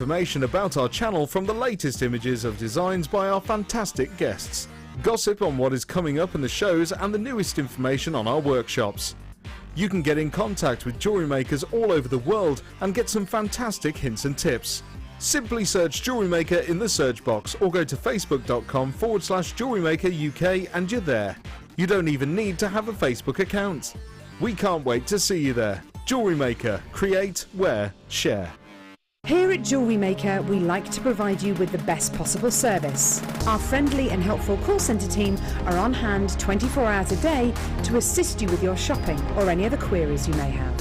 Information about our channel from the latest images of designs by our fantastic guests, gossip on what is coming up in the shows, and the newest information on our workshops. You can get in contact with jewellery makers all over the world and get some fantastic hints and tips. Simply search Jewellery Maker in the search box or go to facebook.com/Jewellery Maker UK and you're there. You don't even need to have a Facebook account. We can't wait to see you there. Jewellery Maker. Create, wear, share. Here at Jewellery Maker, we like to provide you with the best possible service. Our friendly and helpful call centre team are on hand 24 hours a day to assist you with your shopping or any other queries you may have.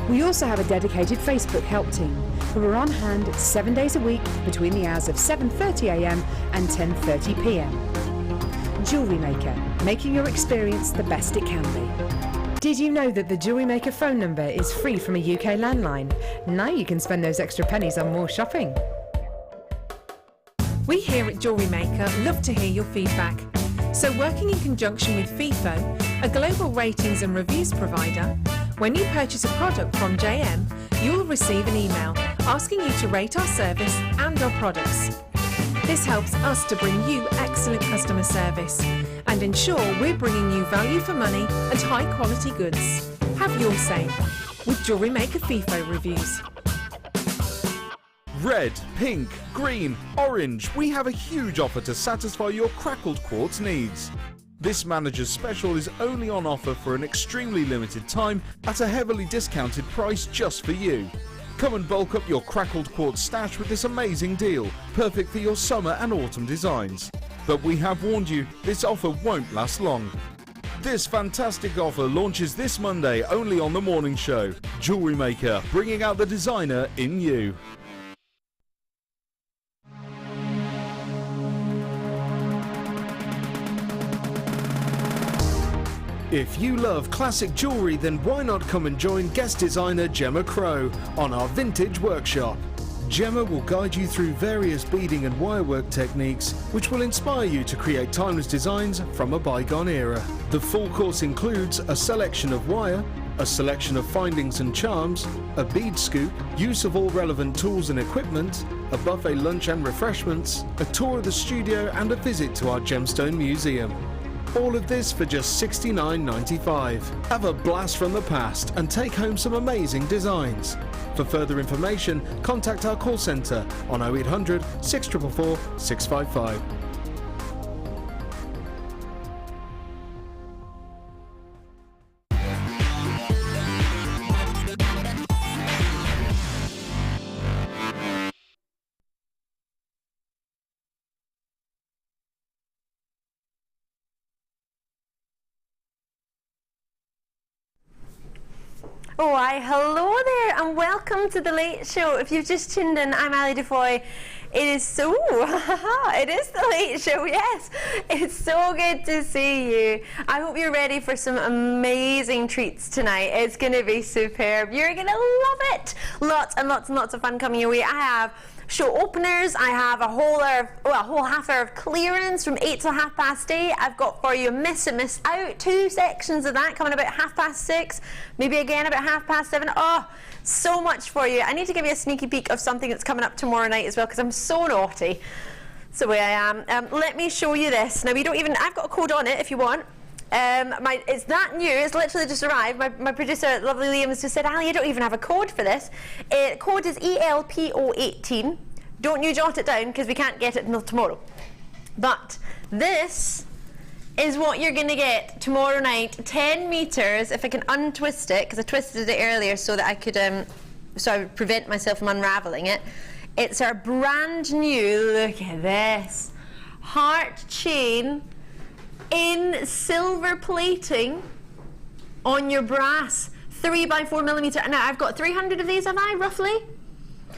We also have a dedicated Facebook help team who are on hand 7 days a week between the hours of 7:30 AM and 10:30 PM. Jewellery Maker, making your experience the best it can be. Did you know that the Jewellery Maker phone number is free from a UK landline? Now you can spend those extra pennies on more shopping. We here at Jewellery Maker love to hear your feedback. So working in conjunction with FIFO, a global ratings and reviews provider, when you purchase a product from JM, you will receive an email asking you to rate our service and our products. This helps us to bring you excellent customer service and ensure we're bringing you value for money and high quality goods. Have your say with Jewellery Maker FIFO reviews. Red, pink, green, orange, we have a huge offer to satisfy your crackled quartz needs. This manager's special is only on offer for an extremely limited time at a heavily discounted price just for you. Come and bulk up your crackled quartz stash with this amazing deal, perfect for your summer and autumn designs. But we have warned you, this offer won't last long. This fantastic offer launches this Monday only on The Morning Show. Jewellery Maker, bringing out the designer in you. If you love classic jewellery, then why not come and join guest designer Gemma Crow on our vintage workshop. Gemma will guide you through various beading and wirework techniques which will inspire you to create timeless designs from a bygone era. The full course includes a selection of wire, a selection of findings and charms, a bead scoop, use of all relevant tools and equipment, a buffet lunch and refreshments, a tour of the studio and a visit to our gemstone museum. All of this for just $69.95. Have a blast from the past and take home some amazing designs. For further information, contact our call centre on 0800 644 655. Why, hello there and welcome to The Late Show. If you've just tuned in, I'm Ali Defoy. It is it is The Late Show, yes. It's so good to see you. I hope you're ready for some amazing treats tonight. It's going to be superb. You're going to love it. Lots and lots and lots of fun coming your way. I have show openers. I have a whole half hour of clearance from 8 till 8:30. I've got for you Miss and Miss Out, 2 sections of that coming about 6:30, maybe again about 7:30. Oh, so much for you. I need to give you a sneaky peek of something that's coming up tomorrow night as well because I'm so naughty. That's the way I am. Let me show you this. Now I've got a code on it if you want. It's that new, it's literally just arrived. My producer, lovely Liam, has just said, Ali, you don't even have a code for this. Code is ELPO18. Don't you jot it down because we can't get it until tomorrow. But this is what you're going to get tomorrow night. 10 metres, if I can untwist it, because I twisted it earlier so that I could, so I would prevent myself from unravelling it. It's our brand new, look at this, heart chain in silver plating on your brass, 3x4mm. Now I've got 300 of these, have I, roughly?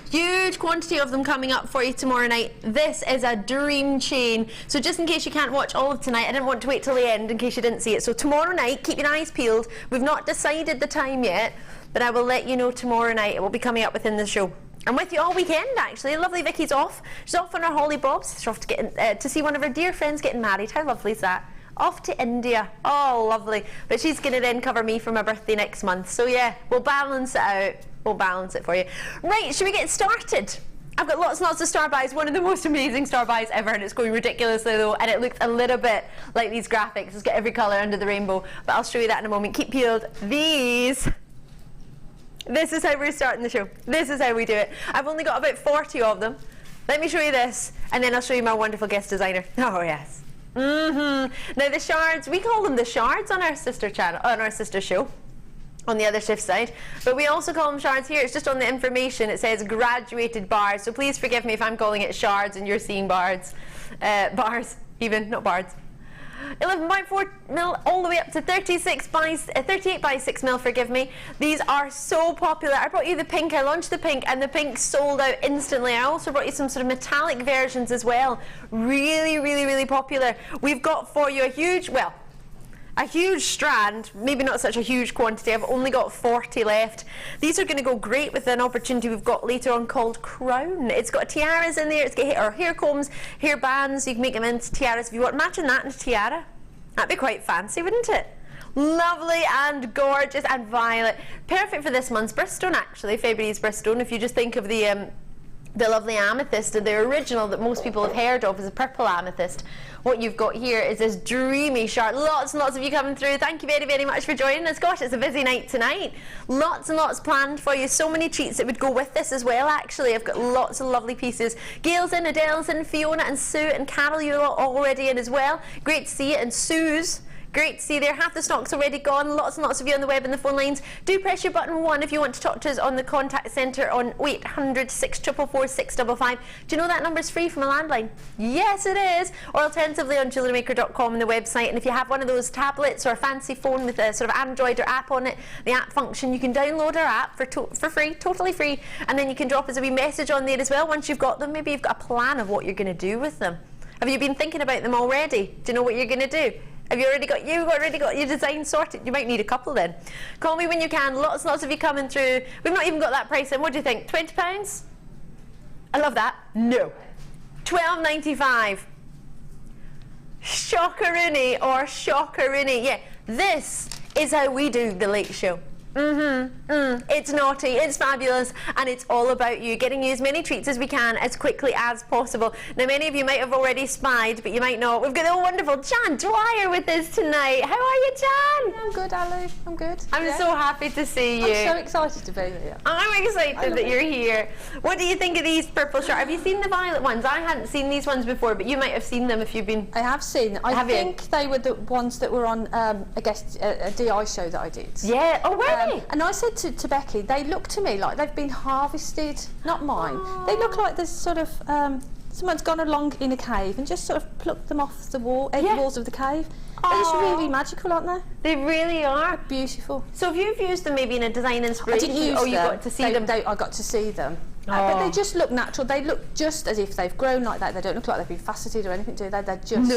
Huge quantity of them coming up for you tomorrow night. This is a dream chain. So just in case you can't watch all of tonight, I didn't want to wait till the end in case you didn't see it. So tomorrow night, keep your eyes peeled. We've not decided the time yet, but I will let you know tomorrow night. It will be coming up within the show. I'm with you all weekend, actually. Lovely Vicky's off. She's off on her Holly Bobs. She's off to get to see one of her dear friends getting married. How lovely is that? Off to India. Oh, lovely. But she's going to then cover me for my birthday next month. So yeah, we'll balance it out. We'll balance it for you. Right, should we get started? I've got lots and lots of star buys, one of the most amazing star buys ever, and it's going ridiculously low, and it looks a little bit like these graphics. It's got every colour under the rainbow, but I'll show you that in a moment. Keep peeled. This is how we're starting the show. This is how we do it. I've only got about 40 of them. Let me show you this, and then I'll show you my wonderful guest designer. Oh yes. Now the shards, we call them the shards on our sister channel, on our sister show, on the other shift side, but we also call them shards here. It's just on the information, it says graduated bars, so please forgive me if I'm calling it shards and you're seeing bars even, not bards. 11.4 mil all the way up to 38 by 6 mil, forgive me. These are so popular. I brought you the pink, I launched the pink, and the pink sold out instantly. I also brought you some sort of metallic versions as well. Really, really, really popular. We've got for you a huge strand, maybe not such a huge quantity. I've only got 40 left. These are going to go great with an opportunity we've got later on called crown. It's got tiaras in there, it's got hair combs, hair bands, you can make them into tiaras if you want. Imagine that in a tiara. That'd be quite fancy, wouldn't it? Lovely and gorgeous and violet. Perfect for this month's birthstone, actually, February's birthstone. If you just think of the lovely amethyst, the original that most people have heard of is a purple amethyst. What you've got here is this dreamy shard. Lots and lots of you coming through. Thank you very, very much for joining us. Gosh, it's a busy night tonight. Lots and lots planned for you. So many treats that would go with this as well, actually. I've got lots of lovely pieces. Gail's in, Adele's in, Fiona and Sue and Carol, you're already in as well. Great to see you. And Sue's, great to see you there. Half the stock's already gone. Lots and lots of you on the web and the phone lines. Do press your button 1 if you want to talk to us on the contact centre on 0800 644 655. Do you know that number's free from a landline? Yes, it is. Or alternatively on JewelleryMaker.com and the website. And if you have one of those tablets or a fancy phone with a sort of Android or app on it, the app function, you can download our app for free, totally free. And then you can drop us a wee message on there as well. Once you've got them, maybe you've got a plan of what you're going to do with them. Have you been thinking about them already? Do you know what you're going to do? Have you already got your design sorted? You might need a couple then. Call me when you can. Lots and lots of you coming through. We've not even got that price in. What do you think? £20? I love that. No. £12.95. Shockeroony or shockeroony. Yeah, this is how we do the late show. It's naughty, it's fabulous, and it's all about you, getting you as many treats as we can as quickly as possible. Now, many of you might have already spied, but you might not. We've got the wonderful Jan Dwyer with us tonight. How are you, Jan? I'm good, Ali. I'm good. I'm so happy to see you. I'm so excited to be here. I'm excited that you're here. What do you think of these purple shards? Have you seen the violet ones? I hadn't seen these ones before, but you might have seen them if you've been... I have seen them. I think they were the ones that were on a DI show that I did. Yeah. Oh, were they? And I said to Becky, they look to me like they've been harvested, not mine. They look like there's sort of someone's gone along in a cave and just sort of plucked them off the walls of the cave. They're just really magical, aren't they? They really are. They're beautiful. So if you've used them maybe in a design inspiration, I didn't use them. You got to see them. I got to see them. But they just look natural. They look just as if they've grown like that. They don't look like they've been faceted or anything, do they? They're just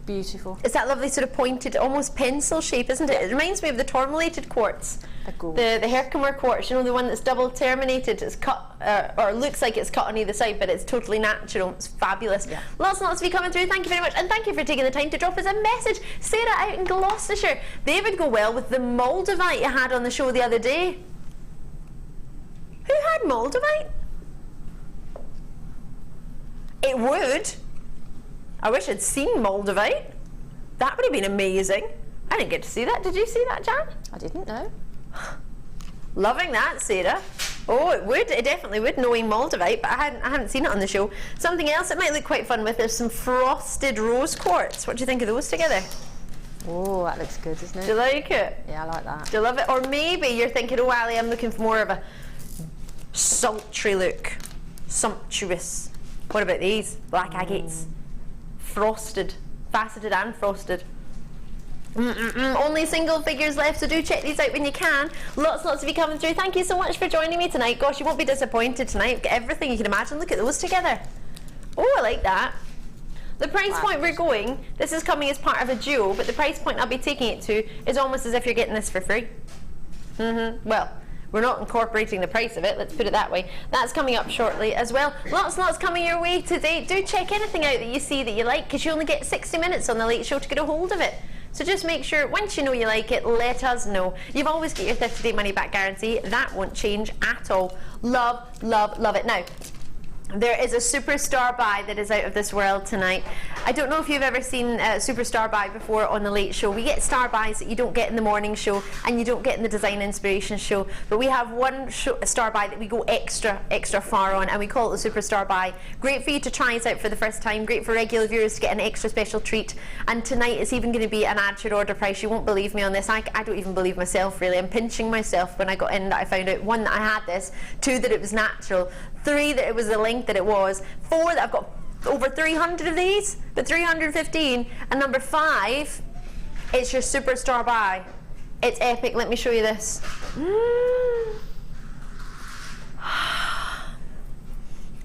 beautiful. It's that lovely sort of pointed, almost pencil shape, isn't it? It reminds me of the tourmalated quartz. The Herkimer quartz, you know, the one that's double terminated. It's cut, or looks like it's cut on either side, but it's totally natural. It's fabulous. Yeah. Lots and lots of you coming through. Thank you very much, and thank you for taking the time to drop us a message. Sarah out in Gloucestershire. They would go well with the Moldavite you had on the show the other day. Who had Moldavite? It would. I wish I'd seen Moldavite. That would have been amazing. I didn't get to see that. Did you see that, Jan? I didn't know. Loving that, Sarah. Oh, it would. It definitely would, knowing Moldavite, but I haven't seen it on the show. Something else that might look quite fun with is some frosted rose quartz. What do you think of those together? Oh, that looks good, doesn't it? Do you like it? Yeah, I like that. Do you love it? Or maybe you're thinking, oh, Ali, I'm looking for more of a sultry look. Sumptuous. What about these? Black agates. Frosted. Faceted and frosted. Only single figures left, so do check these out when you can. Lots and lots of you coming through. Thank you so much for joining me tonight. Gosh, you won't be disappointed tonight. We've got everything you can imagine. Look at those together. Oh, I like that. The price point we're going, this is coming as part of a duo, but the price point I'll be taking it to is almost as if you're getting this for free. Well, we're not incorporating the price of it, let's put it that way. That's coming up shortly as well. Lots and lots coming your way today. Do check anything out that you see that you like, because you only get 60 minutes on the late show to get a hold of it. So just make sure, once you know you like it, let us know. You've always got your 30-day money-back guarantee. That won't change at all. Love, love, love it. Now, There is a superstar buy that is out of this world tonight. I don't know if you've ever seen a superstar buy before on the late show. We get star buys that you don't get in the morning show and you don't get in the design inspiration show, but we have one star buy that we go extra far on, and we call it the superstar buy. Great for you to try us out for the first time, great for regular viewers to get an extra special treat, and tonight it's even going to be an add to your order price. You won't believe me on this. I don't even believe myself really. I'm pinching myself when I got in that I found out, 1, that I had this, 2, that it was natural, 3, that it was the length that it was, 4, that I've got over 300 of these, but 315, and number 5, it's your superstar buy. It's epic. Let me show you this.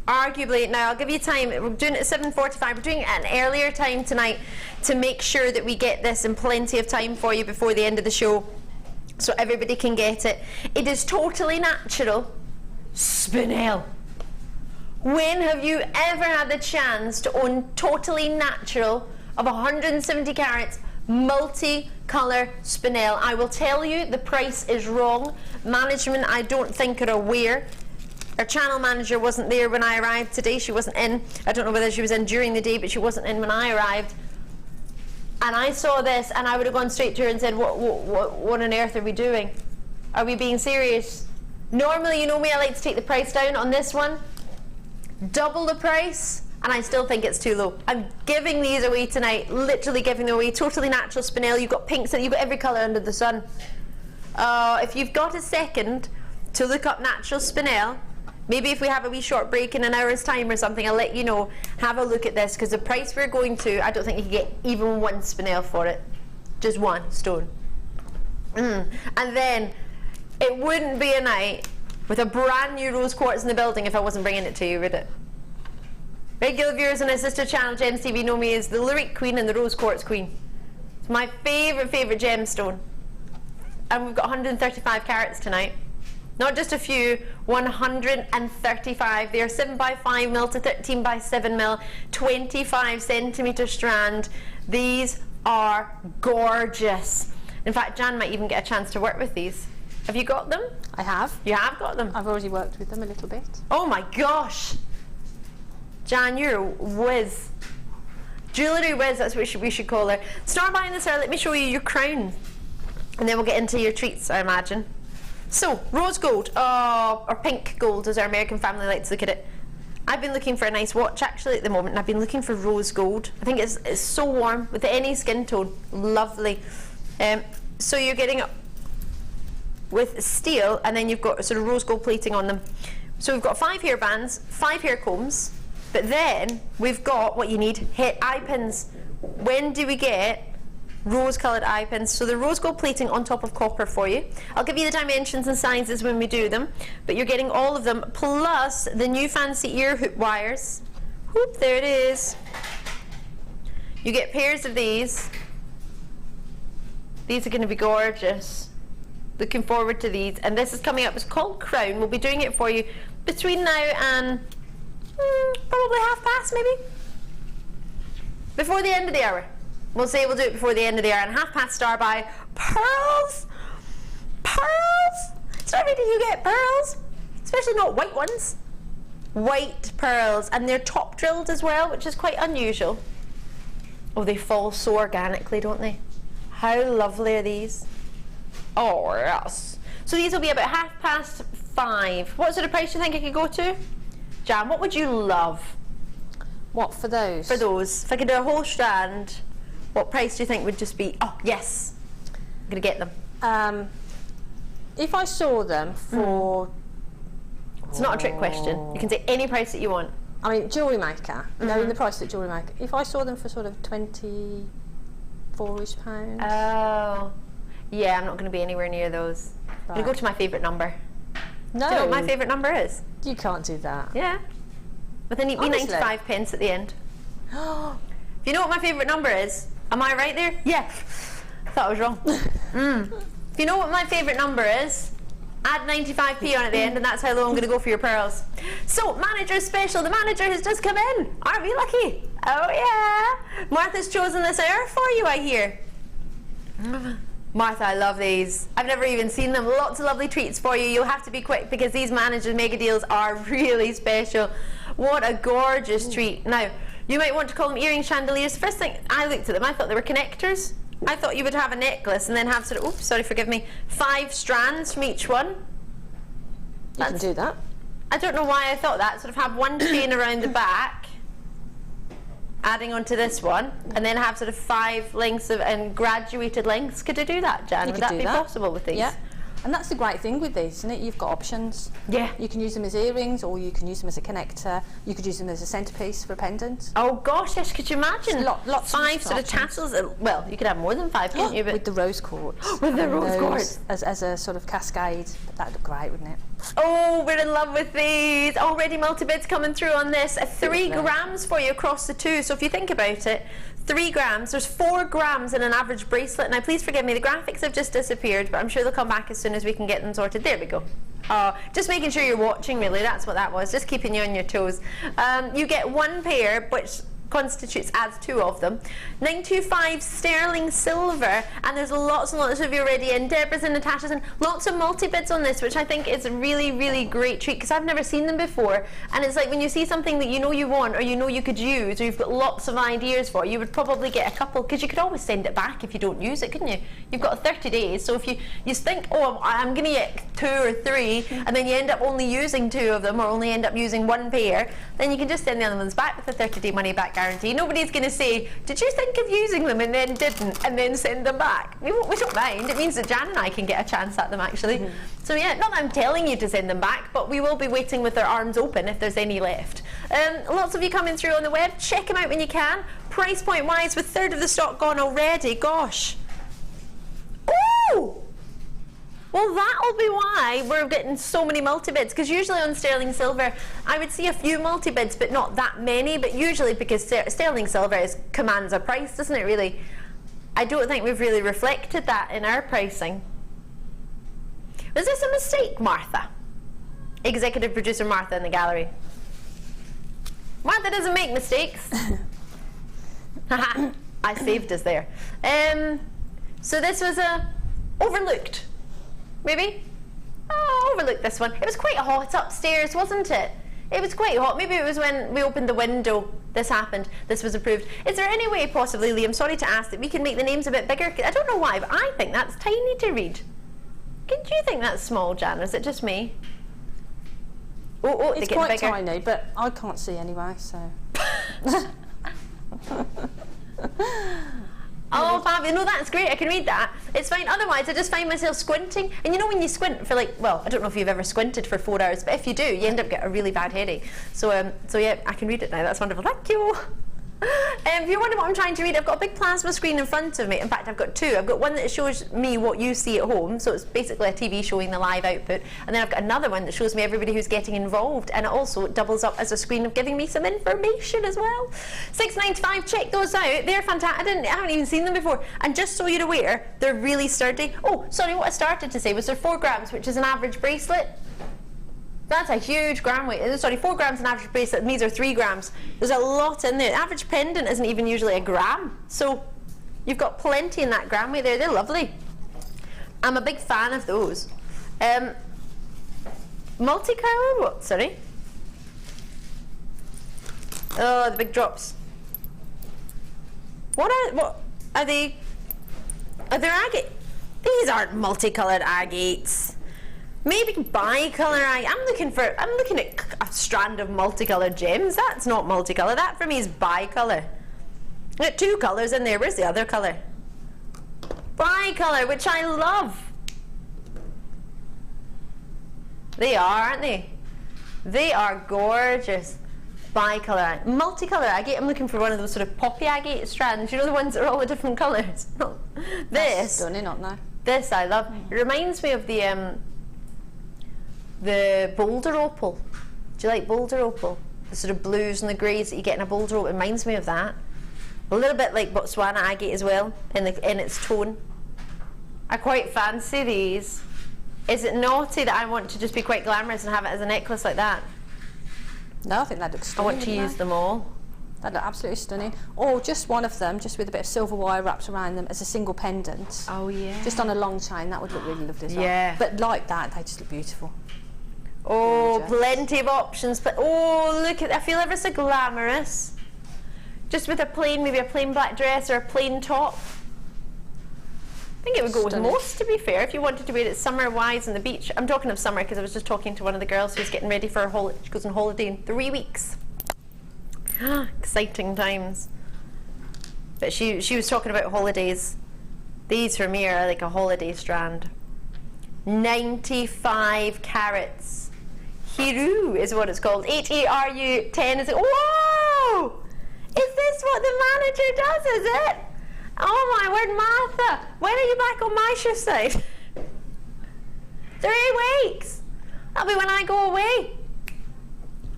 Arguably, now I'll give you time, we're doing it at 7:45, we're doing it at an earlier time tonight to make sure that we get this in plenty of time for you before the end of the show, so everybody can get it. It is totally natural Spinel. When have you ever had the chance to own totally natural of 170 carats multi-colour Spinel? I will tell you, the price is wrong. Management, I don't think, are aware. Our channel manager wasn't there when I arrived today. She wasn't in. I don't know whether she was in during the day, but she wasn't in when I arrived. And I saw this and I would have gone straight to her and said, what on earth are we doing? Are we being serious? Normally, you know me, I like to take the price down on this one. Double the price, and I still think it's too low. I'm giving these away tonight, literally giving them away. Totally natural Spinel. You've got pinks and you've got every colour under the sun. If you've got a second to look up natural Spinel, maybe if we have a wee short break in an hour's time or something, I'll let you know. Have a look at this, because the price we're going to, I don't think you can get even 1 Spinel for it. Just 1 stone. And then it wouldn't be a night with a brand new rose quartz in the building if I wasn't bringing it to you, would it? Regular viewers on our sister channel, Gems TV, know me as the Lyric Queen and the Rose Quartz Queen. It's my favourite gemstone. And we've got 135 carats tonight. Not just a few, 135. They are 7x5mm to 13x7mm, 25 centimetre strand. These are gorgeous. In fact, Jan might even get a chance to work with these. Have you got them? I have. You have got them? I've already worked with them a little bit. Oh my gosh! Jan, you're a whiz. Jewellery whiz, that's what we should call her. Start buying this, let me show you your crown. And then we'll get into your treats, I imagine. So, rose gold, or pink gold as our American family likes to look at it. I've been looking for a nice watch actually at the moment, and I've been looking for rose gold. I think it's so warm with any skin tone. Lovely. So you're getting with steel, and then you've got sort of rose gold plating on them. So we've got 5 hair bands, 5 hair combs, but then we've got what you need, eye pins. When do we get rose coloured eye pins? So the rose gold plating on top of copper for you. I'll give you the dimensions and sizes when we do them, but you're getting all of them, plus the new fancy ear hoop wires. Whoop, there it is. You get pairs of these. These are going to be gorgeous. Looking forward to these, and this is coming up. It's called Crown. We'll be doing it for you between now and probably past, maybe before the end of the hour. We'll say we'll do it before the end of the hour, and 1/2 star by pearls. It's not every day you get pearls, especially not white ones. White pearls, and they're top drilled as well, which is quite unusual. Oh, they fall so organically, don't they? How lovely are these? Oh yes. So these will be about 5:30. What sort of price do you think I could go to? Jan, what would you love? What, for those? For those. If I could do a whole strand, what price do you think would just be, oh yes, I'm going to get them. If I saw them for... It's not a trick question. You can say any price that you want. I mean, JewelleryMaker, knowing the price at JewelleryMaker, if I saw them for sort of £24-ish. Oh. Yeah, I'm not going to be anywhere near those. Right. I'm going to go to my favourite number. No. Do you know what my favourite number is? You can't do that. Yeah. With a neat wee 95 pence at the end. If you know what my favourite number is, am I right there? Yeah. I thought I was wrong. If you know what my favourite number is, add 95p on at the end, and that's how low I'm going to go for your pearls. So, manager special. The manager has just come in. Aren't we lucky? Oh yeah. Martha's chosen this hour for you, I hear. Martha, I love these. I've never even seen them. Lots of lovely treats for you. You'll have to be quick because these Manager's Mega Deals are really special. What a gorgeous treat. Now, you might want to call them earring chandeliers. First thing, I looked at them, I thought they were connectors. I thought you would have a necklace and then have sort of, oops, sorry, forgive me, 5 strands from each one. You can do that. I don't know why I thought that. Sort of have one chain around the back, adding onto this one, and then have sort of 5 lengths of and graduated lengths. Could I do that, Jan? Would that be possible with these? Yeah. And that's the great thing with these, isn't it? You've got options. Yeah. You can use them as earrings, or you can use them as a connector. You could use them as a centrepiece for a pendant. Oh gosh, yes, could you imagine? Lots 5 sort of tassels. Well, you could have more than 5, couldn't you? But with the rose quartz. With the rose quartz. As a sort of cascade. That'd look great, wouldn't it? Oh, we're in love with these. Already multi-bids coming through on this. 3 grams for you across the 2. So if you think about it, 3 grams, there's 4 grams in an average bracelet. Now please forgive me, the graphics have just disappeared, but I'm sure they'll come back as soon as we can get them sorted. There we go. Just making sure you're watching, really, that's what that was, just keeping you on your toes. You get 1 pair, which constitutes, adds 2 of them. 925 sterling silver, and there's lots and lots of you already in. Deborah's and Natasha's and lots of multi-bids on this, which I think is a really, really great treat because I've never seen them before. And it's like when you see something that you know you want or you know you could use or you've got lots of ideas for, you would probably get a couple because you could always send it back if you don't use it, couldn't you? You've got 30 days, so if you think, oh, I'm going to get 2 or 3, and then you end up only using 2 of them or only end up using 1 pair, then you can just send the other ones back with a 30-day money back guarantee. Nobody's going to say, did you think of using them and then didn't, and then send them back? We don't mind. It means that Jan and I can get a chance at them, actually. So yeah, not that I'm telling you to send them back, but we will be waiting with our arms open if there's any left. Lots of you coming through on the web. Check them out when you can. Price point wise, with 1/3 of the stock gone already. Gosh. Ooh! Well, that'll be why we're getting so many multi-bids, because usually on sterling silver I would see a few multi-bids but not that many, but usually because sterling silver commands a price, doesn't it, really? I don't think we've really reflected that in our pricing. Was this a mistake, Martha? Executive producer Martha in the gallery. Martha doesn't make mistakes. Haha, I saved us there. So this was overlooked. Maybe? Oh, overlooked this one. It was quite hot upstairs, wasn't it? It was quite hot. Maybe it was when we opened the window this happened. This was approved. Is there any way possibly, Liam, sorry to ask, that we can make the names a bit bigger? I don't know why, but I think that's tiny to read. Do you think that's small, Jan? Or is it just me? Oh, it's quite tiny, but I can't see anyway, so. Oh, Fabio, no, that's great. I can read that. It's fine. Otherwise, I just find myself squinting. And you know when you squint for like, well, I don't know if you've ever squinted for 4 hours, but if you do, you end up getting a really bad headache. So yeah, I can read it now. That's wonderful. Thank you. If you're wondering what I'm trying to read, I've got a big plasma screen in front of me. In fact, I've got 2. I've got one that shows me what you see at home, so it's basically a TV showing the live output, and then I've got another one that shows me everybody who's getting involved, and it also doubles up as a screen of giving me some information as well. 6.95, check those out. They're fantastic. I haven't even seen them before. And just so you're aware, they're really sturdy. Oh, sorry, what I started to say was they're 4 grams, which is an average bracelet. That's a huge gram weight. Sorry, 4 grams an average bracelet. These are 3 grams. There's a lot in there. Average pendant isn't even usually a gram. So you've got plenty in that gram weight there. They're lovely. I'm a big fan of those. Multicolour? What? Sorry. Oh, the big drops. What are they? Are they agate? These aren't multicoloured agates. Maybe bicolour. I'm looking at a strand of multicolored gems. That's not multicolour. That for me is bicolour. I've got 2 colours in there. Where's the other colour? Bicolour, which I love. They are, aren't they? They are gorgeous. Bicolour. Multicolour agate. I'm looking for one of those sort of poppy agate strands. You know, the ones that are all the different colours. This. Stunning, aren't they? This I love. It reminds me of the boulder opal. Do you like boulder opal? The sort of blues and the greys that you get in a boulder opal. It reminds me of that. A little bit like Botswana agate as well in its tone. I quite fancy these. Is it naughty that I want to just be quite glamorous and have it as a necklace like that? No, I think that looks stunning. I want to use them all. That look absolutely stunning. Or just one of them, just with a bit of silver wire wrapped around them as a single pendant. Oh yeah. Just on a long chain, that would look really lovely as well. Yeah. But like that, they just look beautiful. Oh, Gorgeous. plenty of options, but oh, look at, I feel ever so glamorous. Just with a plain, maybe a plain black dress or a plain top. I think it would go with most, to be fair, if you wanted to wear it summer-wise on the beach. I'm talking of summer because I was just talking to one of the girls who's getting ready for her holiday. She goes on holiday in 3 weeks. Exciting times. But she was talking about holidays. These for me are like a holiday strand. 95 carats. Hiru is what it's called. H-A-R-U, 10 is it? Whoa! Is this what the manager does, is it? Oh my word, Martha, when are you back on my shift side? 3 weeks. That'll be when I go away.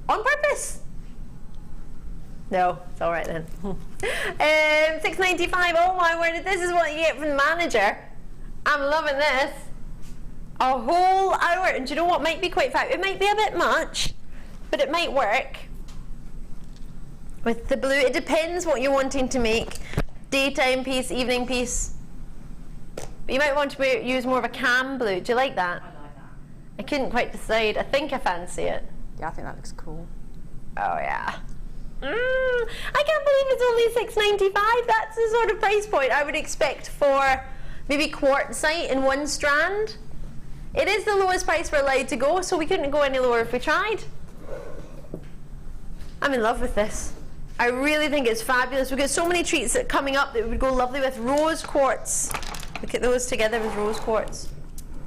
On purpose. No, it's all right then. $6.95, oh my word, this is what you get from the manager. I'm loving this. A whole hour, and do you know what might be quite fat? It might be a bit much, but it might work. With the blue, it depends what you're wanting to make. Daytime piece, evening piece. But you might want to use more of a cam blue. Do you like that? I like that. I couldn't quite decide. I think I fancy it. Yeah, I think that looks cool. Oh yeah. I can't believe it's only $6.95. That's the sort of price point I would expect for maybe quartzite in one strand. It is the lowest price we're allowed to go, so we couldn't go any lower if we tried. I'm in love with this. I really think it's fabulous. We've got so many treats that coming up that would go lovely with rose quartz. Look at those together with rose quartz.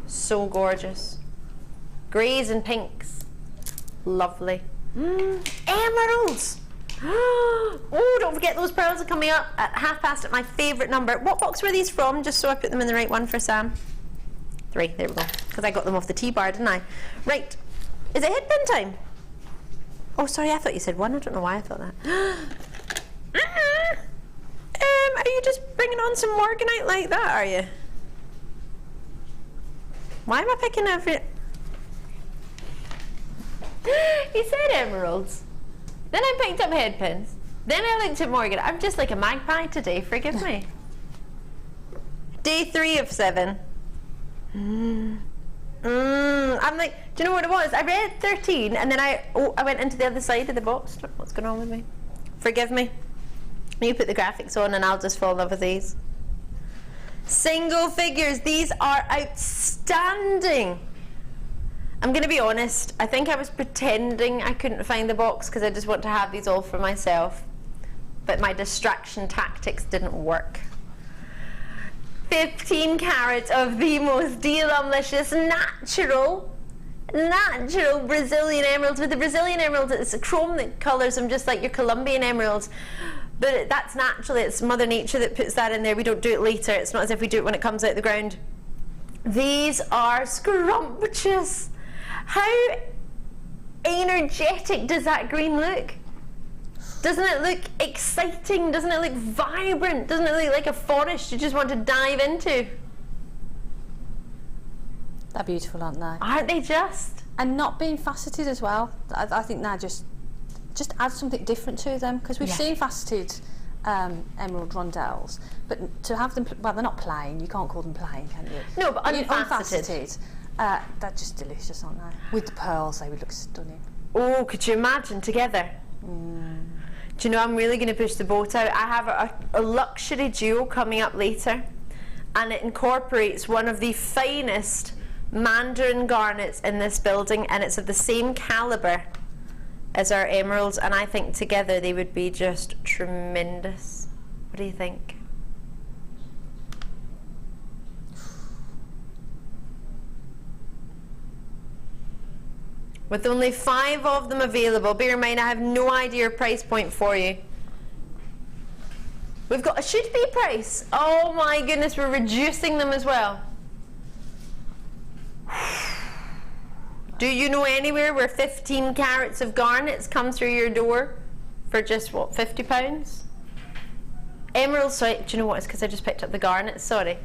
So gorgeous. Greys and pinks. Lovely. Emeralds. Oh, don't forget those pearls are coming up at 1/2 at my favourite number. What box were these from? Just so I put them in the right one for Sam. 3, there we go. Because I got them off the T-bar, didn't I? Right. Is it headband time? Oh, sorry, I thought you said 1. I don't know why I thought that. Are you just bringing on some morganite like that, are you? Why am I picking every... You said emeralds. Then I picked up headpins. Then I looked at morganite. I'm just like a magpie today, forgive me. Day 3 of 7. I'm like, do you know what it was? I read 13 and then I went into the other side of the box. What's going on with me? Forgive me. You put the graphics on and I'll just fall in love with these. Single figures. These are outstanding. I'm going to be honest. I think I was pretending I couldn't find the box because I just want to have these all for myself. But my distraction tactics didn't work. 15 carats of the most delicious natural Brazilian emeralds. With the Brazilian emeralds, it's a chrome that colours them just like your Colombian emeralds. But that's naturally, it's Mother Nature that puts that in there. We don't do it later. It's not as if we do it when it comes out of the ground. These are scrumptious. How energetic does that green look? Doesn't it look exciting? Doesn't it look vibrant? Doesn't it look like a forest you just want to dive into? They're beautiful, aren't they? Aren't they just? And not being faceted as well. I think that just adds something different to them, because we've seen faceted emerald rondelles, but to have them, well, they're not plain. You can't call them plain, can you? No, but unfaceted. They're just delicious, aren't they? With the pearls, they would look stunning. Oh, could you imagine together? Do you know, I'm really going to push the boat out. I have a luxury jewel coming up later, and it incorporates one of the finest Mandarin garnets in this building, and it's of the same calibre as our emeralds, and I think together they would be just tremendous. What do you think? With only 5 of them available, bear in mind I have no idea your price point for you. We've got a should-be price. Oh my goodness, we're reducing them as well. Do you know anywhere where 15 carats of garnets come through your door for just, what, £50? Emeralds, sorry, do you know what, it's because I just picked up the garnets, sorry.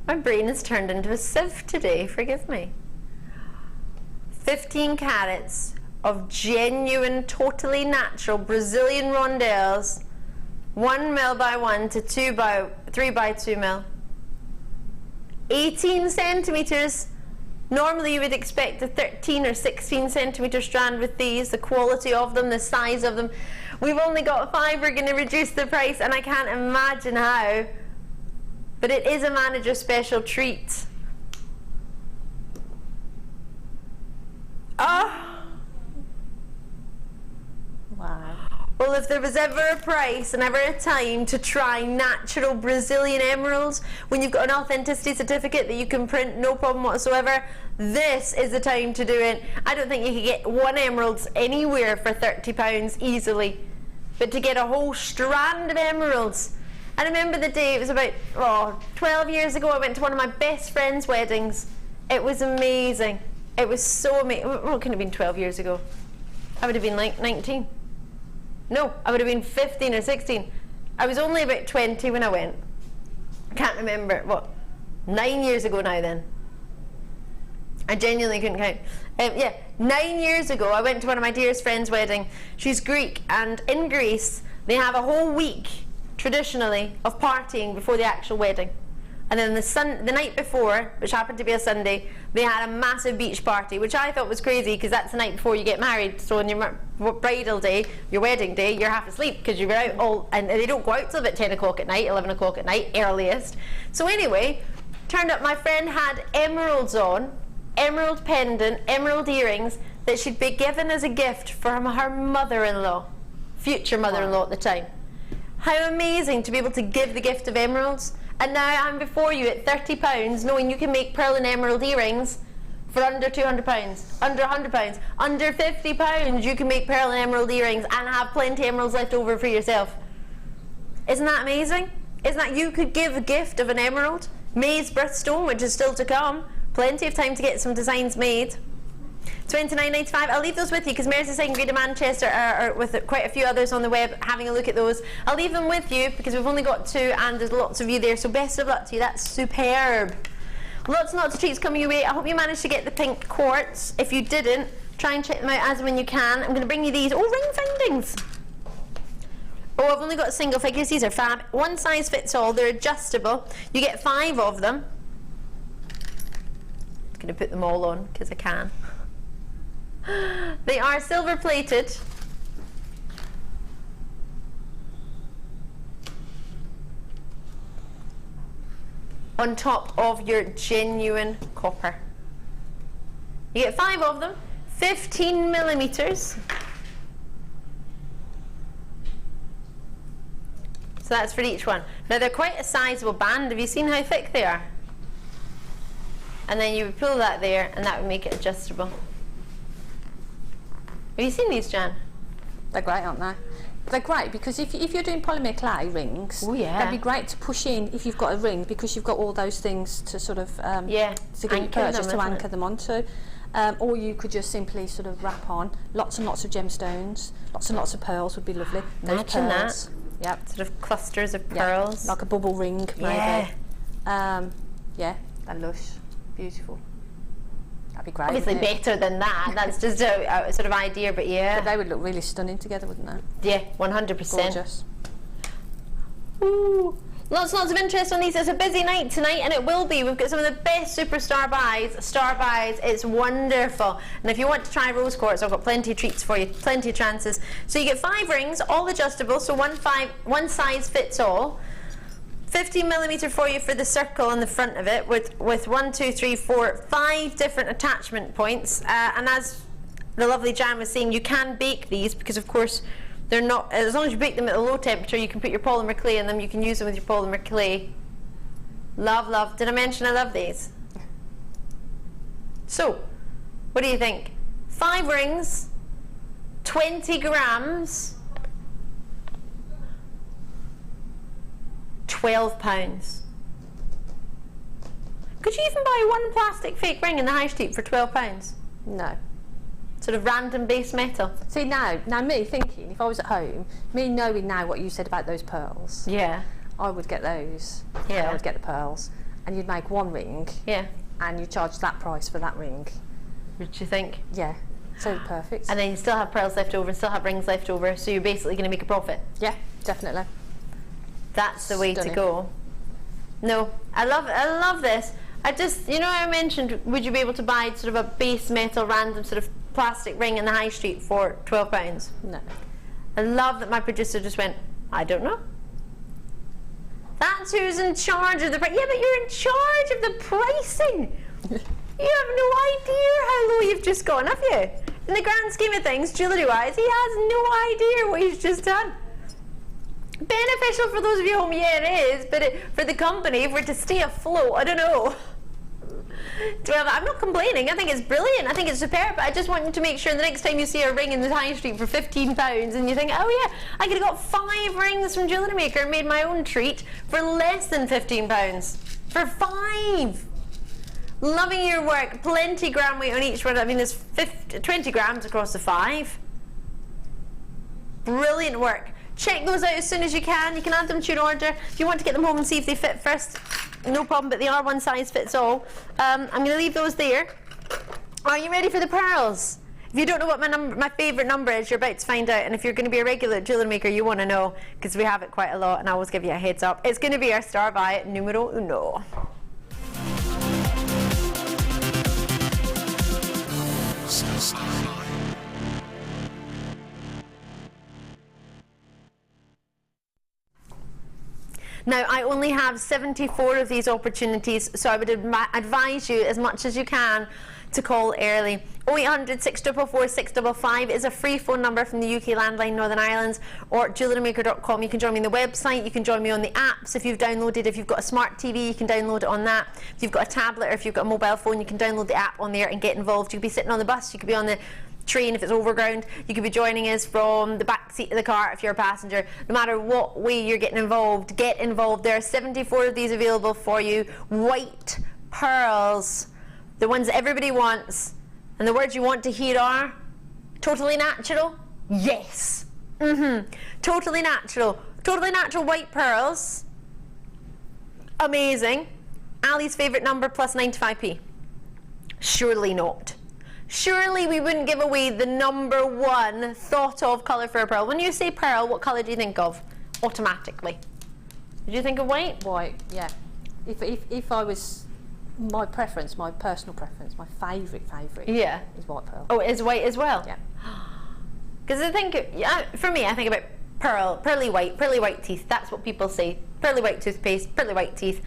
My brain has turned into a sieve today, forgive me. 15 carats, of genuine, totally natural Brazilian rondelles, 1 mil by 1 to 3 by 2 mil. 18 centimetres. Normally you would expect a 13 or 16 centimetre strand with these, the quality of them, the size of them. We've only got 5, we're going to reduce the price, and I can't imagine how, but it is a manager special treat. Oh! Wow. Well, if there was ever a price and ever a time to try natural Brazilian emeralds, when you've got an authenticity certificate that you can print no problem whatsoever, this is the time to do it. I don't think you could get 1 emerald anywhere for £30 easily, but to get a whole strand of emeralds. I remember the day, it was about 12 years ago, I went to one of my best friend's weddings. It was amazing. It was so amazing. Well, it couldn't have been 12 years ago. I would have been like 19. No, I would have been 15 or 16. I was only about 20 when I went. Can't remember, what, 9 years ago now then. I genuinely couldn't count. Yeah, 9 years ago I went to one of my dearest friend's wedding. She's Greek, and in Greece they have a whole week, traditionally, of partying before the actual wedding. And then the night before, which happened to be a Sunday, they had a massive beach party, which I thought was crazy because that's the night before you get married. So on your bridal day, your wedding day, you're half asleep because you're out all, and they don't go out till about 10 o'clock at night, 11 o'clock at night, earliest. So anyway, turned up, my friend had emeralds on, emerald pendant, emerald earrings that she'd be given as a gift from her mother-in-law, future mother-in-law at the time. How amazing to be able to give the gift of emeralds. And now I'm before you at £30, knowing you can make pearl and emerald earrings for under £200, under £100, under £50 you can make pearl and emerald earrings and have plenty of emeralds left over for yourself. Isn't that amazing? Isn't that, you could give a gift of an emerald, maize birthstone, which is still to come, plenty of time to get some designs made. £29.95. I'll leave those with you because Mary's Design Grade in Manchester are with quite a few others on the web having a look at those. I'll leave them with you because we've only got 2 and there's lots of you there, so best of luck to you. That's superb. Lots and lots of treats coming your way. I hope you managed to get the pink quartz. If you didn't, try and check them out as and when you can. I'm going to bring you these. Oh, ring findings. Oh, I've only got single figures. These are fab. 1 size fits all. They're adjustable. You get 5 of them. I'm going to put them all on because I can. They are silver plated. On top of your genuine copper. You get 5 of them, 15 millimeters. So that's for each one. Now they're quite a sizable band. Have you seen how thick they are? And then you would pull that there and that would make it adjustable. Have you seen these, Jan? They're great, aren't they? They're great because if you're doing polymer clay rings, oh, yeah, they'd be great to push in if you've got a ring because you've got all those things to sort of yeah, to get purchase to anchor them onto. Or you could just simply sort of wrap on lots and lots of gemstones, lots and lots of pearls would be lovely. Those imagine pearls. That. Yep. Sort of clusters of pearls. Like a bubble ring, maybe. Yeah. Yeah, they're lush, beautiful. That'd be great. Obviously better than that. That's just a sort of idea, but yeah. But they would look really stunning together, wouldn't they? Yeah, 100%. Gorgeous. Ooh. Lots and lots of interest on these. It's a busy night tonight, and it will be. We've got some of the best superstar buys, star buys. It's wonderful. And if you want to try rose quartz, I've got plenty of treats for you, plenty of chances. So you get 5 rings, all adjustable, so one size fits all. 15 millimeter for you for the circle on the front of it with 1, 2, 3, 4, 5 different attachment points. And as the lovely Jan was saying, you can bake these because, of course, they're not, as long as you bake them at a low temperature, you can put your polymer clay in them, you can use them with your polymer clay. Love, love. Did I mention I love these? So, what do you think? 5 rings, 20 grams, £12. Could you even buy 1 plastic fake ring in the high street for £12? No. Sort of random base metal. See now me thinking, if I was at home, me knowing now what you said about those pearls, Yeah. I would get those. Yeah. I would get the pearls, and you'd make 1 ring, Yeah. and you charge that price for that ring. What do you think? Yeah. So perfect. And then you still have pearls left over and still have rings left over, so you're basically going to make a profit. Yeah, definitely. That's the way to Stunning. go. No, I love this. I just, you know, I mentioned, would you be able to buy sort of a base metal random sort of plastic ring in the high street for £12? No. I love that my producer just went, I don't know. That's who's in charge of the price. Yeah, but you're in charge of the pricing. You have no idea how low you've just gone, have you? In the grand scheme of things, jewellery-wise, he has no idea what he's just done. Beneficial for those of you at home, yeah, it is, but for the company, for it to stay afloat, I don't know. I'm not complaining. I think it's brilliant. I think it's superb. But I just want you to make sure the next time you see a ring in the high street for £15 and you think, oh yeah, I could have got 5 rings from JewelleryMaker and made my own treat for less than £15. For 5. Loving your work. Plenty gram weight on each one. I mean, there's 20 grams across the 5. Brilliant work. Check those out as soon as you can. You can add them to your order. If you want to get them home and see if they fit first, no problem, but they are one size fits all. I'm going to leave those there. Are you ready for the pearls? If you don't know what my favourite number is, you're about to find out. And if you're going to be a regular JewelleryMaker, you want to know, because we have it quite a lot, and I always give you a heads up. It's going to be our star buy numero uno. Now, I only have 74 of these opportunities, so I would advise you as much as you can to call early. 0800 644 655 is a free phone number from the UK landline Northern Ireland, or JewelleryMaker.com. You can join me on the website, you can join me on the apps if you've downloaded. If you've got a smart TV, you can download it on that. If you've got a tablet or if you've got a mobile phone, you can download the app on there and get involved. You could be sitting on the bus, you could be on the train if it's overground, you could be joining us from the back seat of the car if you're a passenger. No matter what way you're getting involved, get involved. There are 74 of these available for you. White pearls, the ones that everybody wants. And the words you want to hear are totally natural. Yes. Totally natural. Totally natural white pearls. Amazing. Ali's favourite number plus 95p. Surely not. Surely we wouldn't give away the #1 thought of colour for a pearl. When you say pearl, what colour do you think of automatically? Did you think of white? White, yeah. If I was, my preference, my personal preference, my favourite Yeah. is white pearl. Oh, it is white as well? Yeah. Because I think, for me, I think about pearly white teeth. That's what people say. Pearly white toothpaste, pearly white teeth,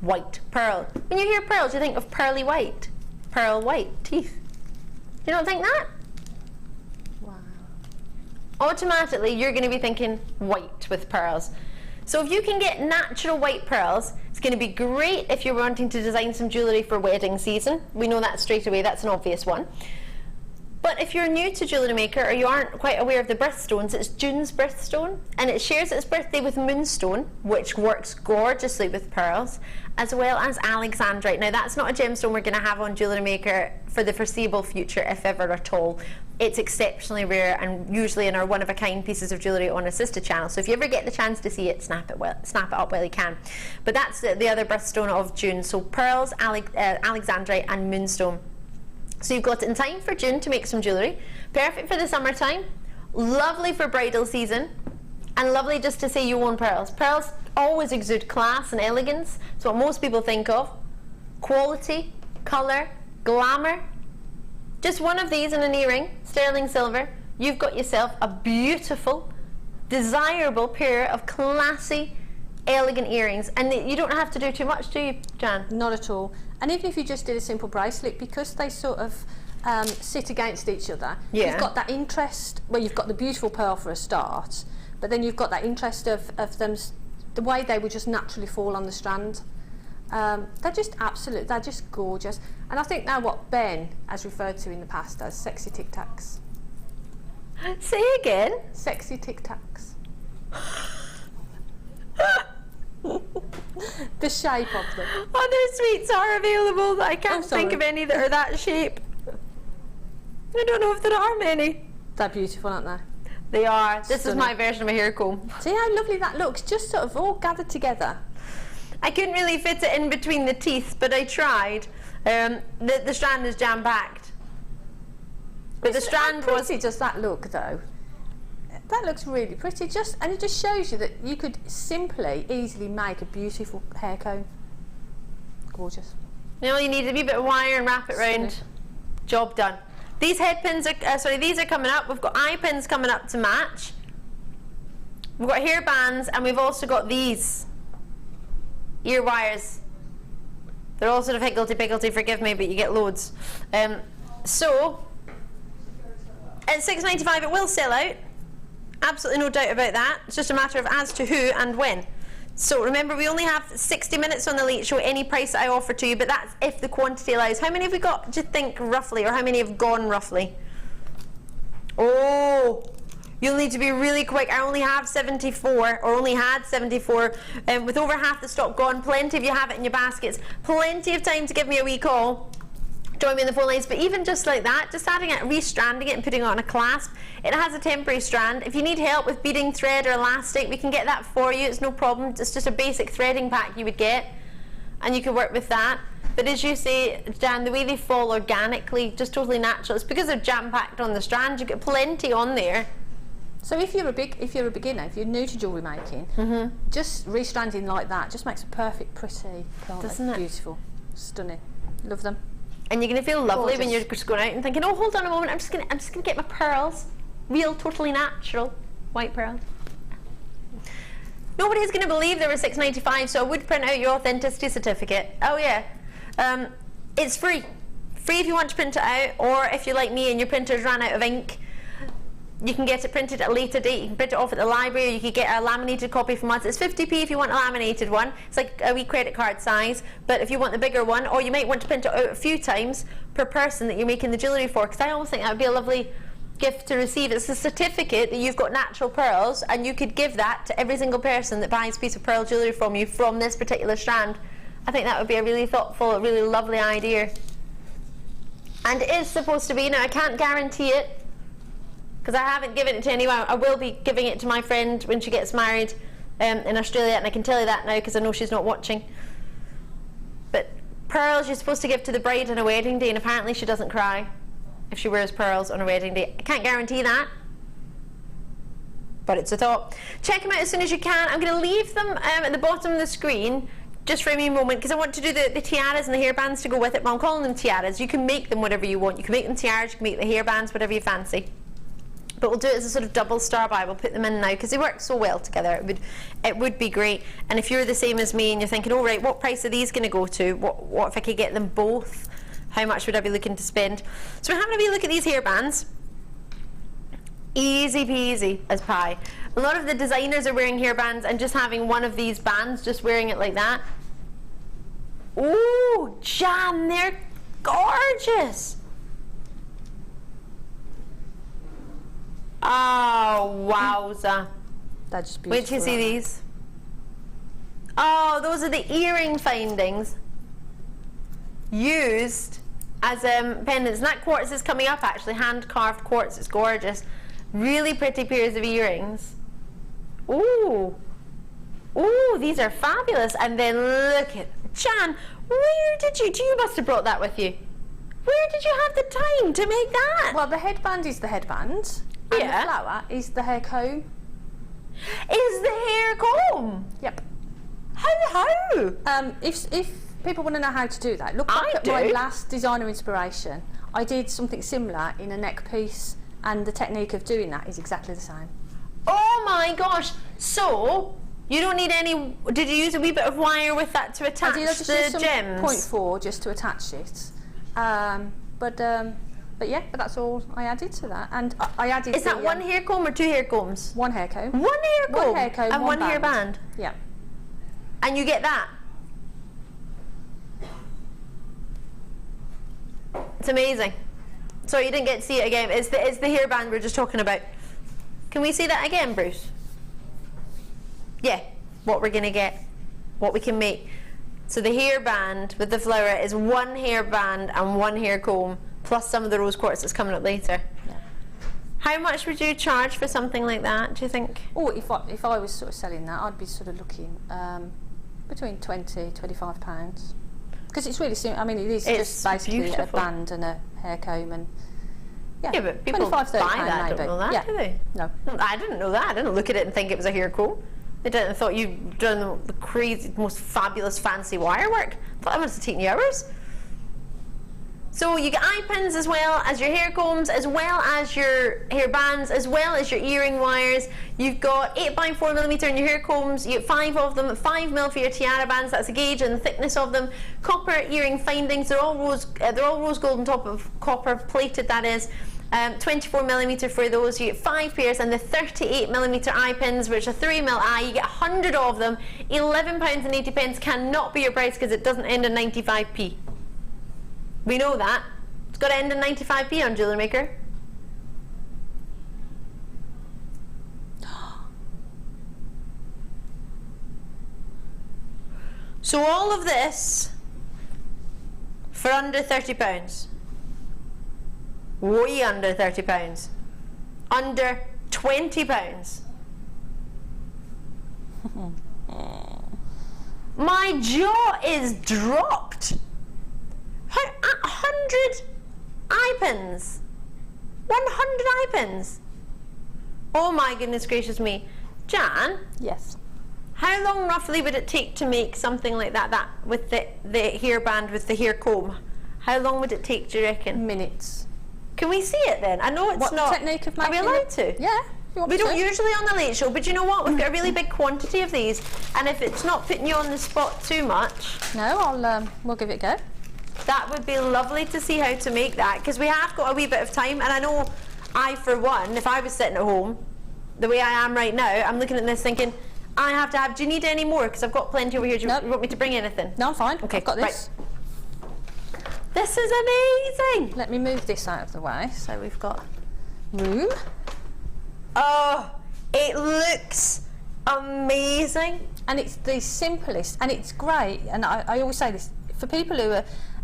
white pearl. When you hear pearls, you think of pearly white, pearl white teeth. You don't think that? Wow. Automatically, you're going to be thinking white with pearls. So if you can get natural white pearls, it's going to be great if you're wanting to design some jewellery for wedding season. We know that straight away, that's an obvious one. But if you're new to JewelleryMaker or you aren't quite aware of the birthstones, it's June's birthstone, and it shares its birthday with Moonstone, which works gorgeously with pearls, as well as Alexandrite. Now that's not a gemstone we're going to have on JewelleryMaker for the foreseeable future, if ever at all. It's exceptionally rare and usually in our one-of-a-kind pieces of jewellery on our sister channel. So if you ever get the chance to see it, snap it up while you can. But that's the other birthstone of June. So pearls, Alexandrite and Moonstone. So you've got it in time for June to make some jewellery. Perfect for the summertime. Lovely for bridal season. And lovely just to say you own pearls. Pearls always exude class and elegance. It's what most people think of. Quality, colour, glamour. Just one of these in an earring, sterling silver. You've got yourself a beautiful, desirable pair of classy, elegant earrings. And you don't have to do too much, do you, Jan? Not at all. And even if you just did a simple bracelet, because they sort of sit against each other, Yeah. you've got that interest, well, you've got the beautiful pearl for a start, but then you've got that interest of them, the way they would just naturally fall on the strand. They're just absolute, they're just gorgeous. And I think now what Ben has referred to in the past as sexy Tic Tacs. Say again. Sexy Tic Tacs. The shape of them. Other sweets are available, but I can't think sorry. of any that are that shape. I don't know if there are many. They're beautiful, aren't they? They are. This is Stunning. my version of a hair comb. See how lovely that looks, just sort of all gathered together. I couldn't really fit it in between the teeth, but I tried. The strand is jam-packed. But the strand How was... pretty does that look though? That looks really pretty, and it just shows you that you could simply, easily make a beautiful hair comb. Gorgeous. You know, you need a wee bit of wire and wrap it round. Job done. These head pins are, these are coming up. We've got eye pins coming up to match. We've got hair bands, and we've also got these ear wires. They're all sort of higgledy-piggledy, forgive me, but you get loads. So, at $6.95 it will sell out. Absolutely no doubt about that. It's just a matter of as to who and when. So remember, we only have 60 minutes on the Late Show, any price that I offer to you, but that's if the quantity allows. How many have we got, do you think, roughly, or how many have gone roughly? Oh, you'll need to be really quick. I only have 74, or only had 74, with over half the stock gone. Plenty of you have it in your baskets. Plenty of time to give me a wee call. Join me in the phone lines, but even just like that, just adding it, restranding it and putting it on a clasp, it has a temporary strand. If you need help with beading thread or elastic, we can get that for you. It's no problem. It's just a basic threading pack you would get, and you can work with that. But as you say, Jan, the way they fall organically, just totally natural, it's because they're jam-packed on the strand. You get plenty on there. So if you're a beginner, if you're new to jewellery making, just restranding like that just makes a perfect, pretty plant. Doesn't it? Beautiful, stunning. Love them. And you're going to feel lovely Gorgeous. when you're just going out and thinking, oh, hold on a moment, I'm just going to get my pearls. Real, totally natural white pearls. Nobody's going to believe they were $6.95, so I would print out your authenticity certificate. Oh yeah. It's free. Free if you want to print it out, or if you're like me and your printers ran out of ink, you can get it printed at a later date. You can print it off at the library, or you could get a laminated copy from us. It's 50p if you want a laminated one. It's like a wee credit card size. But if you want the bigger one, or you might want to print it out a few times per person that you're making the jewellery for, because I always think that would be a lovely gift to receive. It's a certificate that you've got natural pearls, and you could give that to every single person that buys a piece of pearl jewellery from you from this particular strand. I think that would be a really thoughtful, a really lovely idea. And it is supposed to be, now I can't guarantee it, because I haven't given it to anyone. I will be giving it to my friend when she gets married in Australia, and I can tell you that now because I know she's not watching. But pearls you're supposed to give to the bride on a wedding day, and apparently she doesn't cry if she wears pearls on a wedding day. I can't guarantee that, but it's a thought. Check them out as soon as you can. I'm going to leave them at the bottom of the screen just for a moment, because I want to do the tiaras and the hairbands to go with it. But I'm calling them tiaras. You can make them whatever you want. You can make them tiaras, you can make the hairbands, whatever you fancy. But we'll do it as a sort of double star buy. We'll put them in now because they work so well together. It would be great. And if you're the same as me and you're thinking, oh right, what price are these going to go to? What if I could get them both? How much would I be looking to spend? So we're having a wee look at these hairbands. Easy peasy as pie. A lot of the designers are wearing hairbands and just having one of these bands, just wearing it like that. Ooh, Jan, they're gorgeous. Oh, wowza. That's just beautiful. Wait till you see these. Oh, those are the earring findings used as pendants. And that quartz is coming up, actually. Hand-carved quartz. It's gorgeous. Really pretty pairs of earrings. Ooh. Ooh, these are fabulous. And then look at... Jan, where did you must have brought that with you. Where did you have the time to make that? Well, the headband is the headband. And Yeah. the flower is the hair comb. Is the hair comb? Yep. How? If people want to know how to do that, look back at my last designer inspiration. I did something similar in a neck piece, and the technique of doing that is exactly the same. Oh my gosh! So you don't need any. Did you use a wee bit of wire with that to attach I just the used some gems? 0.4 just to attach it. But yeah, but that's all I added to that, and I added. Is that one hair comb or two hair combs? One hair comb. One hair comb. One hair comb and one hair band. Yeah. And you get that. It's amazing. So you didn't get to see it again. It's the hairband we're just talking about. Can we see that again, Bruce? Yeah, what we're gonna get, what we can make. So the hairband with the flower is one hairband and one hair comb, plus some of the rose quartz that's coming up later. Yeah. How much would you charge for something like that, do you think? Oh, if I was sort of selling that, I'd be sort of looking between £20–25. Because it's really simple. I mean, it's just basically beautiful. a band and a hair comb, and Yeah, but people 25, 30 buy that, maybe. don't know that, Yeah. do they? No. I didn't know that. I didn't look at it and think it was a hair comb. I didn't thought you'd done the crazy, most fabulous, fancy wire work. I thought that must have taken you hours. So you get eye pins as well as your hair combs, as well as your hair bands, as well as your earring wires. You've got 8x4mm in your hair combs. You get 5 of them, 5mm for your tiara bands. That's a gauge and the thickness of them. Copper earring findings. They're all rose gold on top of copper plated. That is. 24mm for those. You get 5 pairs, and the 38mm eye pins, which are 3mm eye. You get 100 of them. £11.80 cannot be your price because it doesn't end in 95p. We know that. It's got to end in 95p on JewelleryMaker. So all of this for under £30. Way under £30. Under £20. My jaw is dropped. 100 eye pins. 100 eye pins. Oh my goodness gracious me. Jan? Yes. How long roughly would it take to make something like that with the hairband with the hair comb? How long would it take, do you reckon? Minutes. Can we see it then? I know it's What not. technique of Are we making allowed it? to? Yeah. You want We me don't to? usually on the Late Show, but you know what? We've got a really big quantity of these, and if it's not putting you on the spot too much, No, we'll give it a go. that would be lovely to see how to make that, because we have got a wee bit of time, and I know I, for one, if I was sitting at home, the way I am right now, I'm looking at this thinking, I have to have, do you need any more? Because I've got plenty over here. Do you Nope. want me to bring anything? No, I'm fine. Okay, I've got this. right. This is amazing. Let me move this out of the way so we've got room. Oh, it looks amazing. And it's the simplest, and it's great. And I always say this, for people who are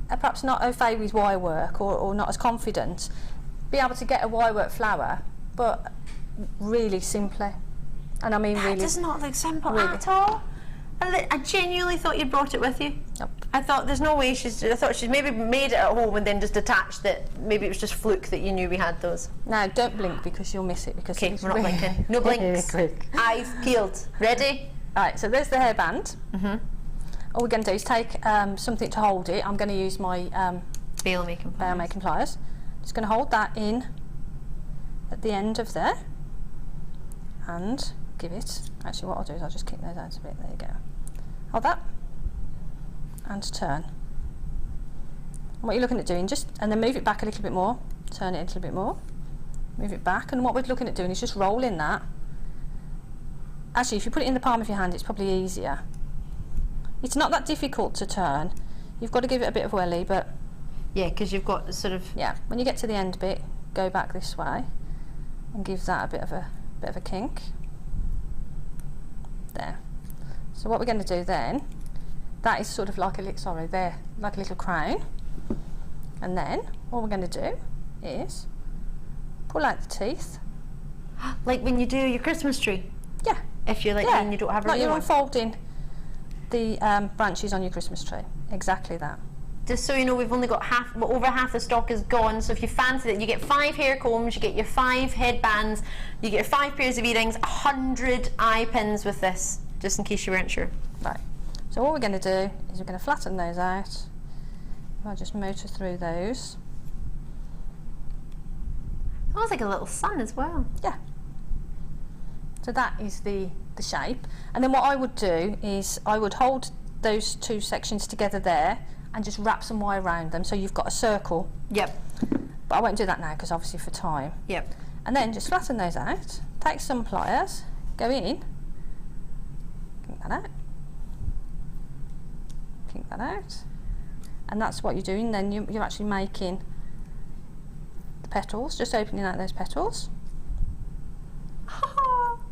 perhaps not au fait with wire work or not as confident, be able to get a wire work flower, but really simply. And I mean That really. does not look simple really. at all. I genuinely thought you'd brought it with you. Nope. I thought there's no way I thought she's maybe made it at home and then just attached it. Maybe it was just fluke that you knew we had those. Now, don't blink because you'll miss it. Because Okay, it's we're not really, blinking. No really blinks. quick. Eyes peeled. Ready? Right, so there's the hairband. All we're going to do is take something to hold it. I'm going to use my Bail making. making pliers. Just going to hold that in at the end of there and give it. Actually, what I'll do is I'll just kick those out a bit. There you go. Hold that and turn. And what you're looking at doing, and then move it back a little bit more. Turn it a little bit more. Move it back, and what we're looking at doing is just rolling that. Actually, if you put it in the palm of your hand, it's probably easier. It's not that difficult to turn. You've got to give it a bit of welly, but Yeah, because you've got sort of. yeah, when you get to the end bit, go back this way and give that a bit of a kink. There. So what we're going to do then, that is sort of like a like a little crown. And then what we're going to do is pull out the teeth. Like when you do your Christmas tree. Yeah. If you're like me and you don't have a like real you're one. unfolding the branches on your Christmas tree. Exactly that. Just so you know, we've only got over half the stock is gone. So if you fancy it, you get 5 hair combs, you get your 5 headbands, you get your 5 pairs of earrings, 100 eye pins with this, just in case you weren't sure. Right. So what we're going to do is we're going to flatten those out. I'll just motor through those. Smells like a little sun as well. Yeah. So that is the shape. And then what I would do is I would hold those 2 sections together there and just wrap some wire around them so you've got a circle. Yep. But I won't do that now because obviously for time. Yep. And then just flatten those out, take some pliers, go in, kink that out, kink that out, and that's what you're doing. Then you're actually making the petals, just opening out those petals.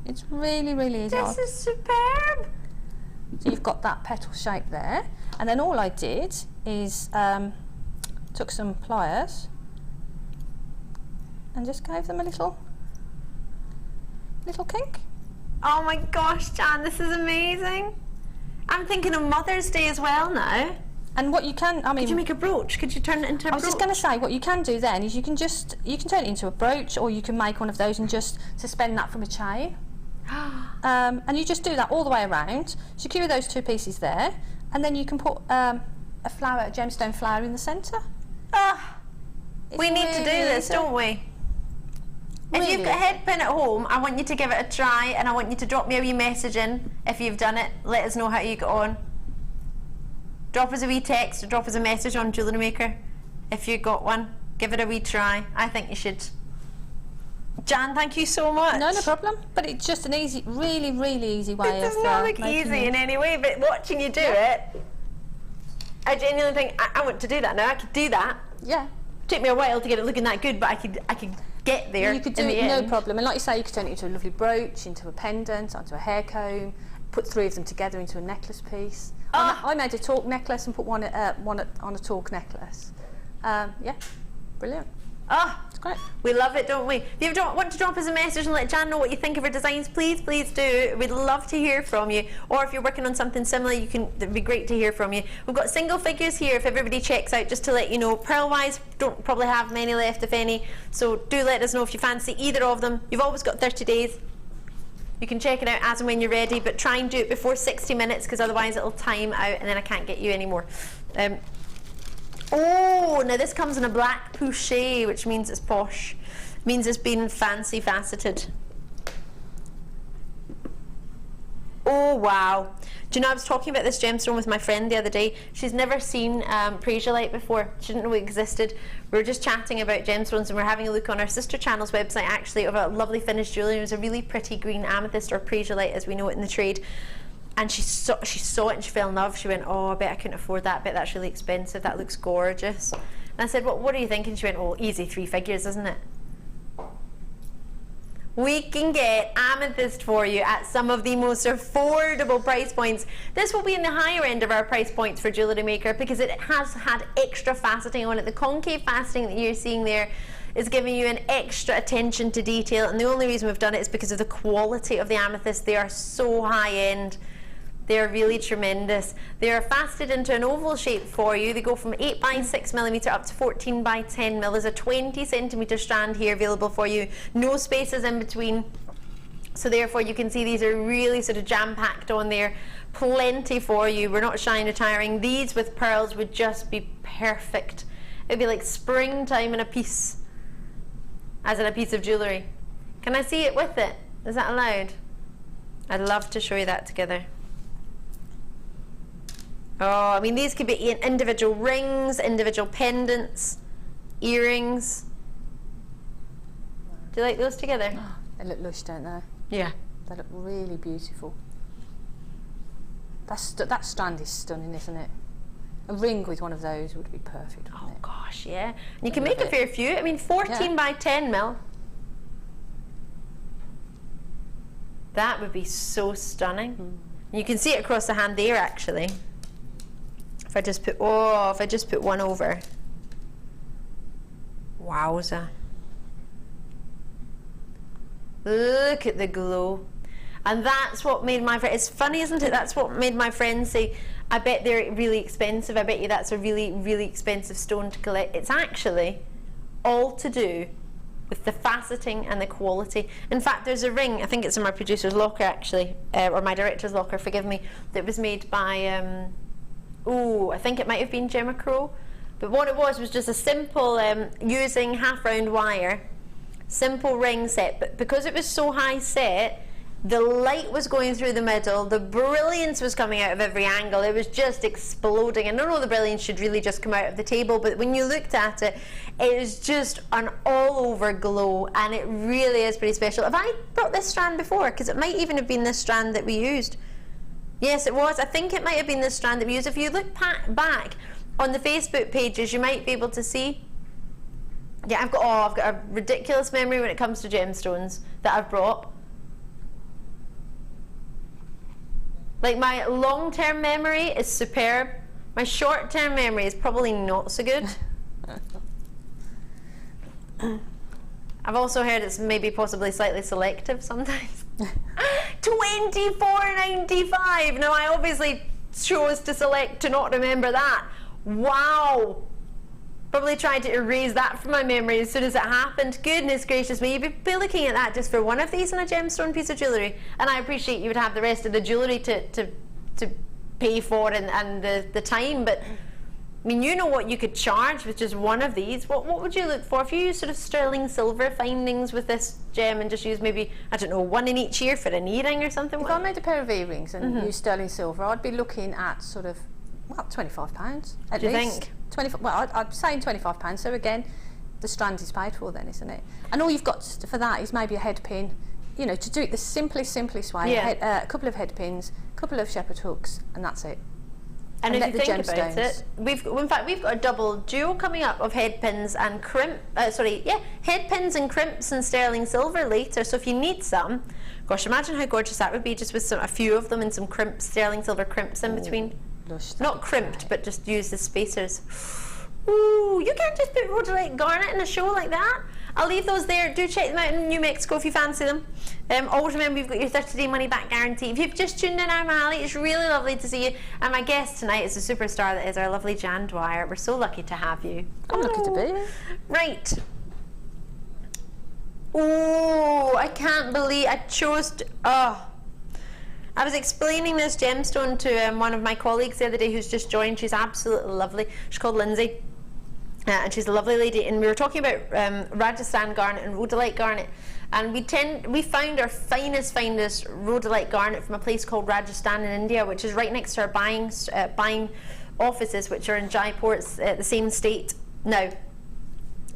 It's really, really easy. This is superb. So you've got that petal shape there, and then all I did is took some pliers and just gave them a little kink. Oh my gosh, Jan, this is amazing. I'm thinking of Mother's Day as well now. And what you can, I mean... Could you make a brooch? Could you turn it into a brooch? I was just going to say, what you can do then is you can turn it into a brooch, or you can make one of those and just suspend that from a chain. And you just do that all the way around. Secure those 2 pieces there, and then you can put a gemstone flower in the centre. We need to do this, don't we? If you've got a head pin at home, I want you to give it a try, and I want you to drop me a wee message in if you've done it. Let us know how you got on. Drop us a wee text or drop us a message on JewelleryMaker if you got one. Give it a wee try. I think you should. Jan, thank you so much. No problem. But it's just an easy, really, really easy way of It does not look easy in any way, but watching you do it, I genuinely think I want to do that now. I could do that. Yeah. It took me a while to get it looking that good, but I could get there. You could do it, no problem. And like you say, you could turn it into a lovely brooch, into a pendant, onto a hair comb, put 3 of them together into a necklace piece. I made a torque necklace and put one on a torque necklace. Yeah, brilliant. It's great. We love it, don't we? If you want to drop us a message and let Jan know what you think of her designs, please do. We'd love to hear from you. Or if you're working on something similar, it'd be great to hear from you. We've got single figures here if everybody checks out, just to let you know. Pearl-wise, don't probably have many left, if any. So do let us know if you fancy either of them. You've always got 30 days. You can check it out as and when you're ready, but try and do it before 60 minutes, because otherwise it'll time out and then I can't get you anymore. Oh, now this comes in a black pouché, which means it's posh. It means it's been fancy faceted. Oh, wow. Do you know, I was talking about this gemstone with my friend the other day. She's never seen Prasiolite before. She didn't know it existed. We were just chatting about gemstones, and we were having a look on our sister channel's website, actually, of a lovely finished jewellery. It was a really pretty green amethyst, or Prasiolite as we know it in the trade. And she saw it and she fell in love. She went, oh, I bet I couldn't afford that. I bet that's really expensive. That looks gorgeous. And I said, well, what are you thinking? She went, oh, easy 3 figures, isn't it? We can get amethyst for you at some of the most affordable price points. This will be in the higher end of our price points for JewelleryMaker, because it has had extra faceting on it. The concave faceting that you're seeing there is giving you an extra attention to detail, and the only reason we've done it is because of the quality of the amethyst. They are so high end. They're really tremendous. They are faceted into an oval shape for you. They go from 8 by 6 millimeter up to 14 by 10 mil. There's a 20 centimeter strand here available for you. No spaces in between. So therefore you can see these are really sort of jam-packed on there. Plenty for you. We're not shy or tiring. These with pearls would just be perfect. It'd be like springtime in a piece, as in a piece of jewellery. Can I see it with it? Is that allowed? I'd love to show you that together. Oh, I mean, these could be individual rings, individual pendants, earrings. Do you like those together? They look lush, don't they? Yeah. They look really beautiful. That strand is stunning, isn't it? A ring with one of those would be perfect, wouldn't it? Gosh, yeah. And you can make a fair few. I mean, 14 by 10 mil. That would be so stunning. You can see it across the hand there, actually. If I just put one over. Wowza. Look at the glow. And that's what made my friend, it's funny, isn't it? That's what made my friend say, I bet they're really expensive. I bet you that's a really, really expensive stone to collect. It's actually all to do with the faceting and the quality. In fact, there's a ring, I think it's in my producer's locker actually, or my director's locker, forgive me, that was made by, I think it might have been Gemma Crow. But what it was just a simple, using half round wire, simple ring set. But because it was so high set, the light was going through the middle, the brilliance was coming out of every angle, it was just exploding. And I know the brilliance should really just come out of the table, but when you looked at it, it was just an all-over glow, and it really is pretty special. Have I brought this strand before? Because it might even have been this strand that we used. Yes, it was. I think it might have been this strand that we used. If you look back on the Facebook pages, you might be able to see. Yeah, I've got a ridiculous memory when it comes to gemstones that I've brought. Like, my long-term memory is superb. My short-term memory is probably not so good. I've also heard it's maybe possibly slightly selective sometimes. $24.95. Now, I obviously chose to select to not remember that. Wow! Probably tried to erase that from my memory as soon as it happened. Goodness gracious me, you'd be looking at that just for one of these on a gemstone piece of jewellery. And I appreciate you would have the rest of the jewellery to pay for and the time, but I mean, you know what you could charge with just one of these. What would you look for if you use sort of sterling silver findings with this gem and just use maybe, I don't know, one in each ear for an earring or something? If I made a pair of earrings and used sterling silver, I'd be looking at sort of, well, £25 at Do you least. think? 20, well, I'd say £25. So again, the strand is paid for then, isn't it? And all you've got for that is maybe a head pin. You know, to do it the simplest way, Yeah. a couple of head pins, a couple of shepherd hooks, and that's it. And if you think about gemstones. it, we've got a double duo coming up of head pins and head pins and crimps and sterling silver later. So if you need some, gosh, imagine how gorgeous that would be, just with a few of them and some crimps, sterling silver crimps in between. Lush, Not crimped, but just use the spacers. Ooh, you can't just put Rhodolite Garnet in a show like that. I'll leave those there. Do check them out in New Mexico if you fancy them. Always remember, you've got your 30-day money-back guarantee. If you've just tuned in, I'm Ali. It's really lovely to see you. And my guest tonight is a superstar that is our lovely Jan Dwyer. We're so lucky to have you. I'm lucky to be here. Right. Oh, I can't believe I chose to, I was explaining this gemstone to one of my colleagues the other day who's just joined. She's absolutely lovely. She's called Lindsay. And she's a lovely lady, and we were talking about Rajasthan garnet and Rhodolite garnet, and we found our finest Rhodolite garnet from a place called Rajasthan in India, which is right next to our buying offices, which are in Jaipur. It's the same state. Now,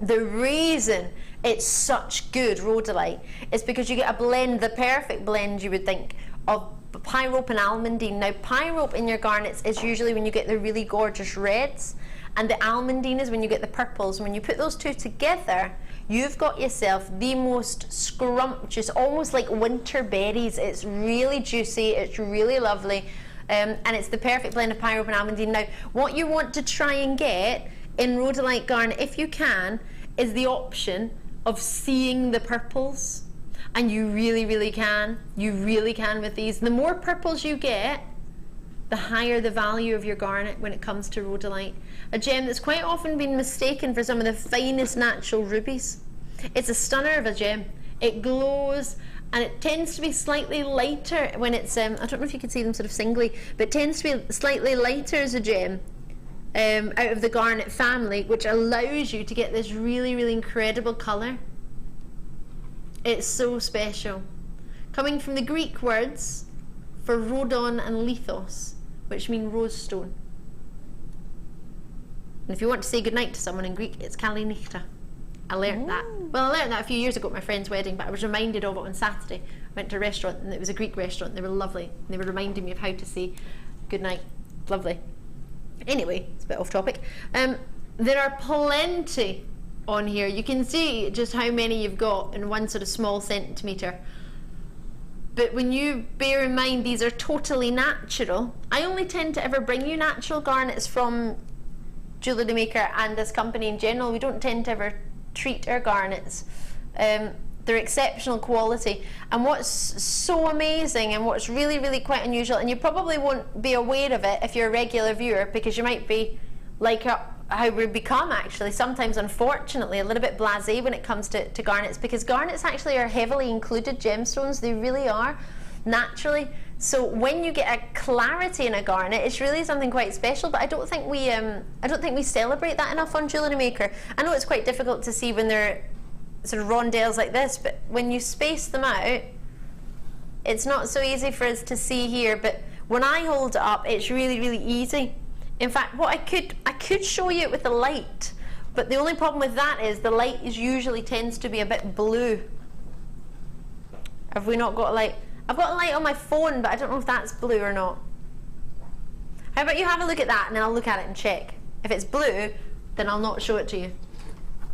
the reason it's such good Rhodolite is because you get a blend, the perfect blend you would think, of pyrope and almandine. Now, pyrope in your garnets is usually when you get the really gorgeous reds, and the almandine is when you get the purples. When you put those two together, you've got yourself the most scrumptious, almost like winter berries. It's really juicy, it's really lovely, and it's the perfect blend of pyrope and almandine. Now, what you want to try and get in Rhodolite garnet, if you can, is the option of seeing the purples. And you really can. You really can with these. The more purples you get, the higher the value of your garnet when it comes to Rhodolite. A gem that's quite often been mistaken for some of the finest natural rubies. It's a stunner of a gem. It glows, and it tends to be slightly lighter when it's, I don't know if you can see them sort of singly, but it tends to be slightly lighter as a gem out of the garnet family, which allows you to get this really incredible colour. It's so special. Coming from the Greek words for rhodon and lithos, which mean rose stone. And if you want to say goodnight to someone in Greek, it's kalinichta. I learnt that. Well, I learnt that a few years ago at my friend's wedding, but I was reminded of it on Saturday. I went to a restaurant, and it was a Greek restaurant. They were lovely. And they were reminding me of how to say goodnight. Lovely. Anyway, it's a bit off topic. There are plenty on here. You can see just how many you've got in one sort of small centimetre. But when you bear in mind these are totally natural, I only tend to ever bring you natural garnets from JewelleryMaker and this company in general. We don't tend to ever treat our garnets. They're exceptional quality. And what's so amazing and what's really quite unusual, and you probably won't be aware of it if you're a regular viewer, because you might be like how we've become, actually, sometimes unfortunately a little bit blasé when it comes to garnets, because garnets actually are heavily included gemstones. They really are, naturally. So when you get a clarity in a garnet, it's really something quite special. But I don't think we celebrate that enough on JewelleryMaker. I know it's quite difficult to see when they're sort of rondelles like this, but when you space them out, it's not so easy for us to see here. But when I hold it up, it's really easy. In fact, what I could show you it with the light, but the only problem with that is the light usually tends to be a bit blue. Have we not got a light? I've got a light on my phone, but I don't know if that's blue or not. How about you have a look at that, and then I'll look at it and check. If it's blue, then I'll not show it to you.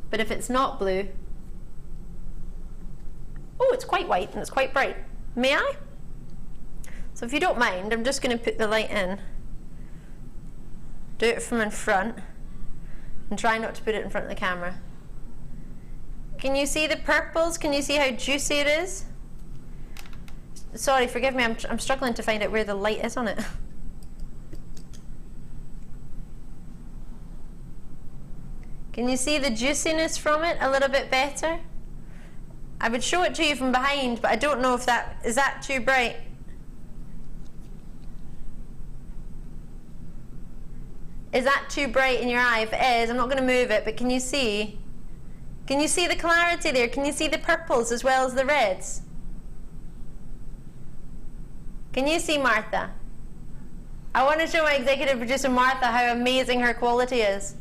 But if it's not blue, oh, it's quite white and it's quite bright. May I? So if you don't mind, I'm just going to put the light in. Do it from in front and try not to put it in front of the camera. Can you see the purples? Can you see how juicy it is? Sorry, forgive me, I'm struggling to find out where the light is on it. Can you see the juiciness from it a little bit better? I would show it to you from behind, but I don't know if is that too bright? Is that too bright in your eye? If it is, I'm not going to move it, but can you see? Can you see the clarity there? Can you see the purples as well as the reds? Can you see Martha? I want to show my executive producer Martha how amazing her quality is.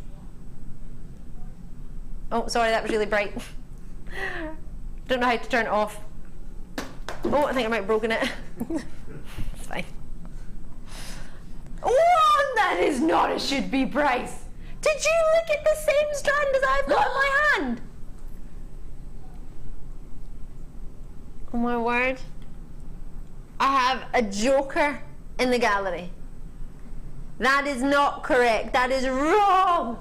Oh, sorry, that was really bright. Don't know how to turn it off. Oh, I think I might have broken it. It's fine. Oh, that is not a should be price. Did you look at the same strand as I've got in my hand? Oh my word. I have a joker in the gallery. That is not correct. That is wrong.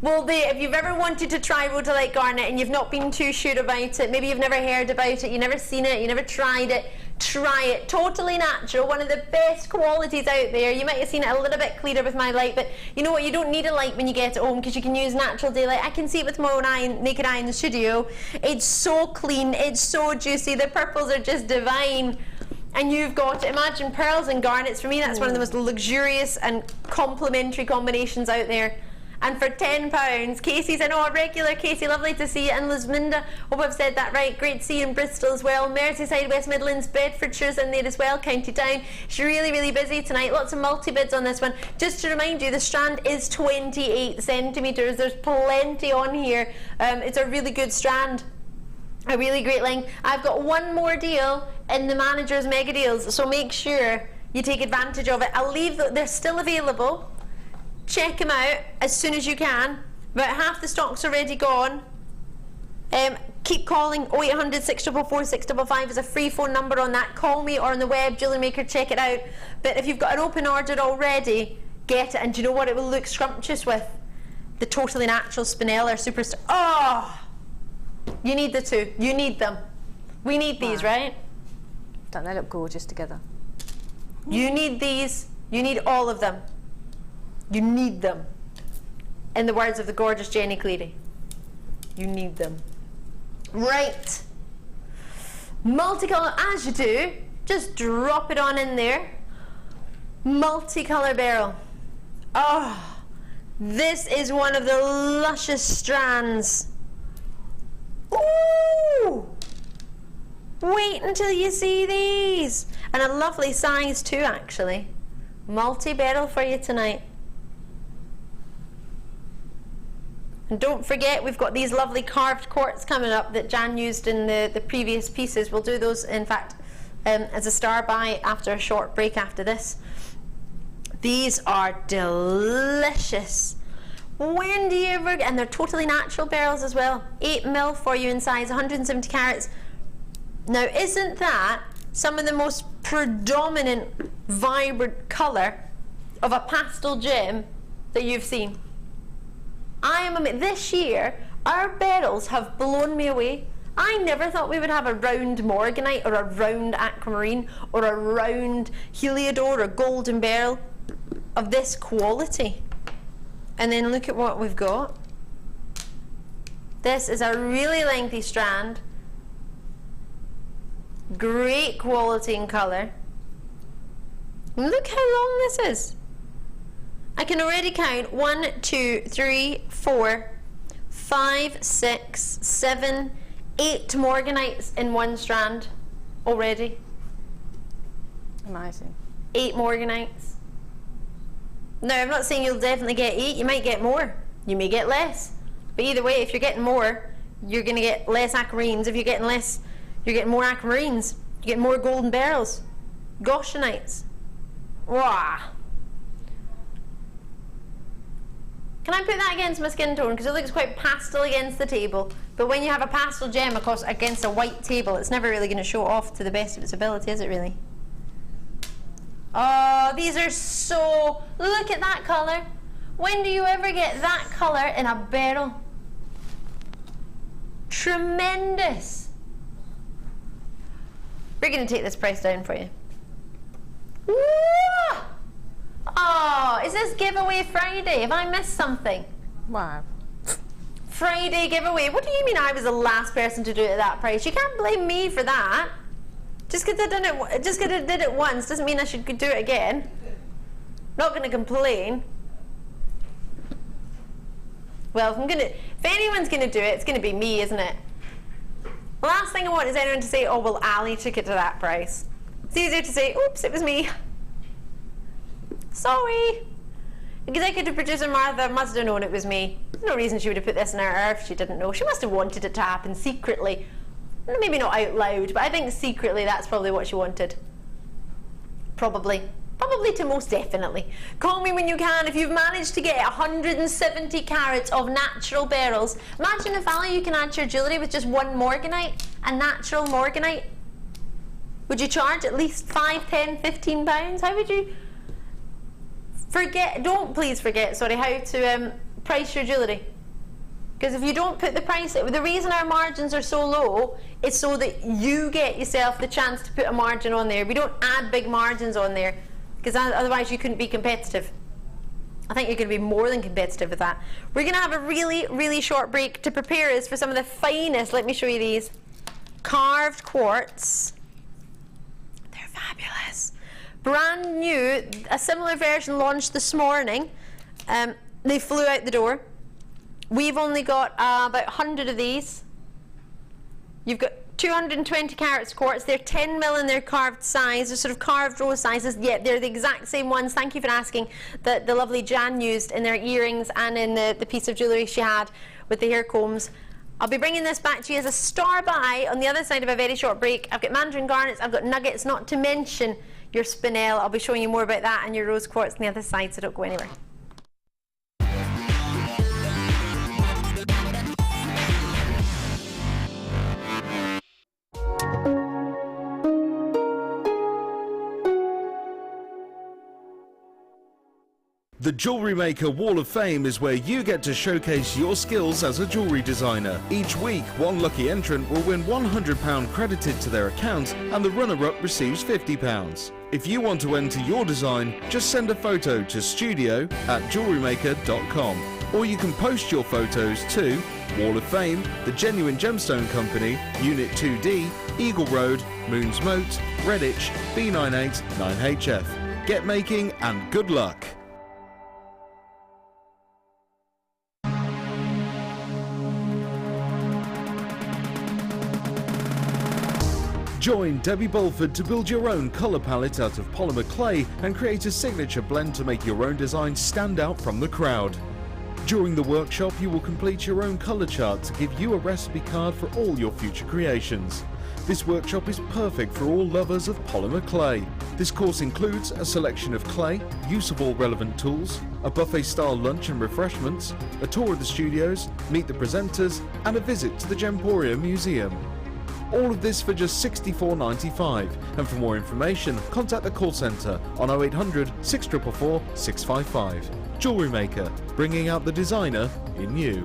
Well, if you've ever wanted to try Rhodolite Garnet and you've not been too sure about it, maybe you've never heard about it, you've never seen it, you never tried it, try it. Totally natural, one of the best qualities out there. You might have seen it a little bit clearer with my light, but you know what, you don't need a light when you get it home because you can use natural daylight. I can see it with my own eye, naked eye in the studio. It's so clean, it's so juicy, the purples are just divine. And you've got, imagine pearls and garnets. For me, that's one of the most luxurious and complementary combinations out there. And for £10, Casey's, I know, regular Casey, lovely to see you. And Luzminda, hope I've said that right, great to see you in Bristol as well. Merseyside, West Midlands, Bedfordshire's in there as well, County Down. She's really, really busy tonight. Lots of multi-bids on this one. Just to remind you, the strand is 28 centimetres. There's plenty on here. It's a really good strand. A really great length. I've got one more deal in the manager's mega deals, so make sure you take advantage of it. I'll leave they're still available. Check them out as soon as you can. About half the stock's already gone. Keep calling. 0800 644 655 is a free phone number on that. Call me or on the web, JewelleryMaker, check it out. But if you've got an open order already, get it. And do you know what it will look scrumptious with? The Totally Natural Spinel or Superstar. Oh! You need the two. You need them. We need these, right? Don't they look gorgeous together? You need these. You need all of them. You need them. In the words of the gorgeous Jenny Cleary. You need them. Right. Multicolour, as you do, just drop it on in there. Multicolour beryl. Oh, this is one of the luscious strands. Ooh! Wait until you see these. And a lovely size too, actually. Multi-beryl for you tonight. And don't forget, we've got these lovely carved quartz coming up that Jan used in the previous pieces. We'll do those, in fact, as a star buy after a short break after this. These are delicious. When do you ever, and they're totally natural beryls as well. 8mm for you in size, 170 carats. Now, isn't that some of the most predominant, vibrant colour of a pastel gem that you've seen? This year, our beryls have blown me away. I never thought we would have a round morganite or a round aquamarine or a round heliodor or golden beryl of this quality. And then look at what we've got. This is a really lengthy strand. Great quality and colour. Look how long this is. I can already count 1, 2, 3, 4, 5, 6, 7, 8 morganites in one strand already. Amazing. 8 morganites. Now, I'm not saying you'll definitely get 8. You might get more. You may get less. But either way, if you're getting more, you're going to get less aquamarines. If you're getting less, you're getting more aquamarines. You get more golden beryls. Goshionites. Wow. Can I put that against my skin tone? Because it looks quite pastel against the table. But when you have a pastel gem, of course, against a white table, it's never really going to show off to the best of its ability, is it really? Oh, these are so... Look at that colour. When do you ever get that colour in a beryl? Tremendous. We're going to take this price down for you. Woo! Oh, is this giveaway Friday? Have I missed something? Wow. Friday giveaway. What do you mean I was the last person to do it at that price? You can't blame me for that. Just because I did it once doesn't mean I should do it again. Not going to complain. Well, if anyone's going to do it, it's going to be me, isn't it? The last thing I want is anyone to say, oh, well, Ali took it to that price. It's easier to say, oops, it was me. Sorry. Executive producer Martha must have known it was me. There's no reason she would have put this in her ear if she didn't know. She must have wanted it to happen secretly. Maybe not out loud, but I think secretly that's probably what she wanted. Probably to most definitely. Call me when you can if you've managed to get 170 carats of natural beryls. Imagine if, Ali, you can add to your jewellery with just one morganite, a natural morganite. Would you charge at least 5, 10, 15 pounds? How would you please forget, sorry, how to price your jewellery? Because if you don't put the price, the reason our margins are so low is so that you get yourself the chance to put a margin on there. We don't add big margins on there because otherwise you couldn't be competitive. I think you're going to be more than competitive with that. We're going to have a really, really short break to prepare us for some of the finest, let me show you these, carved quartz. They're fabulous. Brand new, a similar version launched this morning. They flew out the door. We've only got about 100 of these. You've got 220 carats quartz. They're 10 mil in their carved size. They're sort of carved rose sizes. Yeah, they're the exact same ones. Thank you for asking. That the lovely Jan used in their earrings and in the piece of jewellery she had with the hair combs. I'll be bringing this back to you as a star buy on the other side of a very short break. I've got Mandarin Garnets, I've got nuggets, not to mention your Spinel. I'll be showing you more about that and your rose quartz on the other side, so don't go anywhere. The Jewellery Maker Wall of Fame is where you get to showcase your skills as a jewellery designer. Each week, one lucky entrant will win £100 credited to their account and the runner-up receives £50. If you want to enter your design, just send a photo to studio@jewellerymaker.com, or you can post your photos to Wall of Fame, The Genuine Gemstone Company, Unit 2D, Eagle Road, Moons Moat, Redditch, B98 9HF. Get making and good luck! Join Debbie Bulford to build your own colour palette out of polymer clay and create a signature blend to make your own design stand out from the crowd. During the workshop, you will complete your own colour chart to give you a recipe card for all your future creations. This workshop is perfect for all lovers of polymer clay. This course includes a selection of clay, use of all relevant tools, a buffet-style lunch and refreshments, a tour of the studios, meet the presenters, and a visit to the Gemporia Museum. All of this for just $64.95, and for more information contact the call centre on 0800 644 655. Jewellery Maker, bringing out the designer in you.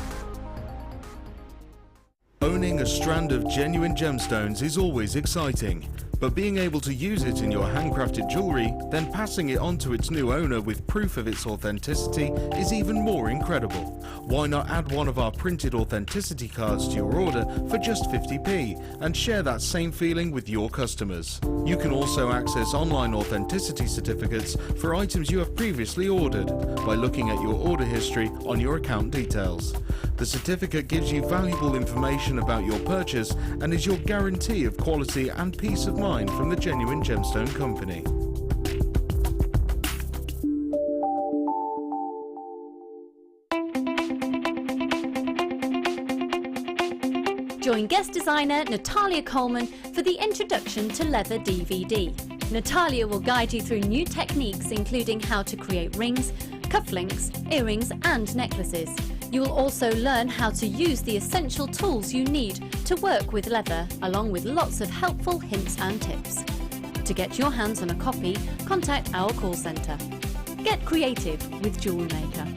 Owning a strand of genuine gemstones is always exciting, but being able to use it in your handcrafted jewellery, then passing it on to its new owner with proof of its authenticity is even more incredible. Why not add one of our printed authenticity cards to your order for just 50p and share that same feeling with your customers? You can also access online authenticity certificates for items you have previously ordered by looking at your order history on your account details. The certificate gives you valuable information about your purchase and is your guarantee of quality and peace of mind from the Genuine Gemstone Company. Join guest designer Natalia Coleman for the Introduction to Leather DVD. Natalia will guide you through new techniques including how to create rings, cufflinks, earrings and necklaces. You will also learn how to use the essential tools you need to work with leather, along with lots of helpful hints and tips. To get your hands on a copy, contact our call centre. Get creative with Jewellery Maker.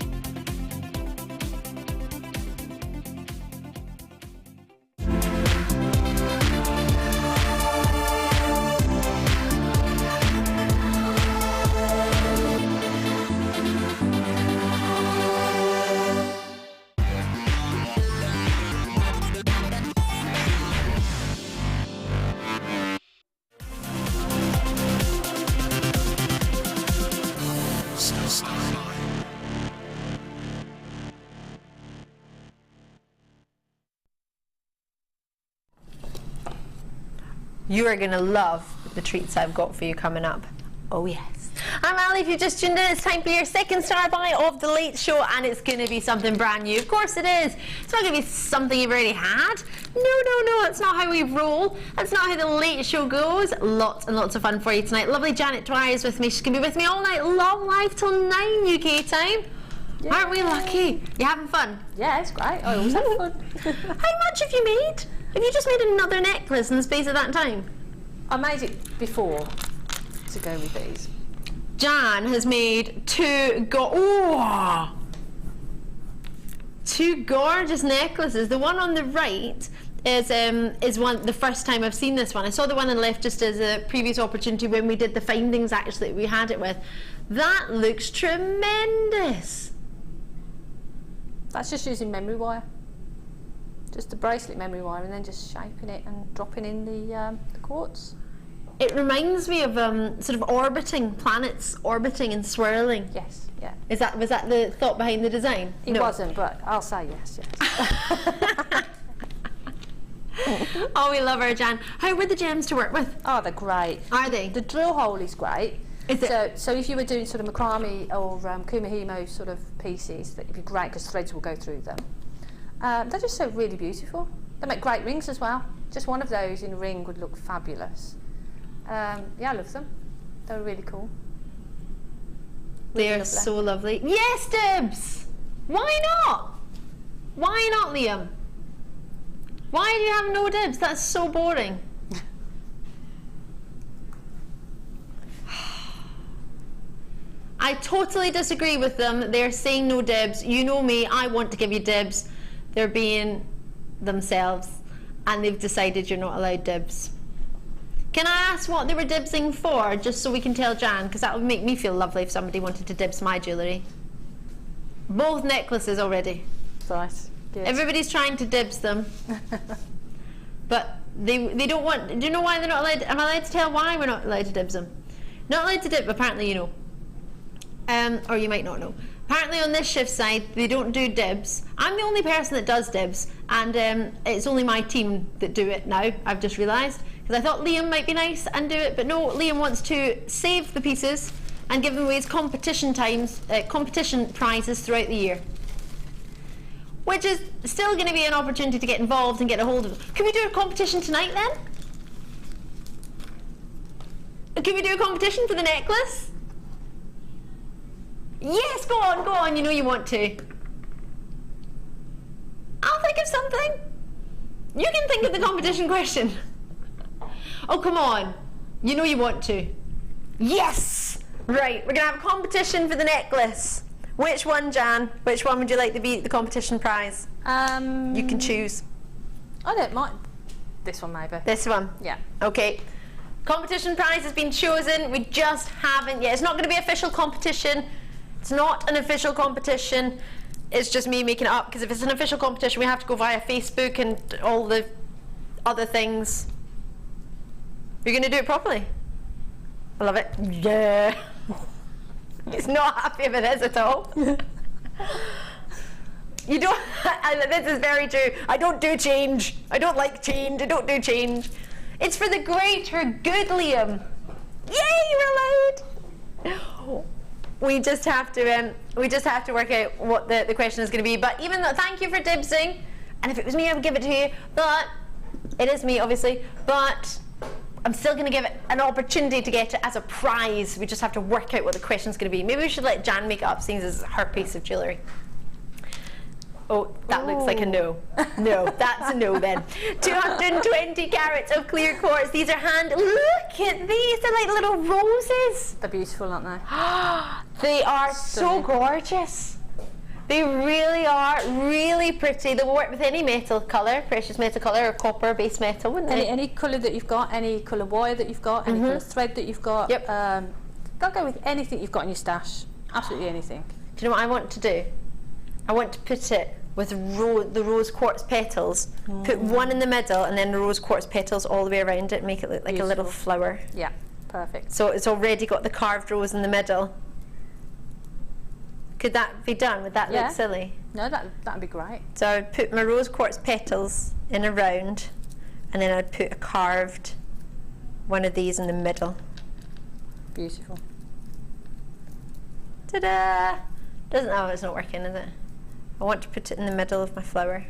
You are going to love the treats I've got for you coming up. Oh yes. I'm Ali. If you've just tuned in, it's time for your second star buy of the Late Show, and it's going to be something brand new. Of course it is. It's not going to be something you've already had. No, that's not how we roll. That's not how the Late Show goes. Lots and lots of fun for you tonight. Lovely Janet Dwyer is with me. She's going to be with me all night long, live till 9 UK time. Yeah. Aren't we lucky? You having fun? Yeah, it's great. I always have fun. How much have you made? Have you just made another necklace in the space of that time? I made it before to go with these. Jan has made two gorgeous necklaces. The one on the right is the first time I've seen this one. I saw the one on the left just as a previous opportunity when we did the findings actually that we had it with. That looks tremendous. That's just using memory wire. Just the bracelet memory wire, and then just shaping it and dropping in the quartz. It reminds me of sort of orbiting planets, orbiting and swirling. Yes, yeah. Was that the thought behind the design? It wasn't, but I'll say yes. Oh, we love her, Jan. How were the gems to work with? Oh, they're great. Are they? The drill hole is great. Is it? So if you were doing sort of macrame or kumihimo sort of pieces, that'd be great because threads will go through them. They're just so really beautiful. They make great rings as well. Just one of those in a ring would look fabulous. Yeah, I love them. They're really cool. They are so lovely. Yes, Dibs! Why not? Why not, Liam? Why do you have no dibs? That's so boring. I totally disagree with them. They're saying no dibs. You know me, I want to give you dibs. They're being themselves, and they've decided you're not allowed dibs. Can I ask what they were dibsing for, just so we can tell Jan, because that would make me feel lovely if somebody wanted to dibs my jewellery. Both necklaces already. Right. Good. Everybody's trying to dibs them. But they don't want, do you know why they're not allowed? Am I allowed to tell why we're not allowed to dibs them? Not allowed to dib, apparently you know. Or you might not know. Apparently on this shift side, they don't do dibs. I'm the only person that does dibs, and it's only my team that do it now, I've just realised. Because I thought Liam might be nice and do it, but no, Liam wants to save the pieces and give them away as competition prizes throughout the year. Which is still going to be an opportunity to get involved and get a hold of them. Can we do a competition tonight then? Can we do a competition for the necklace? Yes, go on, you know you want to. I'll think of something. You can think of the competition question. Oh, come on. You know you want to. Yes! Right, we're going to have a competition for the necklace. Which one, Jan? Which one would you like to be the competition prize? You can choose. I don't mind. This one, maybe. This one? Yeah. Okay. Competition prize has been chosen. We just haven't yet. It's not going to be official competition. It's not an official competition. It's just me making it up, because if it's an official competition, we have to go via Facebook and all the other things. You're going to do it properly? I love it. Yeah. He's not happy with this at all. You don't. This is very true. I don't do change. I don't like change. I don't do change. It's for the greater good, Liam. Yay, you're allowed. We just have to work out what the question is going to be. But even though, thank you for dibsing. And if it was me, I would give it to you. But it is me, obviously. But I'm still going to give it an opportunity to get it as a prize. We just have to work out what the question's going to be. Maybe we should let Jan make it up, seeing as it's her piece of jewellery. Oh, that looks like a no. No, that's a no then. 220 carats of clear quartz. These are look at these. They're like little roses. They're beautiful, aren't they? They are so gorgeous. They really are really pretty. They will work with any metal colour, precious metal colour or copper base metal, wouldn't they? Any colour that you've got, any colour wire that you've got, any colour thread that you've got. Yep. They'll go with anything you've got in your stash. Absolutely anything. Do you know what I want to do? I want to put it with the rose quartz petals. Put one in the middle and then the rose quartz petals all the way around it, make it look like a little flower. Yeah, perfect. So it's already got the carved rose in the middle. Could that be done? Would that look silly? No, that'd be great. So I'd put my rose quartz petals in a round, and then I'd put a carved one of these in the middle. Beautiful. Ta-da! Doesn't, oh, it's not working, is it? I want to put it in the middle of my flower,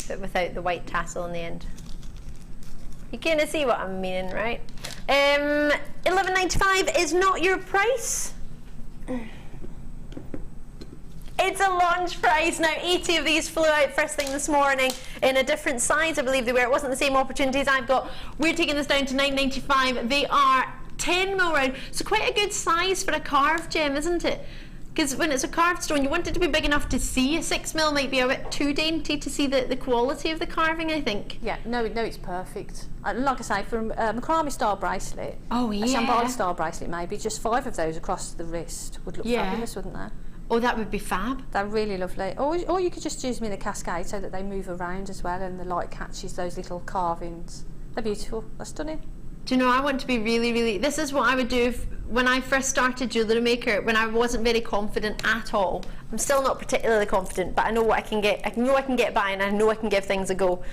but without the white tassel in the end. You kind of see what I'm meaning, right? $11.95 is not your price. It's a launch price. Now, 80 of these flew out first thing this morning in a different size, I believe they were. It wasn't the same opportunities I've got. We're taking this down to $9.95. They are 10 mil round, so quite a good size for a carved gem, isn't it? Because when it's a carved stone, you want it to be big enough to see. A 6 mil might be a bit too dainty to see the quality of the carving, I think. Yeah, no, it's perfect. Like I say, for a macrame style bracelet, oh yeah, a Shambhala style bracelet, maybe just 5 of those across the wrist would look fabulous, wouldn't they? Oh, that would be fab. They're really lovely. Or you could just use them in a cascade so that they move around as well, and the light catches those little carvings. They're beautiful. They're stunning. Do you know, I want to be really, this is what I would do when I first started JewelleryMaker, when I wasn't very confident at all. I'm still not particularly confident, but I know what I can get. I know I can get by, and I know I can give things a go.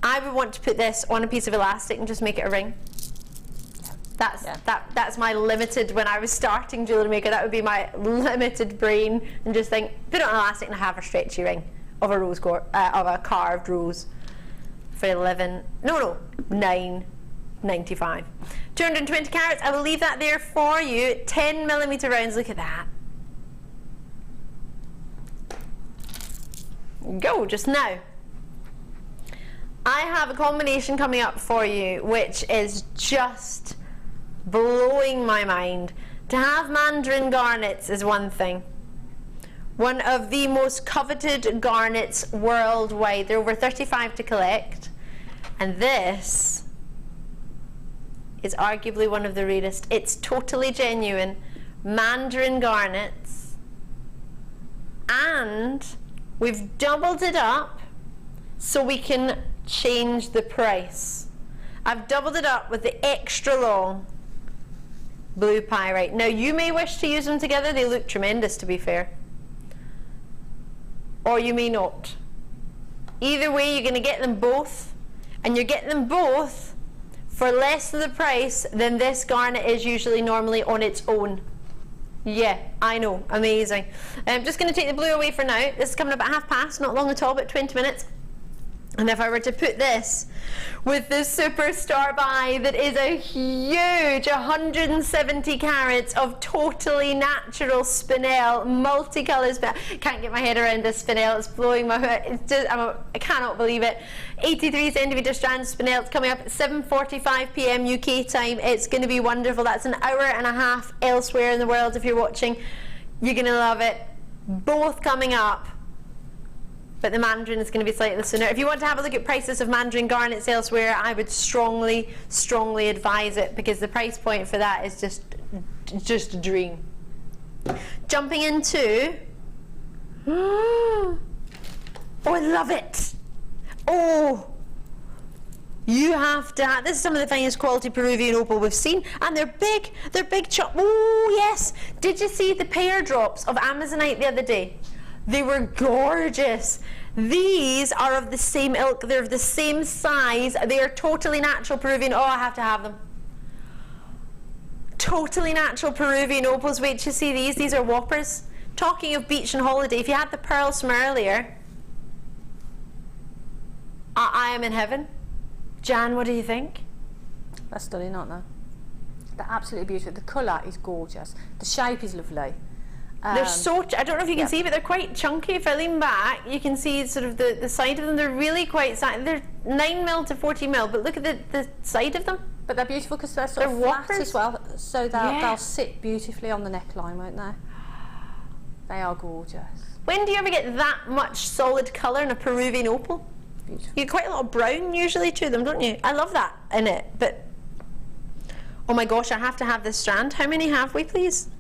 I would want to put this on a piece of elastic and just make it a ring. That's my limited, when I was starting JewelleryMaker, that would be my limited brain, and just think, put it on elastic and have a stretchy ring of a rose of a carved rose for $9.95. 220 carats. I will leave that there for you. 10mm rounds. Look at that. Go just now. I have a combination coming up for you, which is just blowing my mind. To have Mandarin garnets is one thing. One of the most coveted garnets worldwide. There are over 35 to collect, and this is arguably one of the rarest. It's totally genuine Mandarin garnets, and we've doubled it up so we can change the price. I've doubled it up with the extra long blue pyrite. Now, you may wish to use them together. They look tremendous, to be fair, or you may not. Either way, you're going to get them both, and you're getting them both for less of the price than this garnet is usually normally on its own. Yeah, I know, amazing. I'm just going to take the blue away for now. This is coming up at past, not long at all, but 20 minutes. And if I were to put this with the superstar buy that is a huge 170 carats of totally natural spinel, multicolours, but can't get my head around this spinel, it's blowing my head, it's just, I cannot believe it. 83 centimetre strand spinel, it's coming up at 7:45 p.m. UK time. It's going to be wonderful. That's an hour and a half elsewhere in the world if you're watching. You're going to love it. Both coming up. But the Mandarin is going to be slightly sooner. If you want to have a look at prices of Mandarin garnets elsewhere, I would strongly advise it, because the price point for that is just a dream. Jumping into, oh, I love it. Oh, you have to have, this is some of the finest quality Peruvian opal we've seen, and they're big chop. Oh yes, did you see the pear drops of Amazonite the other day? They were gorgeous. These are of the same ilk, they're of the same size, they are totally natural Peruvian. Oh, I have to have them. Totally natural Peruvian opals. Wait till you see these are whoppers. Talking of beach and holiday, if you had the pearls from earlier, I am in heaven. Jan, what do you think? They're stunning, aren't they? They're absolutely beautiful. The colour is gorgeous. The shape is lovely. They're so, I don't know if you can see, but they're quite chunky. If I lean back, you can see sort of the side of them. They're really quite, they're 9mm to 14mm, but look at the side of them. But they're beautiful because they're sort of flat as well, so they'll sit beautifully on the neckline, won't they? They are gorgeous. When do you ever get that much solid colour in a Peruvian opal? Beautiful. You get quite a lot of brown usually to them, don't you? I love that in it, but oh my gosh, I have to have this strand. How many have we, please?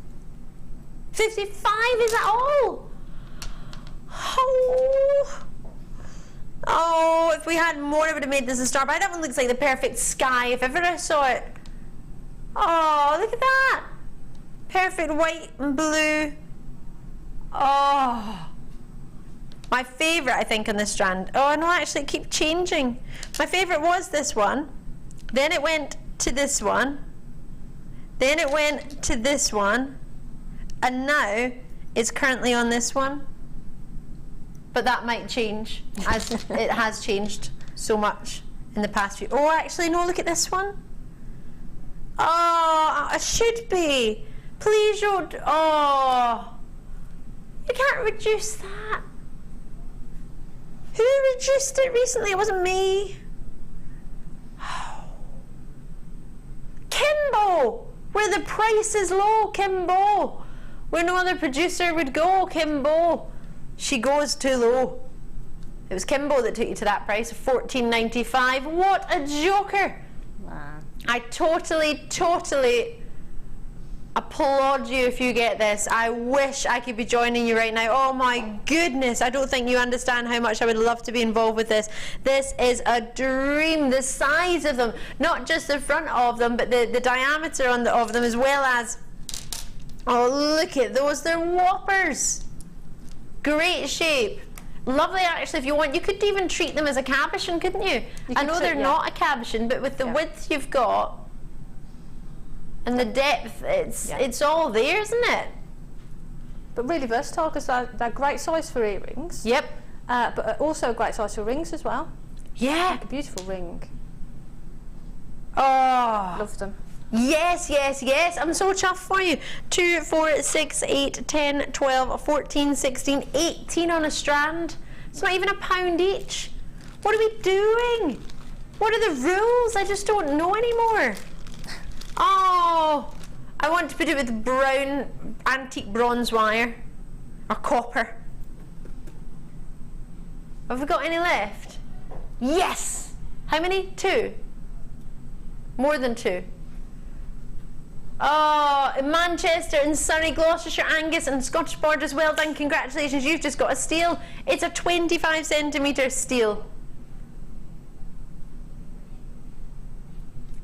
55, is that all? Oh, if we had more, I would have made this a star. But that one looks like the perfect sky if ever I saw it. Oh, look at that. Perfect white and blue. Oh. My favourite, I think, on this strand. Oh, no, actually, it keeps changing. My favourite was this one. Then it went to this one. Then it went to this one. And now it's currently on this one. But that might change, as it has changed so much in the past few. Oh, actually, no, look at this one. Oh, it should be. Please don't. Oh, you can't reduce that. Who reduced it recently? It wasn't me. Kimbo, where the price is low, Kimbo. Where no other producer would go, Kimbo. She goes too low. It was Kimbo that took you to that price of $14.95. What a joker! Wow. I totally applaud you if you get this. I wish I could be joining you right now. Oh my goodness, I don't think you understand how much I would love to be involved with this. This is a dream. The size of them, not just the front of them, but the diameter of them, as well as, oh, look at those, they're whoppers. Great shape. Lovely, actually. If you want, you could even treat them as a cabochon, couldn't you? I know they're not a cabochon, but with the width you've got and the depth, it's all there, isn't it? But really versatile, because they're great size for earrings. Yep. But also a great size for rings as well. Yeah. Like a beautiful ring. Oh. Love them. Yes, yes, yes. I'm so chuffed for you. 2, 4, 6, 8, 10, 12, 14, 16, 18 on a strand. It's not even £1 each. What are we doing? What are the rules? I just don't know anymore. Oh, I want to put it with brown antique bronze wire or copper. Have we got any left? Yes. How many? 2. More than 2. Oh, in Manchester and Surrey, Gloucestershire, Angus and Scottish Borders, well done, congratulations, you've just got a steal. It's a 25 centimetre steal.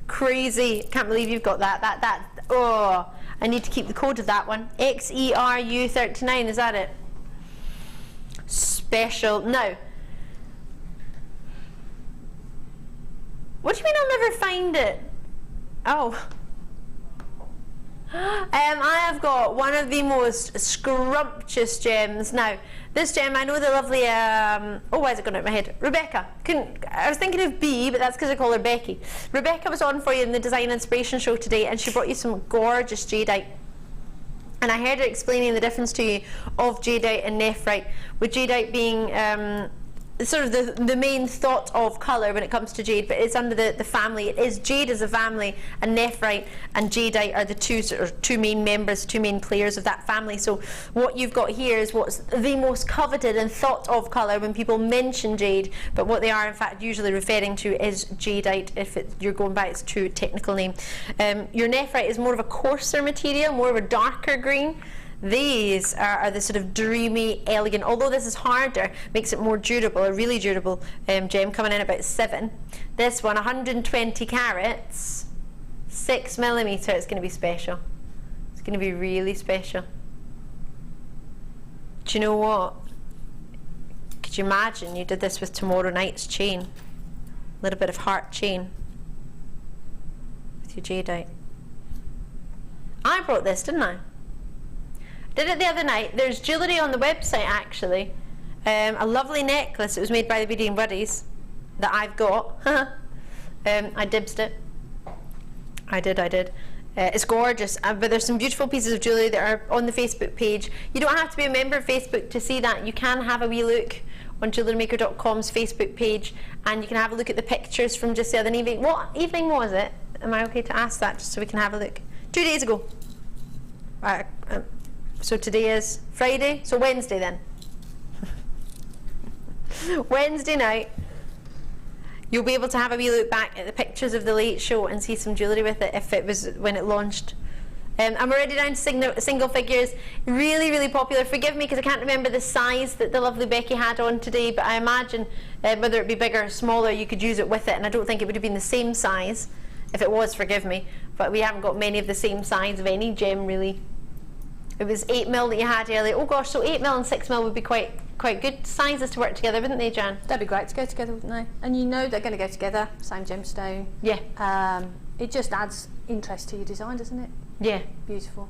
Crazy, can't believe you've got that. Oh, I need to keep the code of that one. XERU39, is that it? Special. Now, what do you mean I'll never find it? Oh. I have got one of the most scrumptious gems. Now, this gem, I know the lovely, oh, why is it going out of my head? Rebecca. I was thinking of B, but that's because I call her Becky. Rebecca was on for you in the Design Inspiration Show today, and she brought you some gorgeous jadeite. And I heard her explaining the difference to you of jadeite and nephrite, with jadeite being sort of the main thought of colour when it comes to jade, but it's under the family. It is jade as a family, and nephrite and jadeite are the two main members, two main players of that family. So what you've got here is what's the most coveted and thought of colour when people mention jade, but what they are in fact usually referring to is jadeite if you're going by its true technical name. Your nephrite is more of a coarser material, more of a darker green. These are the sort of dreamy, elegant, although this is harder, makes it more durable, a really durable gem, coming in about 7. This one, 120 carats, 6mm, it's going to be special. It's going to be really special. Do you know what? Could you imagine you did this with tomorrow night's chain? A little bit of heart chain with your jadeite. I brought this, didn't I? Did it the other night. There's jewellery on the website actually. A lovely necklace. It was made by the Beading Buddies that I've got. I dibsed it. I did. It's gorgeous. But there's some beautiful pieces of jewellery that are on the Facebook page. You don't have to be a member of Facebook to see that. You can have a wee look on JewelleryMaker.com's Facebook page, and you can have a look at the pictures from just the other evening. What evening was it? Am I okay to ask that just so we can have a look? 2 days ago. So today is Friday, so Wednesday then. Wednesday night, you'll be able to have a wee look back at the pictures of the late show and see some jewellery with it if it was when it launched. I'm already down to single figures. Really, really popular. Forgive me because I can't remember the size that the lovely Becky had on today, but I imagine whether it be bigger or smaller, you could use it with it, and I don't think it would have been the same size. If it was, forgive me, but we haven't got many of the same size of any gem really. It was 8mm that you had earlier. Oh gosh, so 8mm and 6mm would be quite quite good sizes to work together, wouldn't they, Jan? That'd be great to go together, wouldn't they? And you know they're going to go together, same gemstone. Yeah. It just adds interest to your design, doesn't it? Yeah. Beautiful.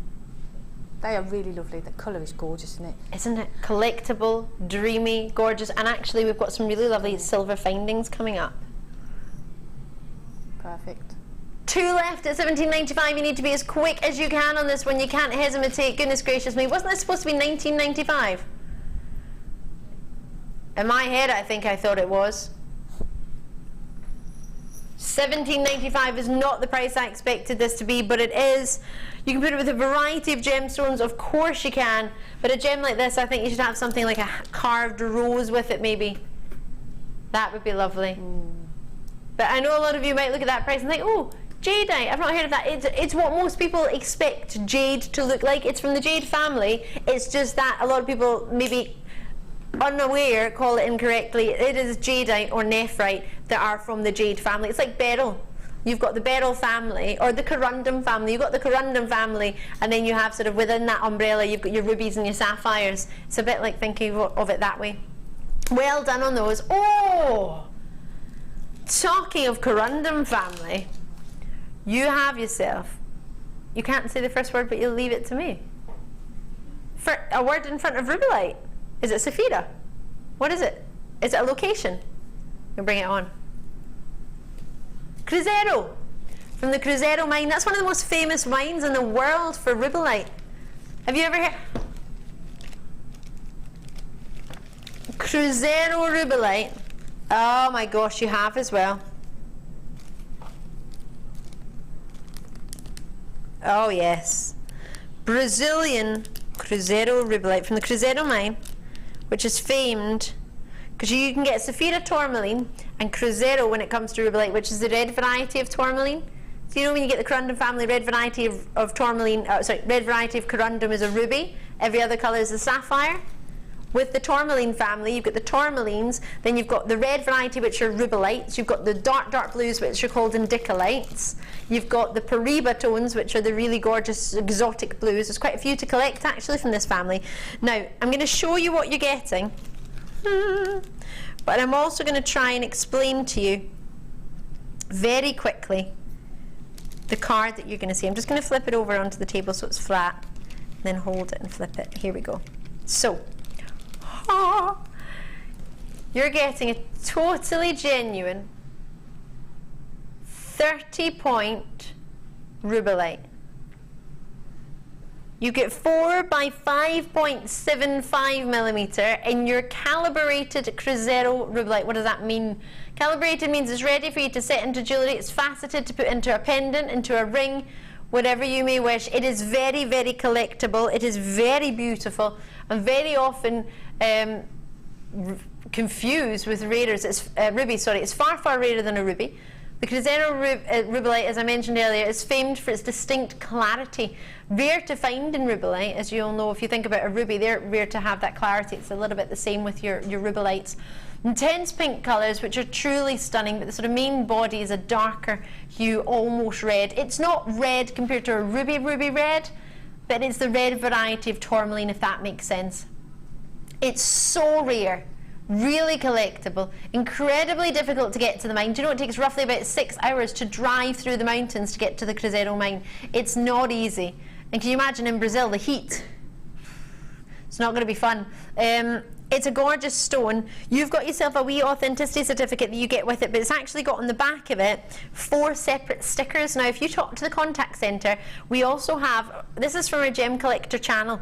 They are really lovely. The colour is gorgeous, isn't it? Isn't it? Collectible, dreamy, gorgeous, and actually we've got some really lovely silver findings coming up. Perfect. 2 left at $17.95. You need to be as quick as you can on this one. You can't hesitate. Goodness gracious me. Wasn't this supposed to be $19.95? In my head, I think I thought it was. $17.95 is not the price I expected this to be, but it is. You can put it with a variety of gemstones, of course you can, but a gem like this, I think you should have something like a carved rose with it maybe. That would be lovely. But I know a lot of you might look at that price and think, oh, jadeite, I've not heard of that. It's what most people expect jade to look like. It's from the jade family. It's just that a lot of people maybe unaware call it incorrectly. It is jadeite or nephrite that are from the jade family. It's like beryl. You've got the beryl family or the corundum family. You've got the corundum family, and then you have sort of within that umbrella you've got your rubies and your sapphires. It's a bit like thinking of it that way. Well done on those. Oh, talking of corundum family, you have yourself, you can't say the first word but you'll leave it to me, for a word in front of rubellite. Is it Saphira? What is it? Is it a location? You'll bring it on. Cruzeiro, from the Cruzeiro mine. That's one of the most famous mines in the world for rubellite. Have you ever heard? Cruzeiro rubellite. Oh my gosh, you have as well. Oh yes. Brazilian Cruzeiro rubellite from the Cruzeiro mine, which is famed because you can get Saphira tourmaline and Cruzeiro when it comes to rubellite, which is the red variety of tourmaline. So you know when you get the corundum family, red variety of tourmaline, red variety of corundum is a ruby, every other colour is a sapphire. With the tourmaline family, you've got the tourmalines, then you've got the red variety, which are rubellites, you've got the dark blues, which are called indicolites, you've got the Pyrite tones, which are the really gorgeous exotic blues. There's quite a few to collect actually from this family. Now, I'm going to show you what you're getting, but I'm also going to try and explain to you very quickly the card that you're going to see. I'm just going to flip it over onto the table so it's flat, then hold it and flip it. Here we go. So, you're getting a totally genuine 30-point rubellite. You get 4 by 5.75 millimeter in your calibrated Cruzeiro rubellite. What does that mean? Calibrated means it's ready for you to set into jewellery. It's faceted to put into a pendant, into a ring, whatever you may wish. It is very, very collectible. It is very beautiful and very often confused with rubies. It's far, far rarer than a ruby. The Cruzeiro rubellite, as I mentioned earlier, is famed for its distinct clarity. Rare to find in rubellite, as you all know. If you think about a ruby, they're rare to have that clarity. It's a little bit the same with your rubellites. Intense pink colours, which are truly stunning, but the sort of main body is a darker hue, almost red. It's not red compared to a ruby red, but it's the red variety of tourmaline, if that makes sense. It's so rare, really collectible, incredibly difficult to get to the mine. Do you know it takes roughly about 6 hours to drive through the mountains to get to the Cruzeiro mine? It's not easy. And can you imagine in Brazil, the heat? It's not going to be fun. It's a gorgeous stone. You've got yourself a wee authenticity certificate that you get with it, but it's actually got on the back of it 4 separate stickers. Now, if you talk to the contact centre, we also have, this is from our Gem Collector channel,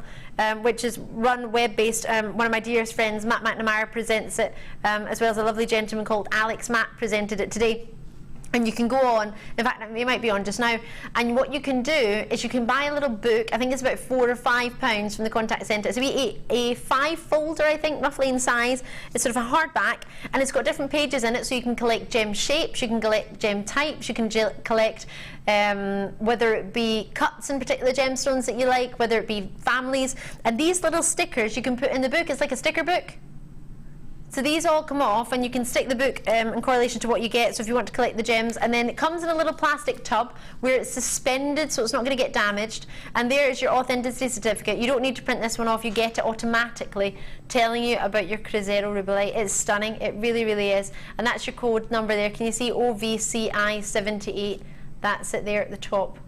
which is run web-based. One of my dearest friends, Matt McNamara, presents it, as well as a lovely gentleman called Alex Matt presented it today. And you can go on, in fact it might be on just now, and what you can do is you can buy a little book. I think it's about £4 or £5 from the contact centre. It's a 5-folder, I think, roughly in size. It's sort of a hardback, and it's got different pages in it, so you can collect gem shapes, you can collect gem types, you can collect whether it be cuts in particular gemstones that you like, whether it be families, and these little stickers you can put in the book. It's like a sticker book. So these all come off, and you can stick the book in correlation to what you get, so if you want to collect the gems. And then it comes in a little plastic tub where it's suspended, so it's not going to get damaged. And there is your authenticity certificate. You don't need to print this one off, you get it automatically telling you about your Cruzeiro rubellite. It's stunning, it really, really is. And that's your code number there. Can you see OVCI78? That's it there at the top.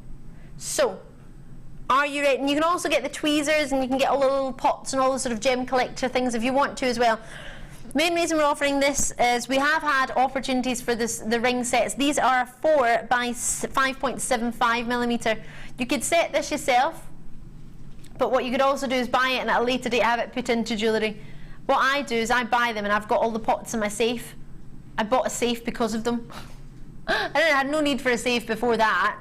So, are you ready? And you can also get the tweezers, and you can get all the little pots and all the sort of gem collector things if you want to as well. Main reason we're offering this is we have had opportunities for the ring sets. These are 4 by 5.75 millimeter. You could set this yourself, but what you could also do is buy it and at a later date have it put into jewellery. What I do is I buy them, and I've got all the pots in my safe. I bought a safe because of them. I had no need for a safe before that.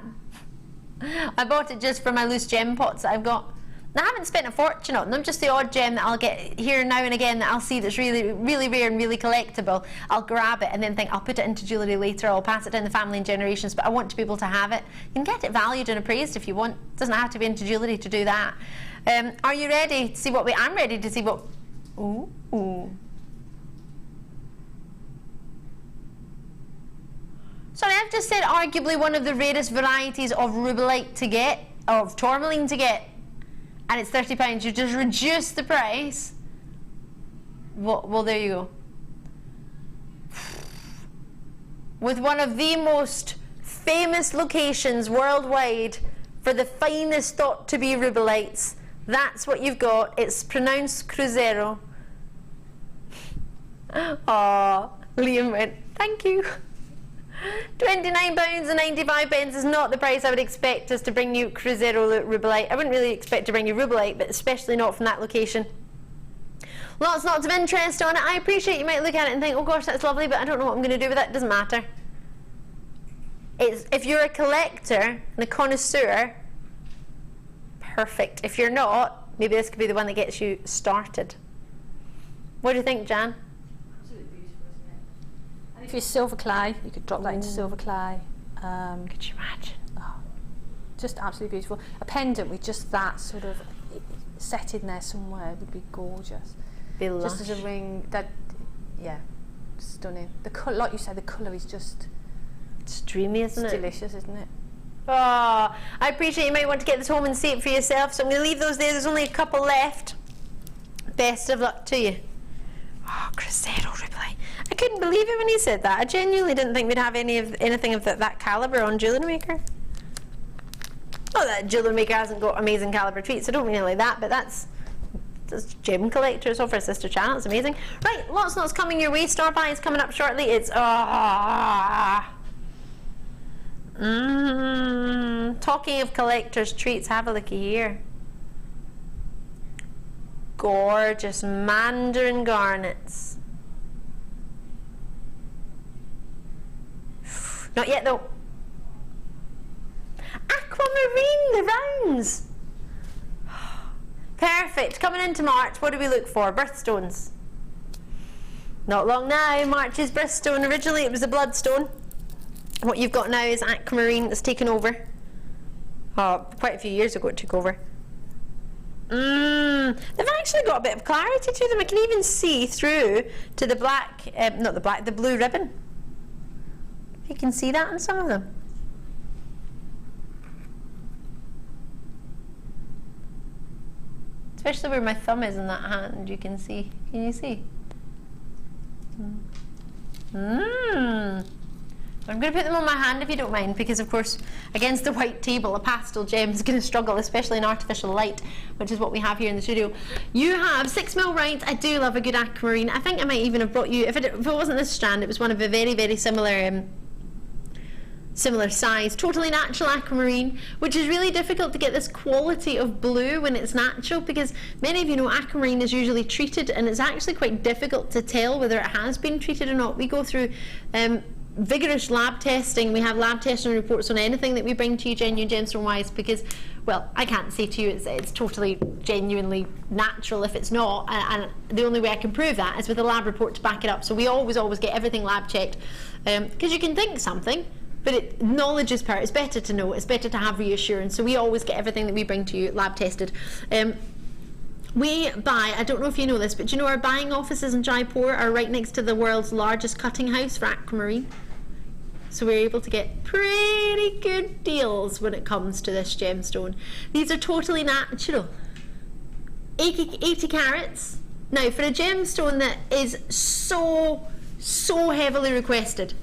I bought it just for my loose gem pots that I've got. I haven't spent a fortune on them, just the odd gem that I'll get here now and again that I'll see that's really, really rare and really collectible. I'll grab it and then think I'll put it into jewellery later, I'll pass it down the family in generations, but I want to be able to have it. You can get it valued and appraised if you want. It doesn't have to be into jewellery to do that. Are you ready to see what I'm ready to see what... Ooh. Sorry, I've just said arguably one of the rarest varieties of rubellite to get, of tourmaline to get. And it's £30, you just reduce the price. Well, there you go. With one of the most famous locations worldwide for the finest thought to be rubellites, that's what you've got. It's pronounced Cruzeiro. Aw, Liam went, thank you. £29.95 is not the price I would expect us to bring you Cruzeiro rubellite. I wouldn't really expect to bring you rubellite, but especially not from that location. Lots of interest on it. I appreciate you might look at it and think, oh gosh, that's lovely, but I don't know what I'm going to do with that. It doesn't matter. If you're a collector and a connoisseur, perfect. If you're not, maybe this could be the one that gets you started. What do you think, Jan? If you're silver clay, you could drop that into silver clay. Could you imagine? Oh, just absolutely beautiful. A pendant with just that sort of set in there somewhere would be gorgeous. Be lush. Just as a ring, that, yeah, stunning. The colour, like you said, the colour is just... It's dreamy, isn't it? It's delicious, isn't it? Oh, I appreciate you might want to get this home and see it for yourself, so I'm going to leave those there. There's only a couple left. Best of luck to you. Oh, Cruzeiro rubellite. I couldn't believe it when he said that. I genuinely didn't think we'd have anything of that calibre on JewelleryMaker. Not that JewelleryMaker hasn't got amazing calibre tweets, I don't mean it like that, but that's gem collectors off our sister channel. It's amazing. Right, lots coming your way. Star Pie is coming up shortly. It's talking of collectors' treats, have a looky here. Gorgeous Mandarin Garnets. Not yet though. Aquamarine, the rounds. Perfect. Coming into March, what do we look for? Birthstones. Not long now. March's birthstone. Originally it was a bloodstone. What you've got now is aquamarine that's taken over. Oh, quite a few years ago it took over. They've actually got a bit of clarity to them. I can even see through to the black, not the black, the blue ribbon. You can see that on some of them. Especially where my thumb is in that hand, you can see. Can you see? I'm going to put them on my hand if you don't mind, because of course against the white table a pastel gem is going to struggle, especially in artificial light, which is what we have here in the studio. You have 6mm rounds. I do love a good aquamarine. I think I might even have brought you, if it wasn't this strand, it was one of a very, very similar size, totally natural aquamarine, which is really difficult to get this quality of blue when it's natural, because many of you know aquamarine is usually treated, and it's actually quite difficult to tell whether it has been treated or not. We go through vigorous lab testing. We have lab testing reports on anything that we bring to you, Genuine Gemstone wise, because, well, I can't say to you it's totally genuinely natural if it's not, and the only way I can prove that is with a lab report to back it up. So we always get everything lab checked, because you can think something, but knowledge is power. It's better to know, it's better to have reassurance, so we always get everything that we bring to you lab tested. We buy, I don't know if you know this, but do you know our buying offices in Jaipur are right next to the world's largest cutting house for aquamarine? So we're able to get pretty good deals when it comes to this gemstone. These are totally natural. 80 carats. Now, for a gemstone that is so heavily requested,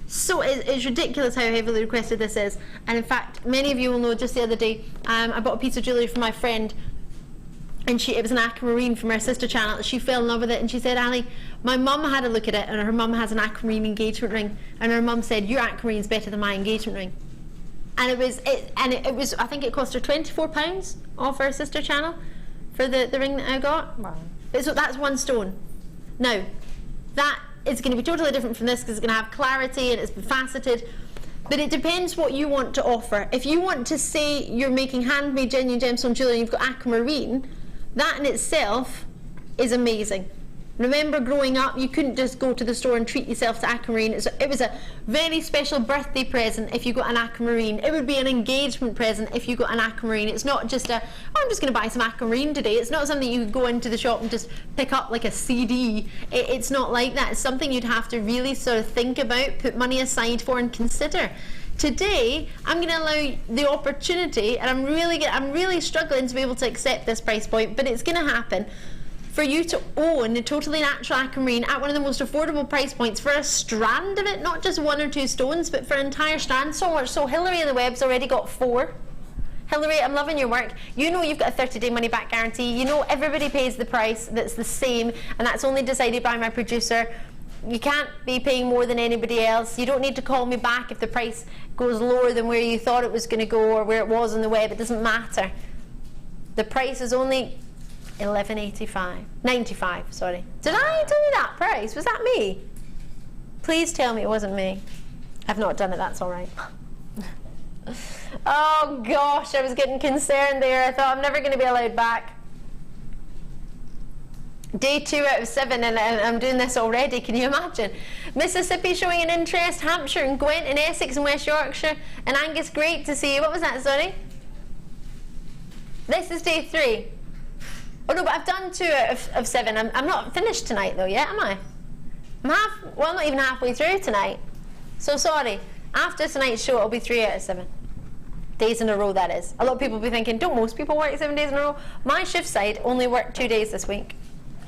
it's ridiculous how heavily requested this is. And in fact, many of you will know, just the other day, I bought a piece of jewellery for my friend, and it was an aquamarine from her sister channel. She fell in love with it, and she said, Ali, my mum had a look at it, and her mum has an aquamarine engagement ring, and her mum said, your aquamarine's better than my engagement ring. And it was I think it cost her £24 off her sister channel for the ring that I got. Wow. So that's one stone. Now, that is going to be totally different from this, because it's going to have clarity and it's faceted. But it depends what you want to offer. If you want to say you're making handmade genuine gemstone jewellery and you've got aquamarine, that in itself is amazing. Remember, growing up, you couldn't just go to the store and treat yourself to aquamarine. It was a very special birthday present if you got an aquamarine. It would be an engagement present if you got an aquamarine. It's not just I'm just going to buy some aquamarine today. It's not something you could go into the shop and just pick up like a CD. It's not like that. It's something you'd have to really sort of think about, put money aside for, and consider. Today, I'm going to allow the opportunity, and I'm really struggling to be able to accept this price point, but it's going to happen, for you to own a totally natural aquamarine at one of the most affordable price points for a strand of it, not just 1 or 2 stones, but for an entire strand. So much so, Hilary on the web's already got 4. Hilary, I'm loving your work. You know you've got a 30-day money-back guarantee. You know everybody pays the price that's the same, and that's only decided by my producer. You can't be paying more than anybody else. You don't need to call me back if the price goes lower than where you thought it was going to go or where it was on the web. It doesn't matter. The price is only $11.95. Sorry. Did I do that price? Was that me? Please tell me it wasn't me. I've not done it. That's all right. Oh gosh, I was getting concerned there. I thought I'm never going to be allowed back. Day 2 out of 7, and I'm doing this already. Can you imagine? Mississippi showing an interest, Hampshire and Gwent and Essex and West Yorkshire, and Angus, great to see you. What was that, sorry? This is day 3. Oh no, but I've done 2 out of 7. I'm not finished tonight though yet, am I? I'm not even halfway through tonight. So sorry. After tonight's show, it'll be 3 out of 7. Days in a row, that is. A lot of people will be thinking, don't most people work 7 days in a row? My shift side only worked 2 days this week.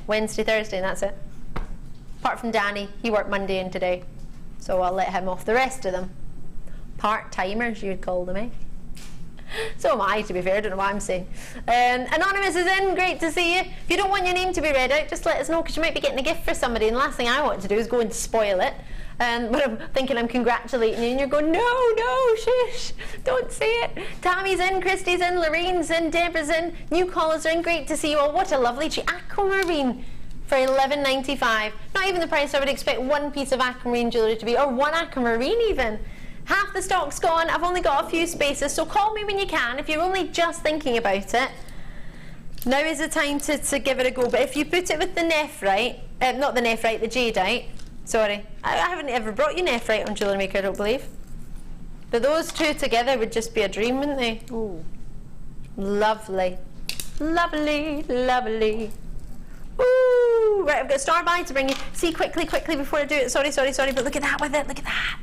Wednesday, Thursday, and that's it. Apart from Danny, he worked Monday and today. So I'll let him off. The rest of them, part-timers, you would call them, eh? So am I, to be fair. I don't know what I'm saying. Anonymous is in. Great to see you. If you don't want your name to be read out, just let us know, because you might be getting a gift for somebody, and the last thing I want to do is go and spoil it. But I'm thinking I'm congratulating you, and you're going, no, shush, don't say it. Tammy's in, Christy's in, Lorraine's in, Deborah's in, new callers are in. Great to see you all. What a lovely aquamarine for $11.95. Not even the price I would expect one piece of aquamarine jewellery to be, or one aquamarine even. Half the stock's gone. I've only got a few spaces, so call me when you can if you're only just thinking about it. Now is the time to give it a go. But if you put it with the nephrite, not the nephrite, the jadeite. Sorry, I haven't ever brought you nephrite on JewelleryMaker, I don't believe. But those two together would just be a dream, wouldn't they? Ooh. Lovely. Lovely, lovely. Ooh. Right, I've got a star by to bring you. See, quickly, before I do it. Sorry, but look at that with it. Look at that.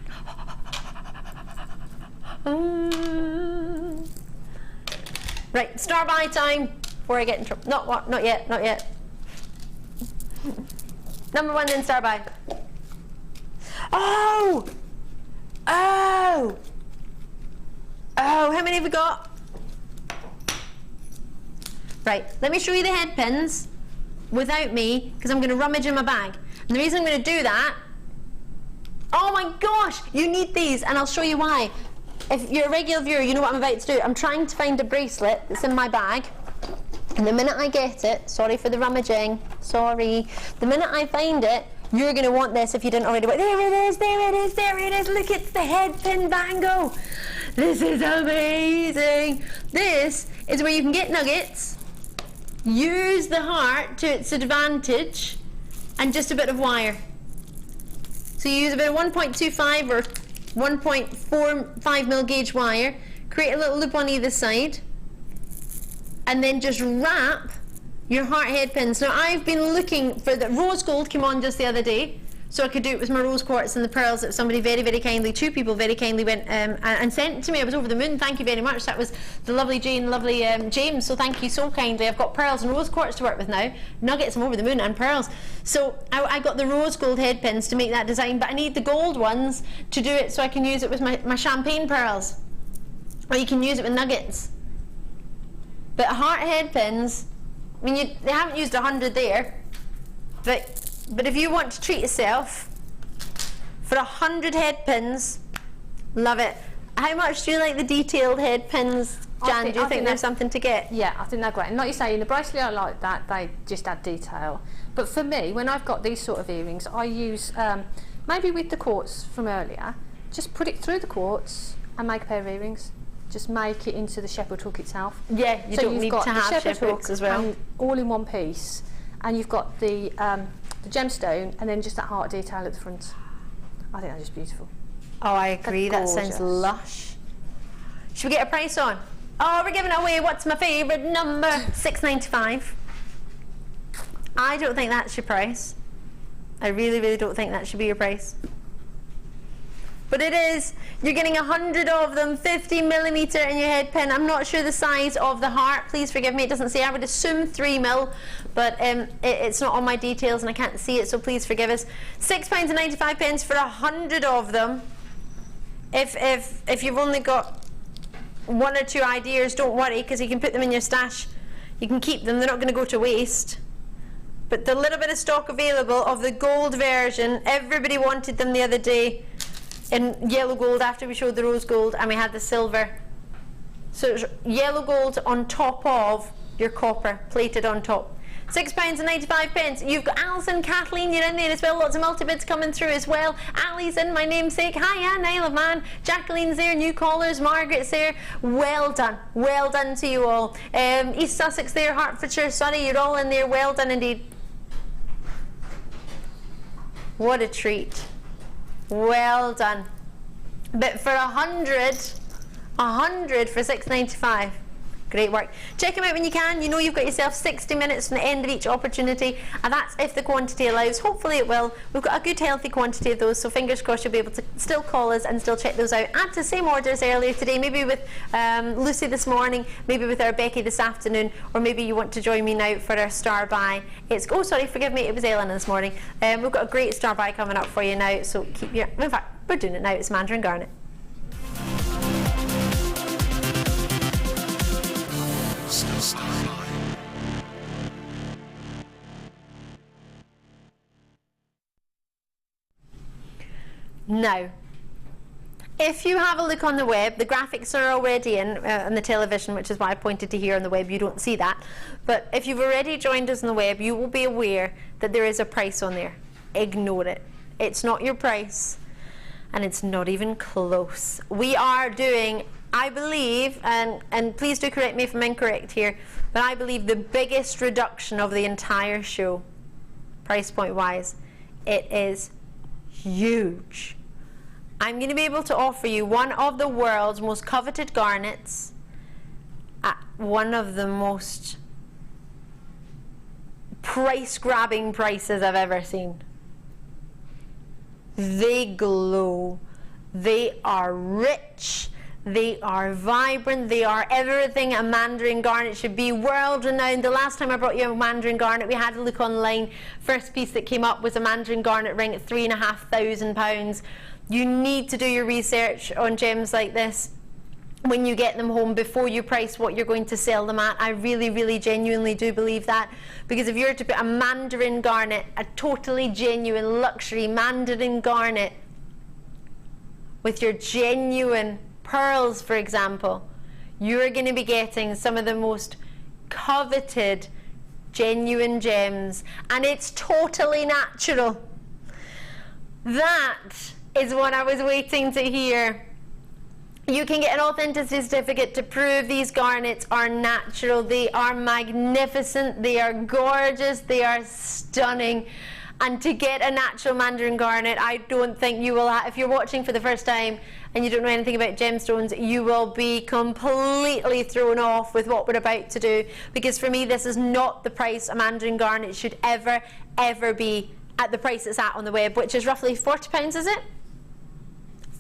Right, star by time before I get in trouble. Not yet. Number 1 then, star by. Oh, how many have we got? Right, let me show you the head pins without me, because I'm going to rummage in my bag. And the reason I'm going to do that, oh my gosh, you need these, and I'll show you why. If you're a regular viewer, you know what I'm about to do. I'm trying to find a bracelet that's in my bag, and the minute I get it, sorry for the rummaging, sorry, the minute I find it, you're going to want this if you didn't already. There it is, look, it's the head pin bangle. This is amazing. This is where you can get nuggets, use the heart to its advantage, and just a bit of wire. So you use a bit of 1.25 or 1.45 mil gauge wire, create a little loop on either side, and then just wrap your heart head pins. Now I've been looking for the rose gold came on just the other day, so I could do it with my rose quartz and the pearls that somebody very, very kindly, 2 people very kindly went and sent it to me. I was over the moon. Thank you very much. That was the lovely Jane, lovely James. So thank you so kindly. I've got pearls and rose quartz to work with now. Nuggets, I'm over the moon, and pearls. So I got the rose gold head pins to make that design, but I need the gold ones to do it so I can use it with my champagne pearls. Or you can use it with nuggets. But heart head pins, I mean, they haven't used 100 there, but if you want to treat yourself for 100 head pins, love it. How much do you like the detailed head pins, Jan? Do you think there's something to get? Yeah, I think they're great. And like you say, in the bracelet I like that, they just add detail. But for me, when I've got these sort of earrings, I use, maybe with the quartz from earlier, just put it through the quartz and make a pair of earrings. Just make it into the shepherd hook itself. Yeah, you don't need to have shepherd hooks as well. All in one piece, and you've got the gemstone, and then just that heart detail at the front. I think that's just beautiful. Oh, I agree. That sounds lush. Should we get a price on? Oh, we're giving away what's my favourite number? $6.95. I don't think that's your price. I really, really don't think that should be your price. But it is. You're getting 100 of them, 50mm in your head pin. I'm not sure the size of the heart. Please forgive me. It doesn't say. I would assume 3mm, but it's not on my details and I can't see it, so please forgive us. £6.95 for 100 of them. If you've only got 1 or 2 ideas, don't worry, because you can put them in your stash. You can keep them. They're not going to go to waste. But the little bit of stock available of the gold version, everybody wanted them the other day. In yellow gold after we showed the rose gold, and we had the silver. So it's yellow gold on top of your copper, plated on top. £6.95. You've got Alison, Kathleen, you're in there as well. Lots of multi-bids coming through as well. Ali's in, my namesake. Hiya, Niall of Man. Jacqueline's there, new callers. Margaret's there. Well done. Well done to you all. East Sussex there, Hertfordshire, Surrey, you're all in there. Well done indeed. What a treat. Well done. But for 100 for £6.95. Great work. Check them out when you can. You know you've got yourself 60 minutes from the end of each opportunity, and that's if the quantity allows. Hopefully it will. We've got a good healthy quantity of those, so fingers crossed you'll be able to still call us and still check those out. Add to same orders earlier today, maybe with Lucy this morning, maybe with our Becky this afternoon, or maybe you want to join me now for our star buy. Oh sorry, forgive me, it was Ellen this morning. We've got a great star buy coming up for you now, so keep your, in fact we're doing it now. It's Mandarin Garnet. Now, if you have a look on the web, the graphics are already in on the television, which is why I pointed to here on the web. You don't see that. But if you've already joined us on the web, you will be aware that there is a price on there. Ignore it. It's not your price, and it's not even close. We are doing, I believe, and please do correct me if I'm incorrect here, but I believe the biggest reduction of the entire show, price point wise. It is huge. I'm going to be able to offer you one of the world's most coveted garnets at one of the most price-grabbing prices I've ever seen. They glow. They are rich. They are vibrant. They are everything a Mandarin Garnet should be. World renowned. The last time I brought you a Mandarin Garnet, we had a look online. First piece that came up was a Mandarin Garnet ring at £3,500. You need to do your research on gems like this when you get them home before you price what you're going to sell them at. I really, really genuinely do believe that, because if you were to put a Mandarin Garnet, a totally genuine luxury Mandarin Garnet with your genuine pearls, for example, you're going to be getting some of the most coveted genuine gems, and it's totally natural. That is what I was waiting to hear. You can get an authenticity certificate to prove these garnets are natural. They are magnificent, they are gorgeous, they are stunning. And to get a natural Mandarin Garnet, I don't think you will if you're watching for the first time and you don't know anything about gemstones, you will be completely thrown off with what we're about to do, because for me this is not the price a Mandarin Garnet should ever be at, the price it's at on the web, which is roughly £40, is it?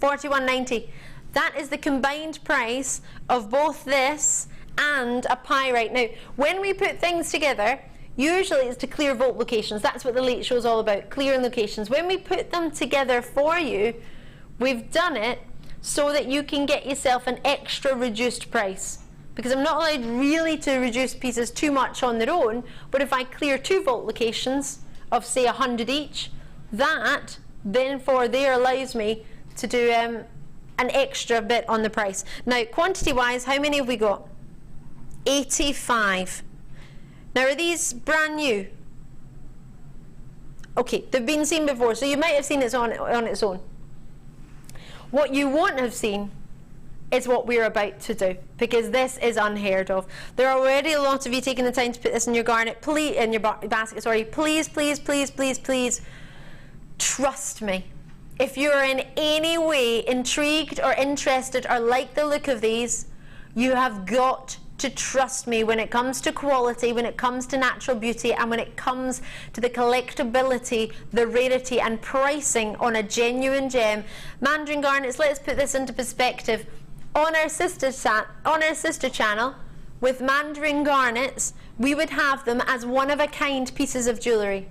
£41.90. That is the combined price of both this and a pyrite. Now, when we put things together, usually it's to clear vault locations. That's what the late show is all about, clearing locations. When we put them together for you, we've done it so that you can get yourself an extra reduced price. Because I'm not allowed really to reduce pieces too much on their own, but if I clear 2 vault locations of say 100 each, that then for there allows me to do an extra bit on the price. Now, quantity wise, how many have we got? 85. Now, are these brand new? Okay, they've been seen before, so you might have seen it on its own. What you won't have seen is what we're about to do, because this is unheard of. There are already a lot of you taking the time to put this in your garnet, please, in your basket, sorry. Please, please, please, please, please, trust me. If you're in any way intrigued or interested or like the look of these, you have got to trust me when it comes to quality, when it comes to natural beauty, and when it comes to the collectability, the rarity and pricing on a genuine gem. Mandarin Garnets, let's put this into perspective. On our sister channel with Mandarin Garnets, we would have them as one-of-a-kind pieces of jewellery.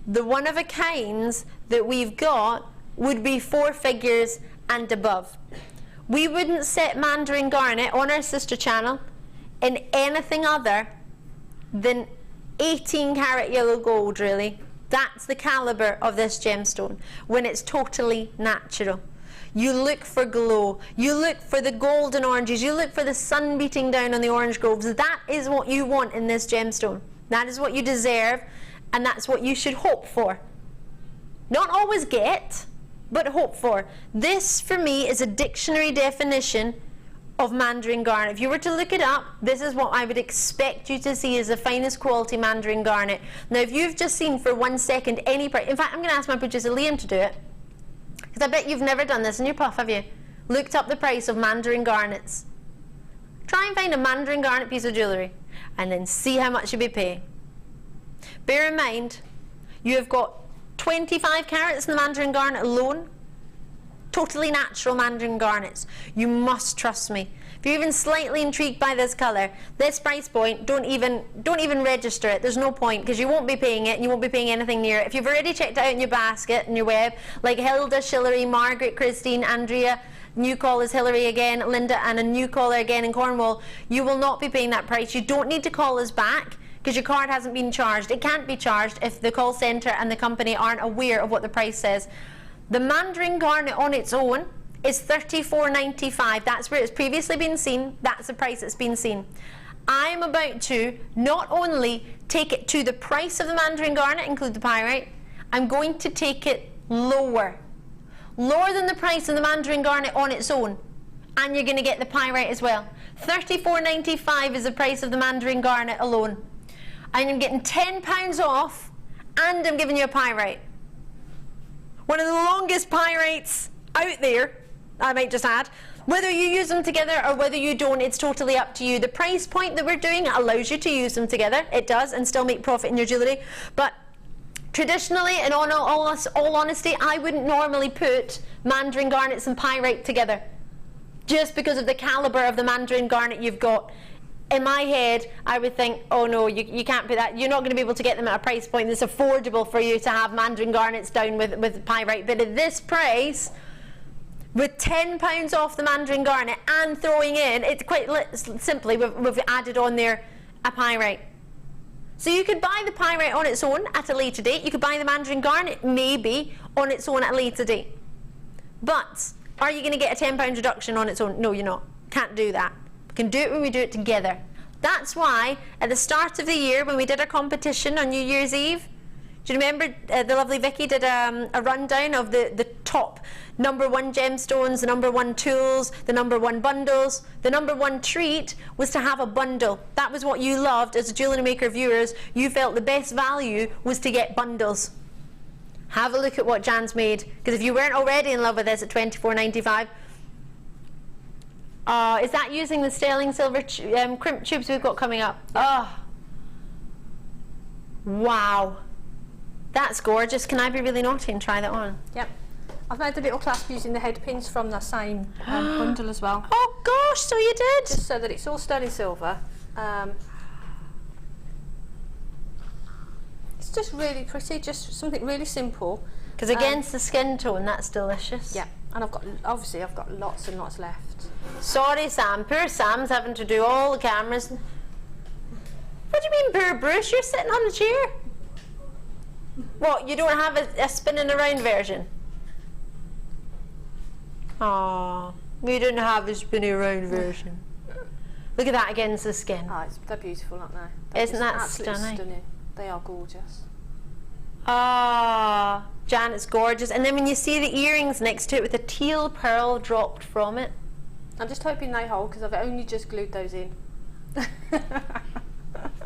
The one-of-a-kinds that we've got would be 4 figures and above. We wouldn't set Mandarin Garnet on our sister channel in anything other than 18 karat yellow gold, really. That's the calibre of this gemstone when it's totally natural. You look for glow, you look for the golden oranges, you look for the sun beating down on the orange groves. That is what you want in this gemstone. That is what you deserve, and that's what you should hope for. Not always get, but hope for. This, for me, is a dictionary definition of Mandarin Garnet. If you were to look it up, this is what I would expect you to see as the finest quality Mandarin Garnet. Now, if you've just seen for 1 second any price, in fact, I'm going to ask my producer Liam to do it, because I bet you've never done this in your puff, have you? Looked up the price of Mandarin Garnets. Try and find a Mandarin Garnet piece of jewellery, and then see how much you'll be paying. Bear in mind, you have got 25 carats in the Mandarin Garnet alone. Totally natural Mandarin Garnets. You must trust me. If you're even slightly intrigued by this colour, this price point, don't even register it. There's no point, because you won't be paying it and you won't be paying anything near it. If you've already checked it out in your basket, in your web, like Hilda, Shillery, Margaret, Christine, Andrea, new callers Hilary again, Linda, and a new caller again in Cornwall, you will not be paying that price. You don't need to call us back, because your card hasn't been charged. It can't be charged if the call centre and the company aren't aware of what the price says. The Mandarin Garnet on its own is $34.95. That's where it's previously been seen. That's the price it's been seen. I'm about to not only take it to the price of the Mandarin Garnet, include the pyrite, I'm going to take it lower. Lower than the price of the Mandarin Garnet on its own. And you're going to get the pyrite as well. $34.95 is the price of the Mandarin Garnet alone. And I'm getting £10 off, and I'm giving you a pyrite. One of the longest pyrites out there, I might just add. Whether you use them together or whether you don't, it's totally up to you. The price point that we're doing allows you to use them together. It does, and still make profit in your jewellery. But traditionally, in all honesty, I wouldn't normally put Mandarin Garnets and pyrite together, just because of the calibre of the Mandarin Garnet you've got. In my head, I would think, oh no, you can't put that. You're not going to be able to get them at a price point that's affordable for you to have Mandarin Garnets down with pyrite. But at this price, with £10 off the Mandarin Garnet and throwing in, it's quite simply, we've added on there a pyrite. So you could buy the pyrite on its own at a later date. You could buy the Mandarin Garnet maybe on its own at a later date. But are you going to get a £10 reduction on its own? No, you're not. Can't do that. We can do it when we do it together. That's why at the start of the year, when we did our competition on New Year's Eve, do you remember the lovely Vicky did a rundown of the top #1 gemstones, the #1 tools, the #1 bundles. The #1 treat was to have a bundle. That was what you loved as a Jewellery Maker viewers. You felt the best value was to get bundles. Have a look at what Jan's made, because if you weren't already in love with this at $24.95, is that using the sterling silver crimp tubes we've got coming up? Oh, wow, that's gorgeous. Can I be really naughty and try that on? Yep. I've made the little clasp using the head pins from the same bundle as well. Oh gosh, so you did? Just so that it's all sterling silver. It's just really pretty, just something really simple. Because against the skin tone, that's delicious. Yeah, and I've got lots and lots left. Sorry, Sam. Poor Sam's having to do all the cameras. What do you mean, poor Bruce? You're sitting on the chair. What, you don't have a spinning around version? Oh, we didn't have a spinning around version. Look at that against the skin. Oh, they're beautiful, aren't they? Isn't that absolutely stunning? They are gorgeous. Ah, Jan, it's gorgeous. And then when you see the earrings next to it with a teal pearl dropped from it. I'm just hoping they hold, because I've only just glued those in.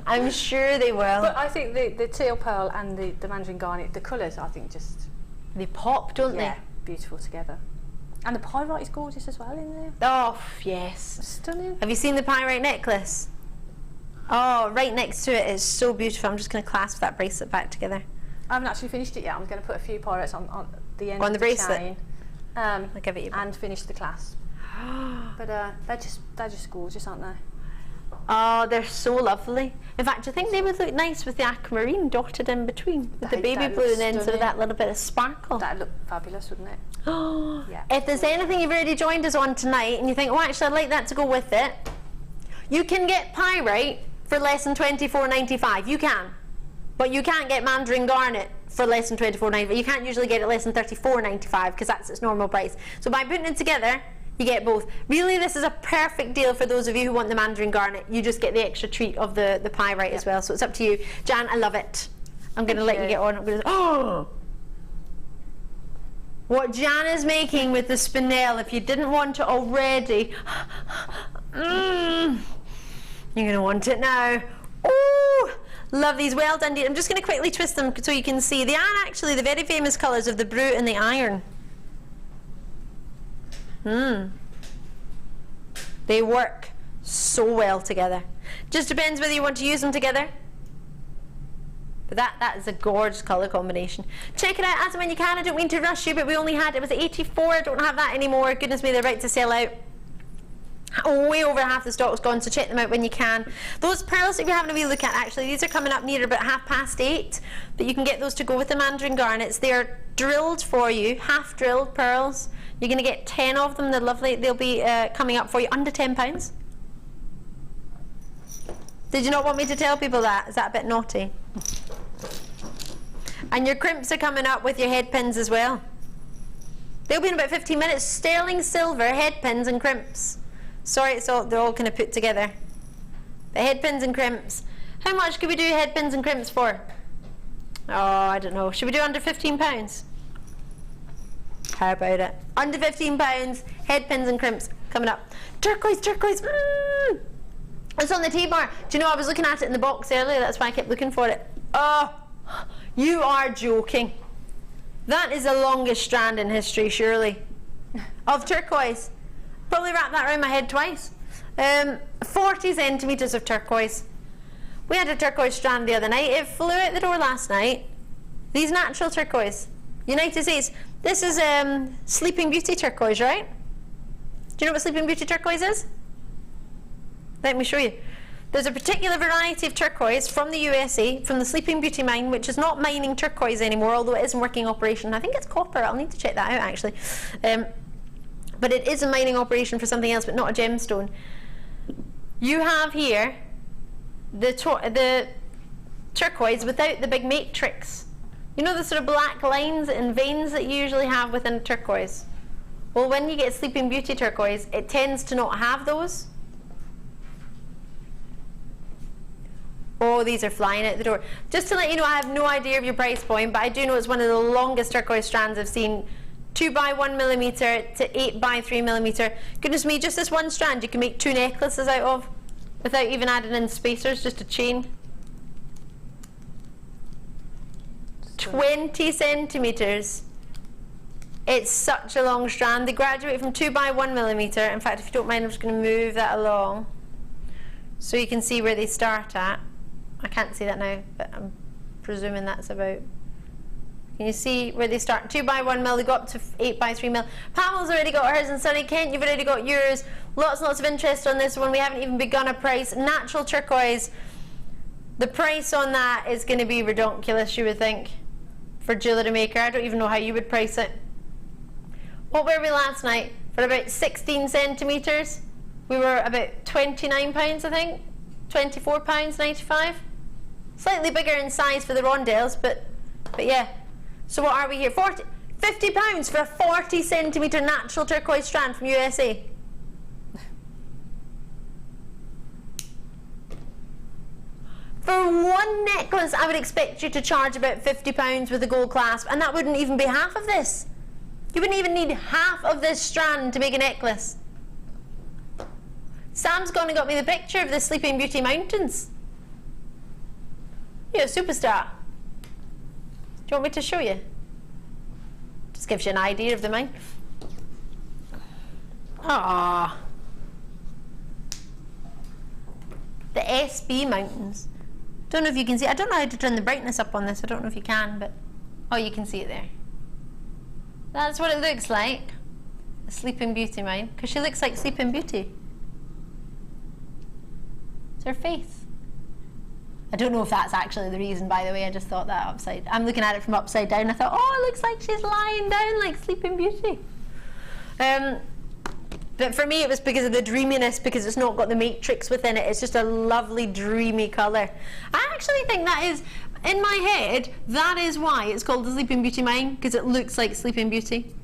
I'm sure they will. But I think the teal pearl and the Mandarin Garnet, the colours, I think just... They pop, don't they? Yeah, beautiful together. And the Pyrite is gorgeous as well in there. Oh, yes. Stunning. Have you seen the Pyrite necklace? Oh, right next to it is so beautiful. I'm just going to clasp that bracelet back together. I haven't actually finished it yet. I'm going to put a few Pyrites on the end on the of the bracelet. chain, I'll give it you. and finish the clasp. But they're just gorgeous, aren't they? Oh, they're so lovely. In fact, I think they would look nice with the aquamarine dotted in between, with the baby blue and then sort of that little bit of sparkle. That'd look fabulous, wouldn't it? Oh, yeah. If there's anything you've already joined us on tonight and you think, oh, actually, I'd like that to go with it, you can get Pyrite for less than $24.95. You can. But you can't get Mandarin Garnet for less than $24.95. You can't usually get it less than $34.95 because that's its normal price. So by putting it together, you get both. Really, this is a perfect deal for those of you who want the Mandarin Garnet. You just get the extra treat of the Pyrite as well. So it's up to you. Jan, I love it. I'm going to let you get on. I'm going to, oh! What Jan is making with the Spinel, if you didn't want it already, you're going to want it now. Oh! Love these. Well done. I'm just going to quickly twist them so you can see. They are actually the very famous colours of the brute and the iron. They work so well together. Just depends whether you want to use them together. But that is a gorgeous colour combination. Check it out as and when you can. I don't mean to rush you, but we only had, it was 84. I don't have that anymore. Goodness me, they're about to sell out. Way over half the stock's gone, so check them out when you can. Those pearls that you're having a wee look at, actually, these are coming up near about 8:30, but you can get those to go with the Mandarin Garnets. They're drilled for you, half drilled pearls. You're going to get 10 of them. They're lovely. They'll be coming up for you under £10. Did you not want me to tell people that? Is that a bit naughty? And your crimps are coming up with your head pins as well. They'll be in about 15 minutes. Sterling silver head pins and crimps. Sorry, they're all kind of put together. The head pins and crimps. How much could we do head pins and crimps for? Oh, I don't know. Should we do under £15? How about it? Under £15, head pins and crimps coming up. Turquoise, turquoise. It's on the T-bar. Do you know, I was looking at it in the box earlier. That's why I kept looking for it. Oh, you are joking. That is the longest strand in history, surely, of turquoise. Probably wrap that around my head twice. 40 centimetres of turquoise. We had a turquoise strand the other night. It flew out the door last night. These natural turquoise. United States. This is Sleeping Beauty turquoise, right? Do you know what Sleeping Beauty turquoise is? Let me show you. There's a particular variety of turquoise from the USA, from the Sleeping Beauty mine, which is not mining turquoise anymore, although it is in working operation. I think it's copper. I'll need to check that out, actually. But it is a mining operation for something else, but not a gemstone. You have here the turquoise without the big matrix. You know the sort of black lines and veins that you usually have within a turquoise? Well, when you get Sleeping Beauty turquoise, it tends to not have those. Oh, these are flying out the door. Just to let you know, I have no idea of your price point, but I do know it's one of the longest turquoise strands I've seen 2 by 1 millimeter to 8 by 3 millimeter. Goodness me, just this one strand you can make 2 necklaces out of without even adding in spacers, just a chain. 20 centimeters. It's such a long strand. They graduate from 2 by 1 millimeter. In fact, if you don't mind, I'm just going to move that along so you can see where they start at. I can't see that now, but I'm presuming that's about. Can you see where they start? 2 by 1 mil, they go up to 8 by 3 mil. Pamel's already got hers, and Sunny Kent, you've already got yours. Lots and lots of interest on this one. We haven't even begun a price. Natural turquoise, the price on that is going to be redonkulous, you would think, for JewelleryMaker. I don't even know how you would price it. What were we last night? For about 16 centimetres, we were about £29, I think. £24.95. Slightly bigger in size for the Rondelles, but yeah. So what are we here? £50 for a 40 centimetre natural turquoise strand from USA. For one necklace, I would expect you to charge about £50 with a gold clasp, and that wouldn't even be half of this. You wouldn't even need half of this strand to make a necklace. Sam's gone and got me the picture of the Sleeping Beauty Mountains. You're a superstar. Do you want me to show you? Just gives you an idea of the mine. Ah, the SB Mountains. Don't know if you can see. I don't know how to turn the brightness up on this. I don't know if you can, but oh, you can see it there. That's what it looks like. A Sleeping Beauty mine, because she looks like Sleeping Beauty. It's her face. I don't know if that's actually the reason, by the way. I just thought that upside. I'm looking at it from upside down. I thought, oh, it looks like she's lying down like Sleeping Beauty. But for me, it was because of the dreaminess, because it's not got the matrix within it. It's just a lovely, dreamy colour. I actually think that is, in my head, that is why it's called the Sleeping Beauty mine, because it looks like Sleeping Beauty.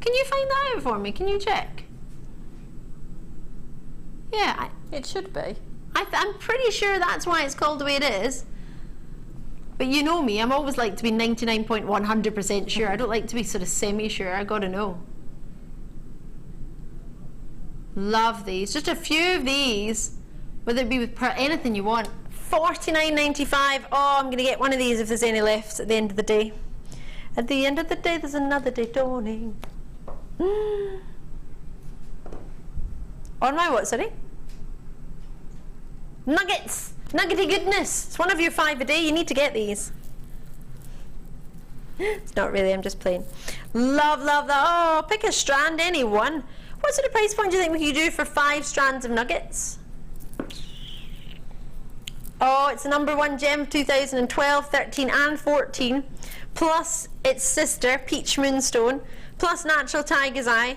Can you find that out for me? Can you check? Yeah. It should be. I'm pretty sure that's why it's called the way it is. But you know me, I'm always like to be 99.100% sure. I don't like to be sort of semi-sure. I gotta know. Love these. Just a few of these, whether it be with anything you want. $49.95. Oh, I'm gonna get one of these if there's any left at the end of the day. At the end of the day, there's another day dawning. On my what, sorry? Nuggets! Nuggety goodness! It's one of your 5 a day. You need to get these. It's not really, I'm just playing. Love, love that. Oh, pick a strand, any one. What sort of price point do you think we could do for 5 strands of nuggets? Oh, it's the #1 gem 2012, 13 and 14, plus its sister, Peach Moonstone, plus Natural Tiger's Eye,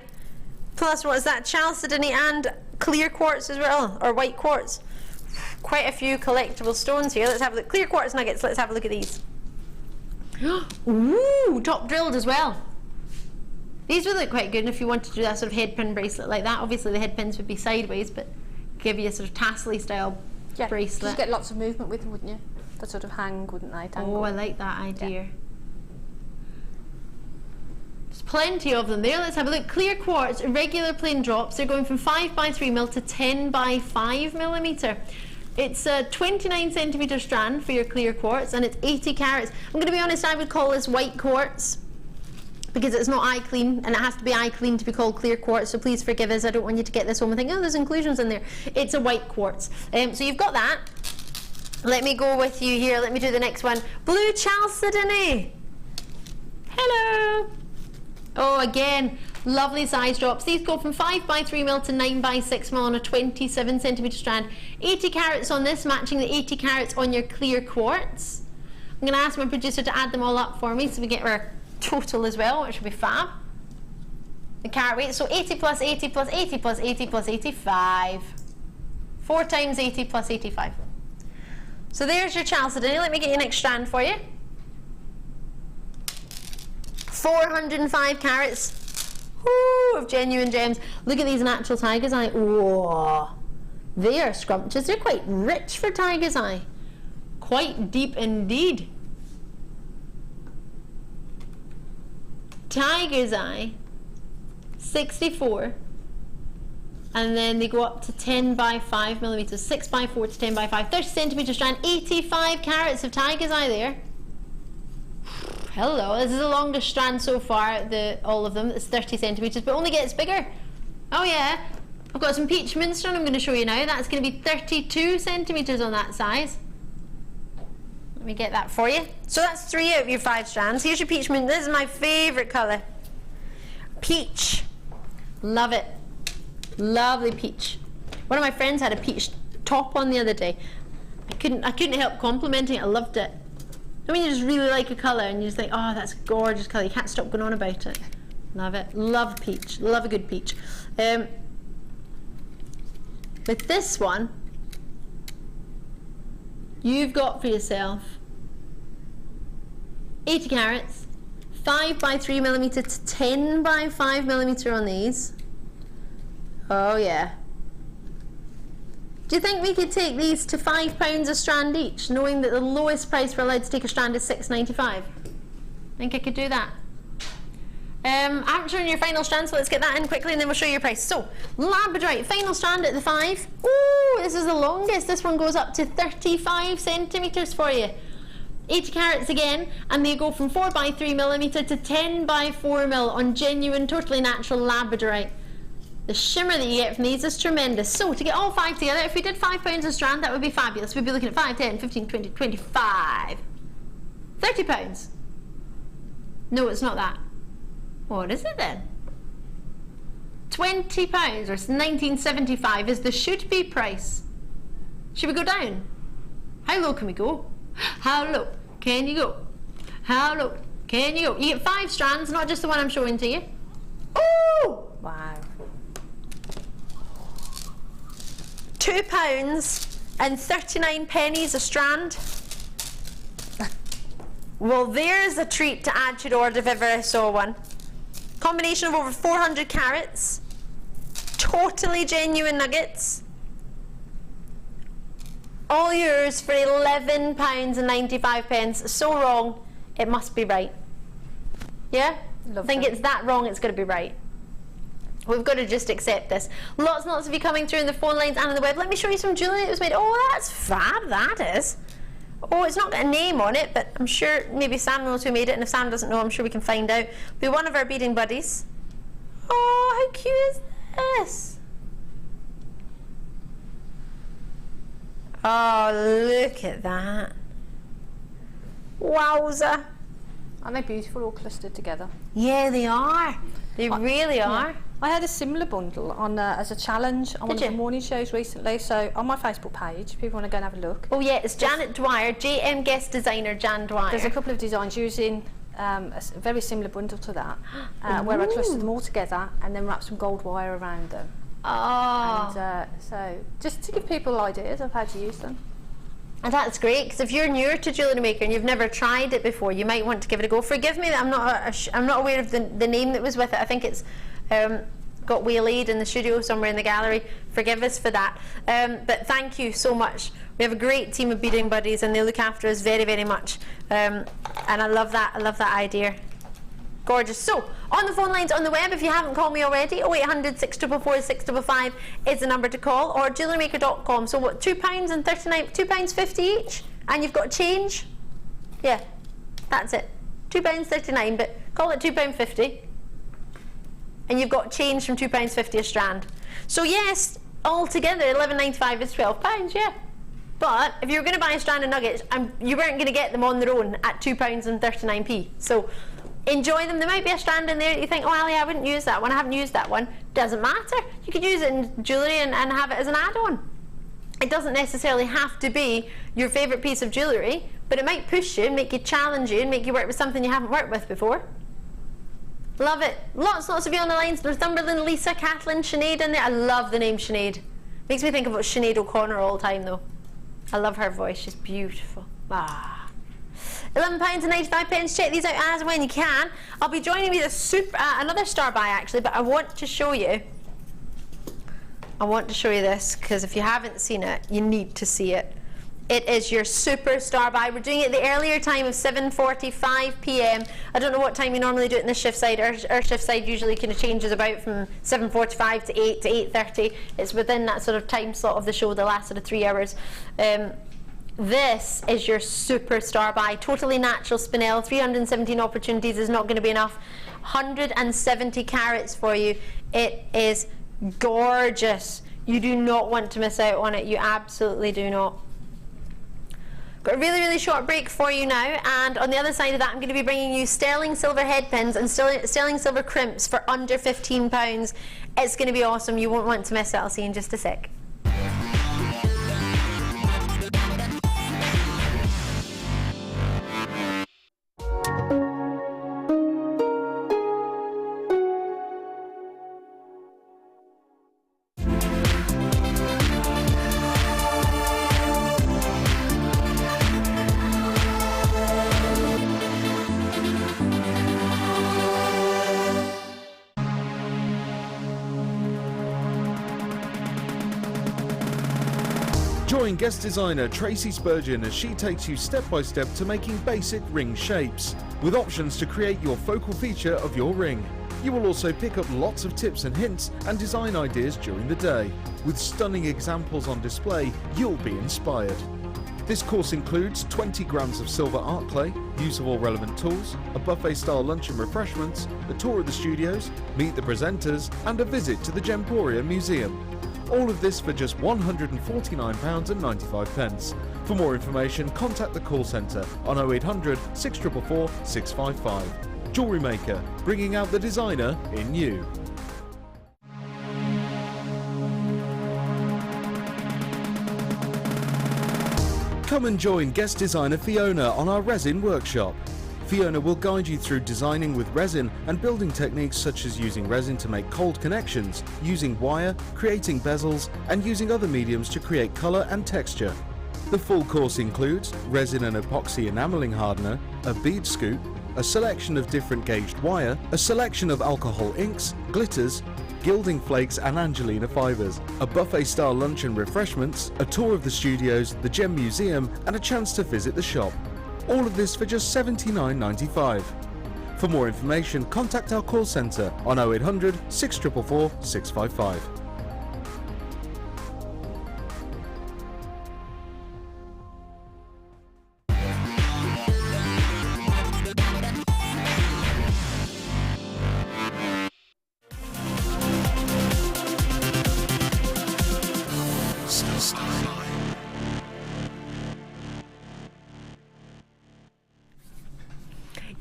plus what is that, Chalcedony and clear quartz as well, or white quartz. Quite a few collectible stones here. Let's have a look. Clear quartz nuggets, let's have a look at these. Ooh, top drilled as well. These would look quite good if you wanted to do that sort of headpin bracelet like that. Obviously the headpins would be sideways, but give you a sort of tassel-y style bracelet. You'd get lots of movement with them, wouldn't you? They'd sort of hang, wouldn't they? Tangle. Oh, I like that idea. Yeah. There's plenty of them there. Let's have a look. Clear quartz, irregular plain drops. They're going from 5 by 3 mil to 10 by 5 millimeter. It's a 29 centimeter strand for your clear quartz, and it's 80 carats. I'm going to be honest, I would call this white quartz because it's not eye clean, and it has to be eye clean to be called clear quartz, so please forgive us. I don't want you to get this home and think, oh, there's inclusions in there. It's a white quartz. So you've got that. Let me go with you here. Let me do the next one. Blue chalcedony. Hello. Oh, again, lovely size drops. These go from 5 by 3 mil to 9 by 6 mil on a 27 centimeter strand. 80 carats on this, matching the 80 carats on your clear quartz. I'm going to ask my producer to add them all up for me so we get our total as well, which will be fab. The carat weight, so 80 plus 80 plus 80 plus 80 plus 85. 4 times 80 plus 85. So there's your chalcedony. Let me get your next strand for you. 405 carats. Ooh, of genuine gems. Look at these natural tiger's eye. Whoa, they are scrumptious. They're quite rich for tiger's eye. Quite deep indeed. Tiger's eye 64, and then they go up to 10 by 5 millimeters, 6 by 4 to 10 by 5, 30 centimeter strand, 85 carats of tiger's eye there. Hello, this is the longest strand so far, all of them. It's 30 centimeters, but only gets bigger. Oh yeah, I've got some peach moonstone I'm going to show you now. That's going to be 32 centimeters on that size. Let me get that for you. So that's 3 out of your 5 strands. Here's your peach moon. This is my favourite colour. Peach. Love it. Lovely peach. One of my friends had a peach top on the other day. I couldn't help complimenting it. I loved it. I mean, you just really like a colour and you just think, oh, that's a gorgeous colour. You can't stop going on about it. Love it. Love peach. Love a good peach. With this one, you've got for yourself 80 carats, 5 by 3 millimeter to 10 by 5 millimeter on these. Oh yeah. Do you think we could take these to £5 a strand each, knowing that the lowest price we're allowed to take a strand is £6.95? Think I could do that? I haven't shown you your final strand, so let's get that in quickly and then we'll show you your price. So, Labradorite, final strand at the 5. Ooh, this is the longest. This one goes up to 35 centimetres for you. 80 carats again, and they go from 4 by 3 millimeter to 10 by 4 mil on genuine, totally natural Labradorite. The shimmer that you get from these is tremendous. So, to get all 5 together, if we did £5 a strand, that would be fabulous. We'd be looking at 5, 10, 15, 20, 25, £30. No, it's not that. What is it then? £20 or £19.75 is the should-be price. Should we go down? How low can we go? How low can you go? How low can you go? You get 5 strands, not just the one I'm showing to you. Oh! Wow. £2.39 a strand. Well, there's a treat to add to your order if ever I saw one. Combination of over 400 carats, totally genuine nuggets, all yours for £11.95. So wrong, it must be right. Yeah? I think it's that wrong, it's going to be right. We've got to just accept this. Lots and lots of you coming through in the phone lines and on the web. Let me show you some jewellery that was made. Oh, that's fab, that is. Oh, it's not got a name on it, but I'm sure maybe Sam knows who made it, and if Sam doesn't know, I'm sure we can find out. Be one of our beading buddies. Oh, how cute is this? Oh, look at that. Wowza. Aren't they beautiful, all clustered together? Yeah, they are. They really are. I had a similar bundle on as a challenge on one of the morning shows recently, so on my Facebook page, if people want to go and have a look. Oh yeah, it's Janet Dwyer, JM guest designer Jan Dwyer. There's a couple of designs using a very similar bundle to that, where I clustered them all together and then wrapped some gold wire around them. Oh. And so, just to give people ideas of how to use them. And that's great, because if you're newer to JewelleryMaker and you've never tried it before, you might want to give it a go. Forgive me that I'm not aware of the name that was with it. I think it's got waylaid in the studio somewhere in the gallery. Forgive us for that. But thank you so much. We have a great team of beading buddies and they look after us very, very much. And I love that. I love that idea. Gorgeous. So, on the phone lines on the web, if you haven't called me already, 0800 644 655 is the number to call, or jewellerymaker.com. So what, £2.39, £2.50 each? And you've got change? Yeah, that's it. £2.39, but call it £2.50. And you've got change from £2.50 a strand. So yes, altogether £11.95 is £12, yeah. But if you were going to buy a strand of nuggets, you weren't going to get them on their own at £2.39. So enjoy them. There might be a strand in there that you think, oh, Ali, I wouldn't use that one. I haven't used that one. Doesn't matter. You could use it in jewellery and have it as an add-on. It doesn't necessarily have to be your favourite piece of jewellery, but it might push you, make you challenge you, and make you work with something you haven't worked with before. Love it. Lots of you on the lines. Northumberland, Lisa, Kathleen, Sinead in there. I love the name Sinead. Makes me think about Sinead O'Connor all the time, though. I love her voice. She's beautiful. Ah. £11.95. Check these out as when you can. I'll be joining with another star buy actually, but I want to show you. I want to show you this because if you haven't seen it, you need to see it. It is your superstar buy. We're doing it at the earlier time of 7:45 p.m. I don't know what time you normally do it in the shift side. Our shift side usually kind of changes about from 7:45 to 8 to 8:30. It's within that sort of time slot of the show, the last sort of 3 hours. This is your superstar buy. Totally natural spinel. 317 opportunities is not going to be enough. 170 carats for you. It is gorgeous. You do not want to miss out on it. You absolutely do not. Got a really, really short break for you now, and on the other side of that I'm going to be bringing you sterling silver head pins and sterling silver crimps for under £15. It's going to be awesome. You won't want to miss it. I'll see you in just a sec. Join guest designer Tracy Spurgeon as she takes you step by step to making basic ring shapes, with options to create your focal feature of your ring. You will also pick up lots of tips and hints and design ideas during the day. With stunning examples on display, you'll be inspired. This course includes 20 grams of silver art clay, use of all relevant tools, a buffet-style lunch and refreshments, a tour of the studios, meet the presenters, and a visit to the Gemporia Museum. All of this for just £149.95. For more information, contact the call centre on 0800 644 655. JewelleryMaker, bringing out the designer in you. Come and join guest designer Fiona on our resin workshop. Fiona will guide you through designing with resin and building techniques such as using resin to make cold connections, using wire, creating bezels, and using other mediums to create colour and texture. The full course includes resin and epoxy enamelling hardener, a bead scoop, a selection of different gauged wire, a selection of alcohol inks, glitters, gilding flakes and Angelina fibres, a buffet-style lunch and refreshments, a tour of the studios, the Gem Museum, and a chance to visit the shop. All of this for just $79.95. For more information, contact our call centre on 0800 644 655.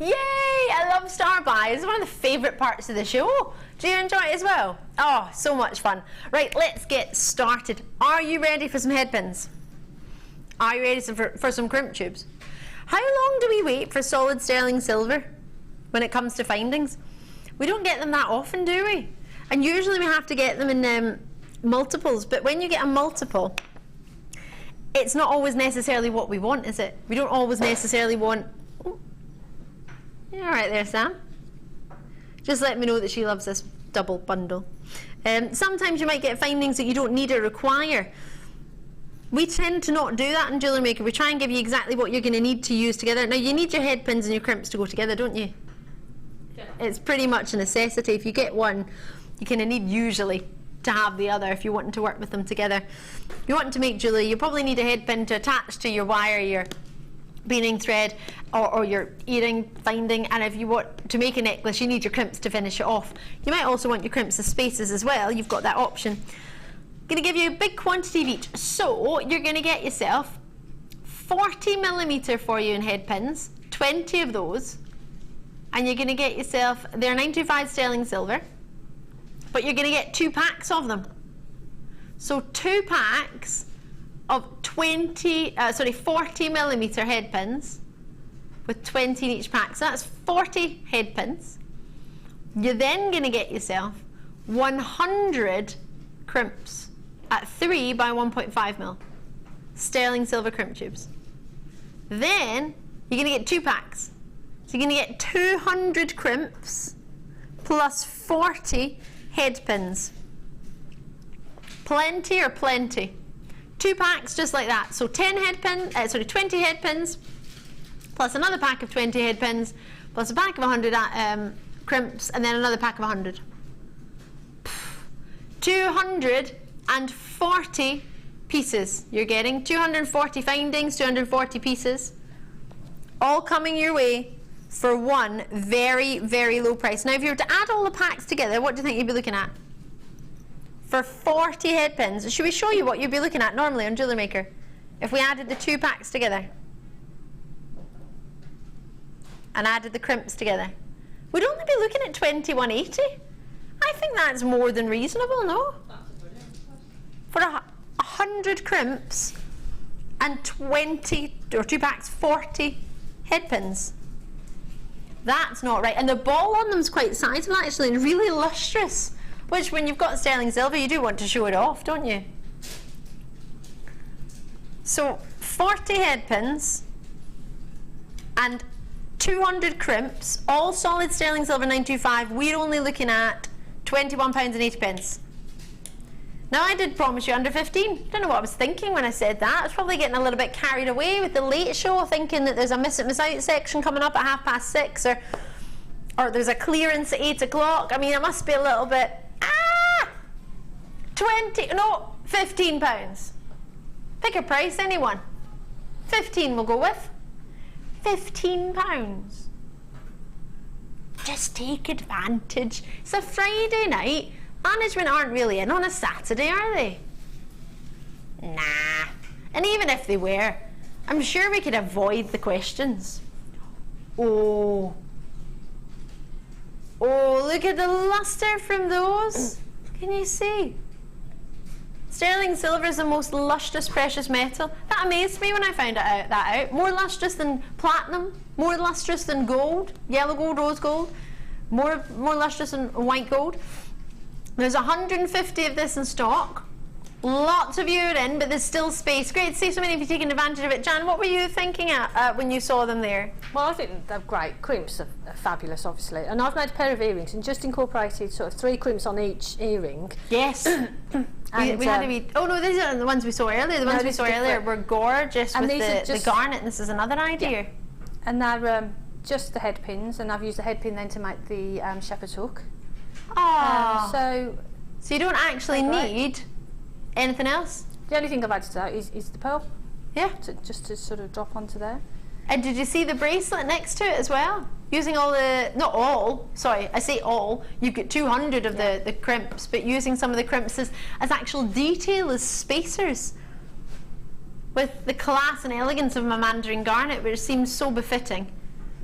Yay! I love star buy. It's one of the favourite parts of the show. Do you enjoy it as well? Oh, so much fun. Right, let's get started. Are you ready for some head pins? Are you ready for some crimp tubes? How long do we wait for solid sterling silver when it comes to findings? We don't get them that often, do we? And usually we have to get them in multiples, but when you get a multiple, it's not always necessarily what we want, is it? We don't always necessarily want... You're all right there, Sam. Just let me know that she loves this double bundle. Sometimes you might get findings that you don't need or require. We tend to not do that in JewelleryMaker. We try and give you exactly what you're going to need to use together. Now, you need your head pins and your crimps to go together, don't you? Yeah. It's pretty much a necessity. If you get one, you kind of need usually to have the other if you're wanting to work with them together. If you want to make jewellery, you probably need a head pin to attach to your wire, your beaning thread, or your earring finding, and if you want to make a necklace, you need your crimps to finish it off. You might also want your crimps as spaces as well. You've got that option. I'm going to give you a big quantity of each, so you're going to get yourself 40mm for you in head pins, 20 of those, and you're going to get yourself, they're 925 sterling silver, but you're going to get 2 packs of them. So 2 packs of 40mm head pins with 20 in each pack. So that's 40 head pins. You're then going to get yourself 100 crimps at 3 by 1.5mm sterling silver crimp tubes. Then you're going to get 2 packs. So you're going to get 200 crimps plus 40 head pins. Plenty or plenty? 2 packs just like that. So 20 head pins, plus another pack of 20 head pins, plus a pack of 100 crimps, and then another pack of 100. 240 pieces you're getting, 240 findings, 240 pieces, all coming your way for one very, very low price. Now if you were to add all the packs together, what do you think you'd be looking at? For 40 head pins, should we show you what you'd be looking at normally on JewelleryMaker if we added the 2 packs together and added the crimps together? We'd only be looking at 21.80. I think that's more than reasonable, no? For 100 crimps and 20 or 2 packs, 40 head pins. That's not right. And the ball on them's quite sizable actually, and really lustrous. Which, when you've got sterling silver, you do want to show it off, don't you? So 40 head pins and 200 crimps, all solid sterling silver 925. We're only looking at £21.80. Now I did promise you under 15. Don't know what I was thinking when I said that. I was probably getting a little bit carried away with the late show, thinking that there's a miss it, miss out section coming up at 6:30, or there's a clearance at 8 o'clock. I mean, it must be a little bit. £15. Pick a price, anyone. 15 we'll go with. £15. Just take advantage. It's a Friday night. Management aren't really in on a Saturday, are they? Nah. And even if they were, I'm sure we could avoid the questions. Oh, look at the luster from those. Can you see? Sterling silver is the most lustrous precious metal. That amazed me when I found that out. More lustrous than platinum, more lustrous than gold, yellow gold, rose gold, more lustrous than white gold. There's 150 of this in stock. Lots of you are in, but there's still space. Great to see so many of you taking advantage of it. Jan, what were you thinking when you saw them there? Well, I think they're great. Crimps are fabulous, obviously. And I've made a pair of earrings and just incorporated sort of 3 crimps on each earring. Yes. we had to be. Oh no, these are the ones we saw earlier. The ones we saw earlier were gorgeous and with the garnet. And this is another idea. Yeah. And they're just the head pins, and I've used the head pin then to make the shepherd's hook. So you don't actually need anything else? The only thing I've added to that is the pearl. Yeah. Just to sort of drop onto there. And did you see the bracelet next to it as well? Using all the, not all, sorry, I say all, you get 200 of the crimps, but using some of the crimps as actual detail, as spacers. With the class and elegance of my Mandarin Garnet, which seems so befitting.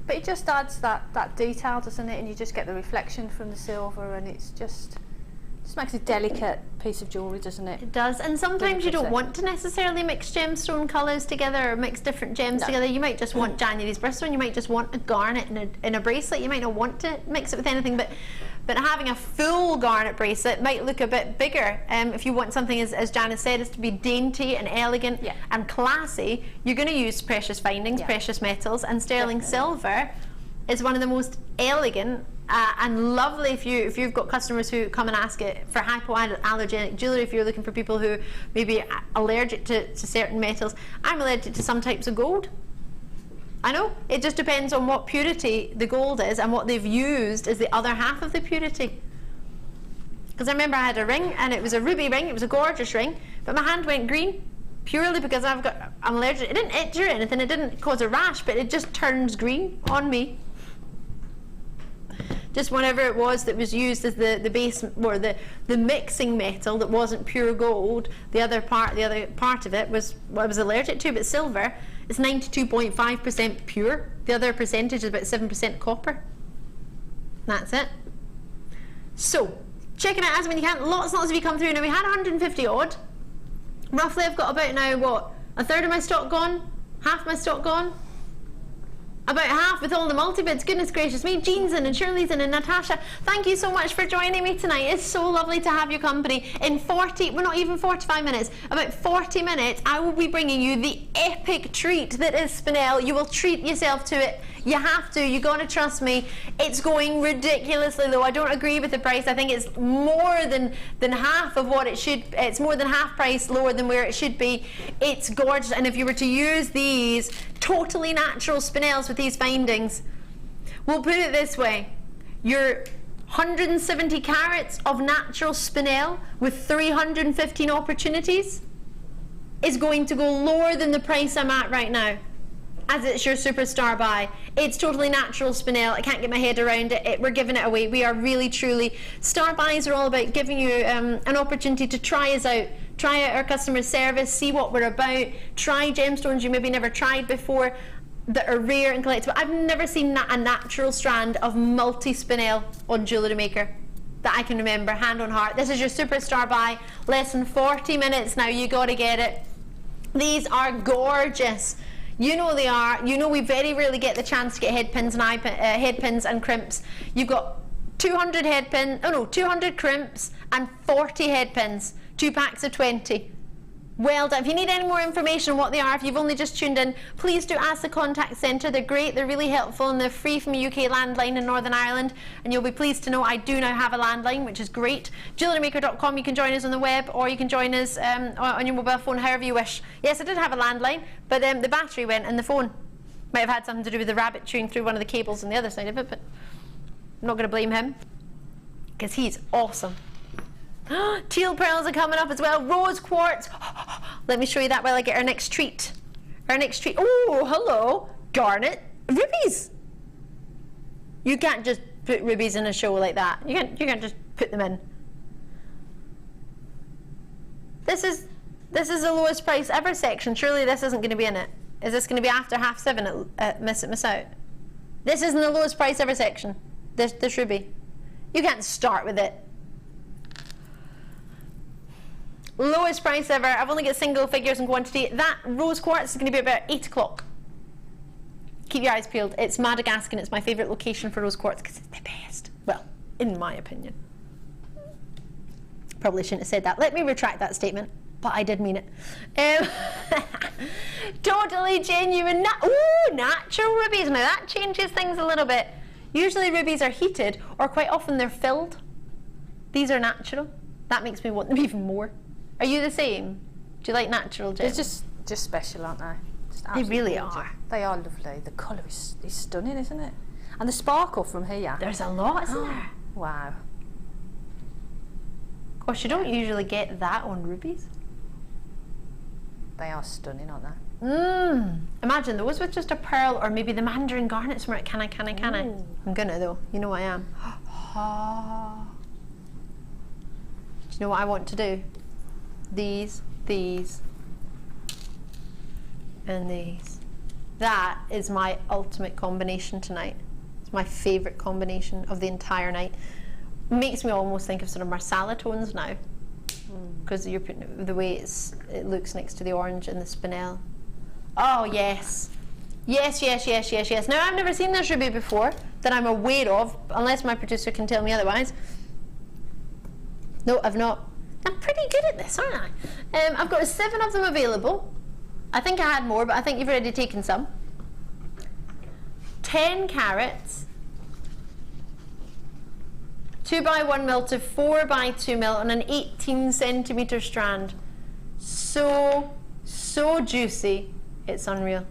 But it just adds that detail, doesn't it? And you just get the reflection from the silver, and it's just makes a delicate piece of jewellery, doesn't it? It does. And sometimes you don't want to necessarily mix gemstone colours together or mix different gems together. You might just want January's birthstone, you might just want a garnet in a bracelet. You might not want to mix it with anything, but having a full garnet bracelet might look a bit bigger. If you want something, as Janice said, is to be dainty and elegant and classy, you're going to use precious findings, precious metals, and sterling silver is one of the most elegant and lovely if you've got customers who come and ask it for hypoallergenic jewellery. If you're looking for people who may be allergic to certain metals. I'm allergic to some types of gold. I know, it just depends on what purity the gold is and what they've used as the other half of the purity. Because I remember I had a ring, and it was a ruby ring, it was a gorgeous ring, but my hand went green purely because I'm allergic. It didn't itch or anything, it didn't cause a rash, but it just turns green on me. Just whatever it was that was used as the base, or the mixing metal that wasn't pure gold, the other part of it was what I was allergic to. But silver is 92.5% pure. The other percentage is about 7% copper. That's it. So check it out as when you can. Lots and lots of you come through. Now we had 150 odd. Roughly, I've got about now what, a third of my stock gone, half my stock gone. About half with all the multi-bids. Goodness gracious me. Jean's in, and Shirley's in, and Natasha, thank you so much for joining me tonight. It's so lovely to have your company. In not even 45 minutes, about 40 minutes, I will be bringing you the epic treat that is Spinel. You will treat yourself to it. You have to. You got to trust me. It's going ridiculously low. I don't agree with the price. I think it's more than half of what it should. It's more than half price lower than where it should be. It's gorgeous. And if you were to use these totally natural spinels with these findings, we'll put it this way: your 170 carats of natural spinel with 315 opportunities is going to go lower than the price I'm at right now, as it's your superstar buy. It's totally natural spinel. I can't get my head around it. We're giving it away. We are really, truly, star buys are all about giving you an opportunity to try us out, try out our customer service, see what we're about, try gemstones you maybe never tried before that are rare and collectible. I've never seen a natural strand of multi-spinel on JewelleryMaker that I can remember, hand on heart. This is your superstar buy, less than 40 minutes now. You got to get it. These are gorgeous. You know they are. You know we very rarely get the chance to get head pins and crimps. You've got 200 crimps and 40 head pins, 2 packs of 20. Well done. If you need any more information on what they are, if you've only just tuned in, please do ask the contact centre. They're great, they're really helpful, and they're free from a UK landline in Northern Ireland. And you'll be pleased to know I do now have a landline, which is great. JewelleryMaker.com, you can join us on the web, or you can join us on your mobile phone, however you wish. Yes, I did have a landline, but the battery went and the phone might have had something to do with the rabbit chewing through one of the cables on the other side of it, but I'm not going to blame him, because he's awesome. Teal pearls are coming up as well. Rose quartz. Let me show you that while I get our next treat. Oh, hello. Garnet. Rubies. You can't just put rubies in a show like that. You can't just put them in. This is the lowest price ever section. Surely this isn't going to be in it. Is this going to be after 7:30 at Miss Out? This isn't the lowest price ever section. This ruby. You can't start with it. Lowest price ever. I've only got single figures in quantity. That rose quartz is going to be about 8 o'clock. Keep your eyes peeled. It's Madagascar. It's my favourite location for rose quartz because it's the best. Well, in my opinion. Probably shouldn't have said that. Let me retract that statement, but I did mean it. Totally genuine. Natural rubies. Now that changes things a little bit. Usually rubies are heated, or quite often they're filled. These are natural. That makes me want them even more. Are you the same? Do you like natural gems? They're just special, aren't they? They really are. They are lovely. The colour is stunning, isn't it? And the sparkle from here. There's a lot, isn't there? Wow. Gosh, you don't usually get that on rubies. They are stunning, aren't they? Imagine those with just a pearl, or maybe the Mandarin Garnets from it. Can I? Ooh. I'm gonna though. You know I am. Do you know what I want to do? These, and these. That is my ultimate combination tonight. It's my favourite combination of the entire night. Makes me almost think of sort of marsala tones now, because you're putting the way it looks next to the orange and the spinel. Oh yes, yes. Now I've never seen this ruby before that I'm aware of, unless my producer can tell me otherwise. No, I've not. I'm pretty good at this, aren't I? I've got 7 of them available. I think I had more, but I think you've already taken some. 10 carats, 2x1 mil to 4x2 mil on an 18 centimetre strand. So juicy. It's unreal.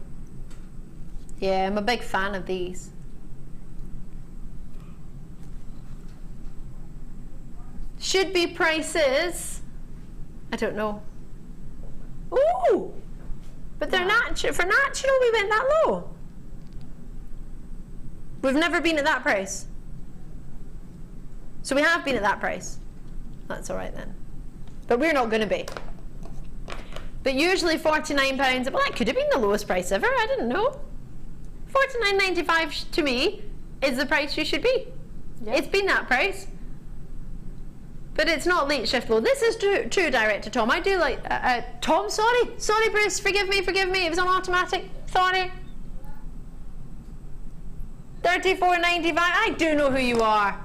Yeah, I'm a big fan of these. Should be prices, I don't know. Ooh! But they're natural. For natural, we went that low. We've never been at that price. So we have been at that price. That's all right then. But we're not going to be. But usually £49, well, that could have been the lowest price ever. I didn't know. £49.95 to me is the price you should be. Yeah. It's been that price. But it's not late shift low. This is true direct to Tom. I do like Tom. Sorry, Bruce. Forgive me. It was on automatic. Sorry. $34.95. I do know who you are.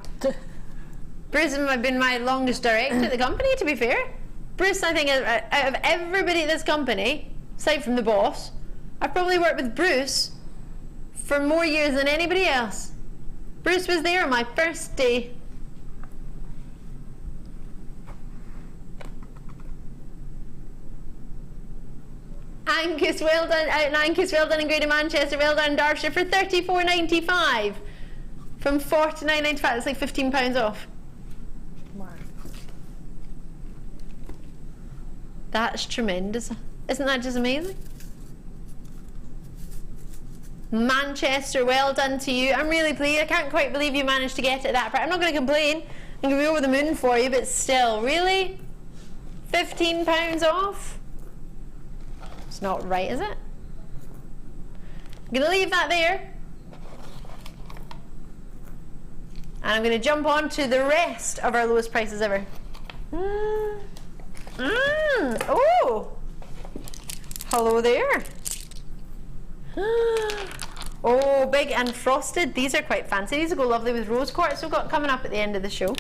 Bruce has been my longest director at the company. To be fair, Bruce, I think out of everybody at this company, aside from the boss, I've probably worked with Bruce for more years than anybody else. Bruce was there on my first day. Angus, well done. Out in Angus, well done in Greater Manchester, well done in Derbyshire for £34.95 from £49.95. That's like £15 off. Wow. That's tremendous. Isn't that just amazing? Manchester, well done to you. I'm really pleased. I can't quite believe you managed to get it at that price. I'm not going to complain. I'm going to be over the moon for you, but still, really? £15 off? It's not right, is it? I'm going to leave that there. And I'm going to jump on to the rest of our lowest prices ever. Oh! Hello there. Oh, big and frosted. These are quite fancy. These will go lovely with rose quartz we've got coming up at the end of the show.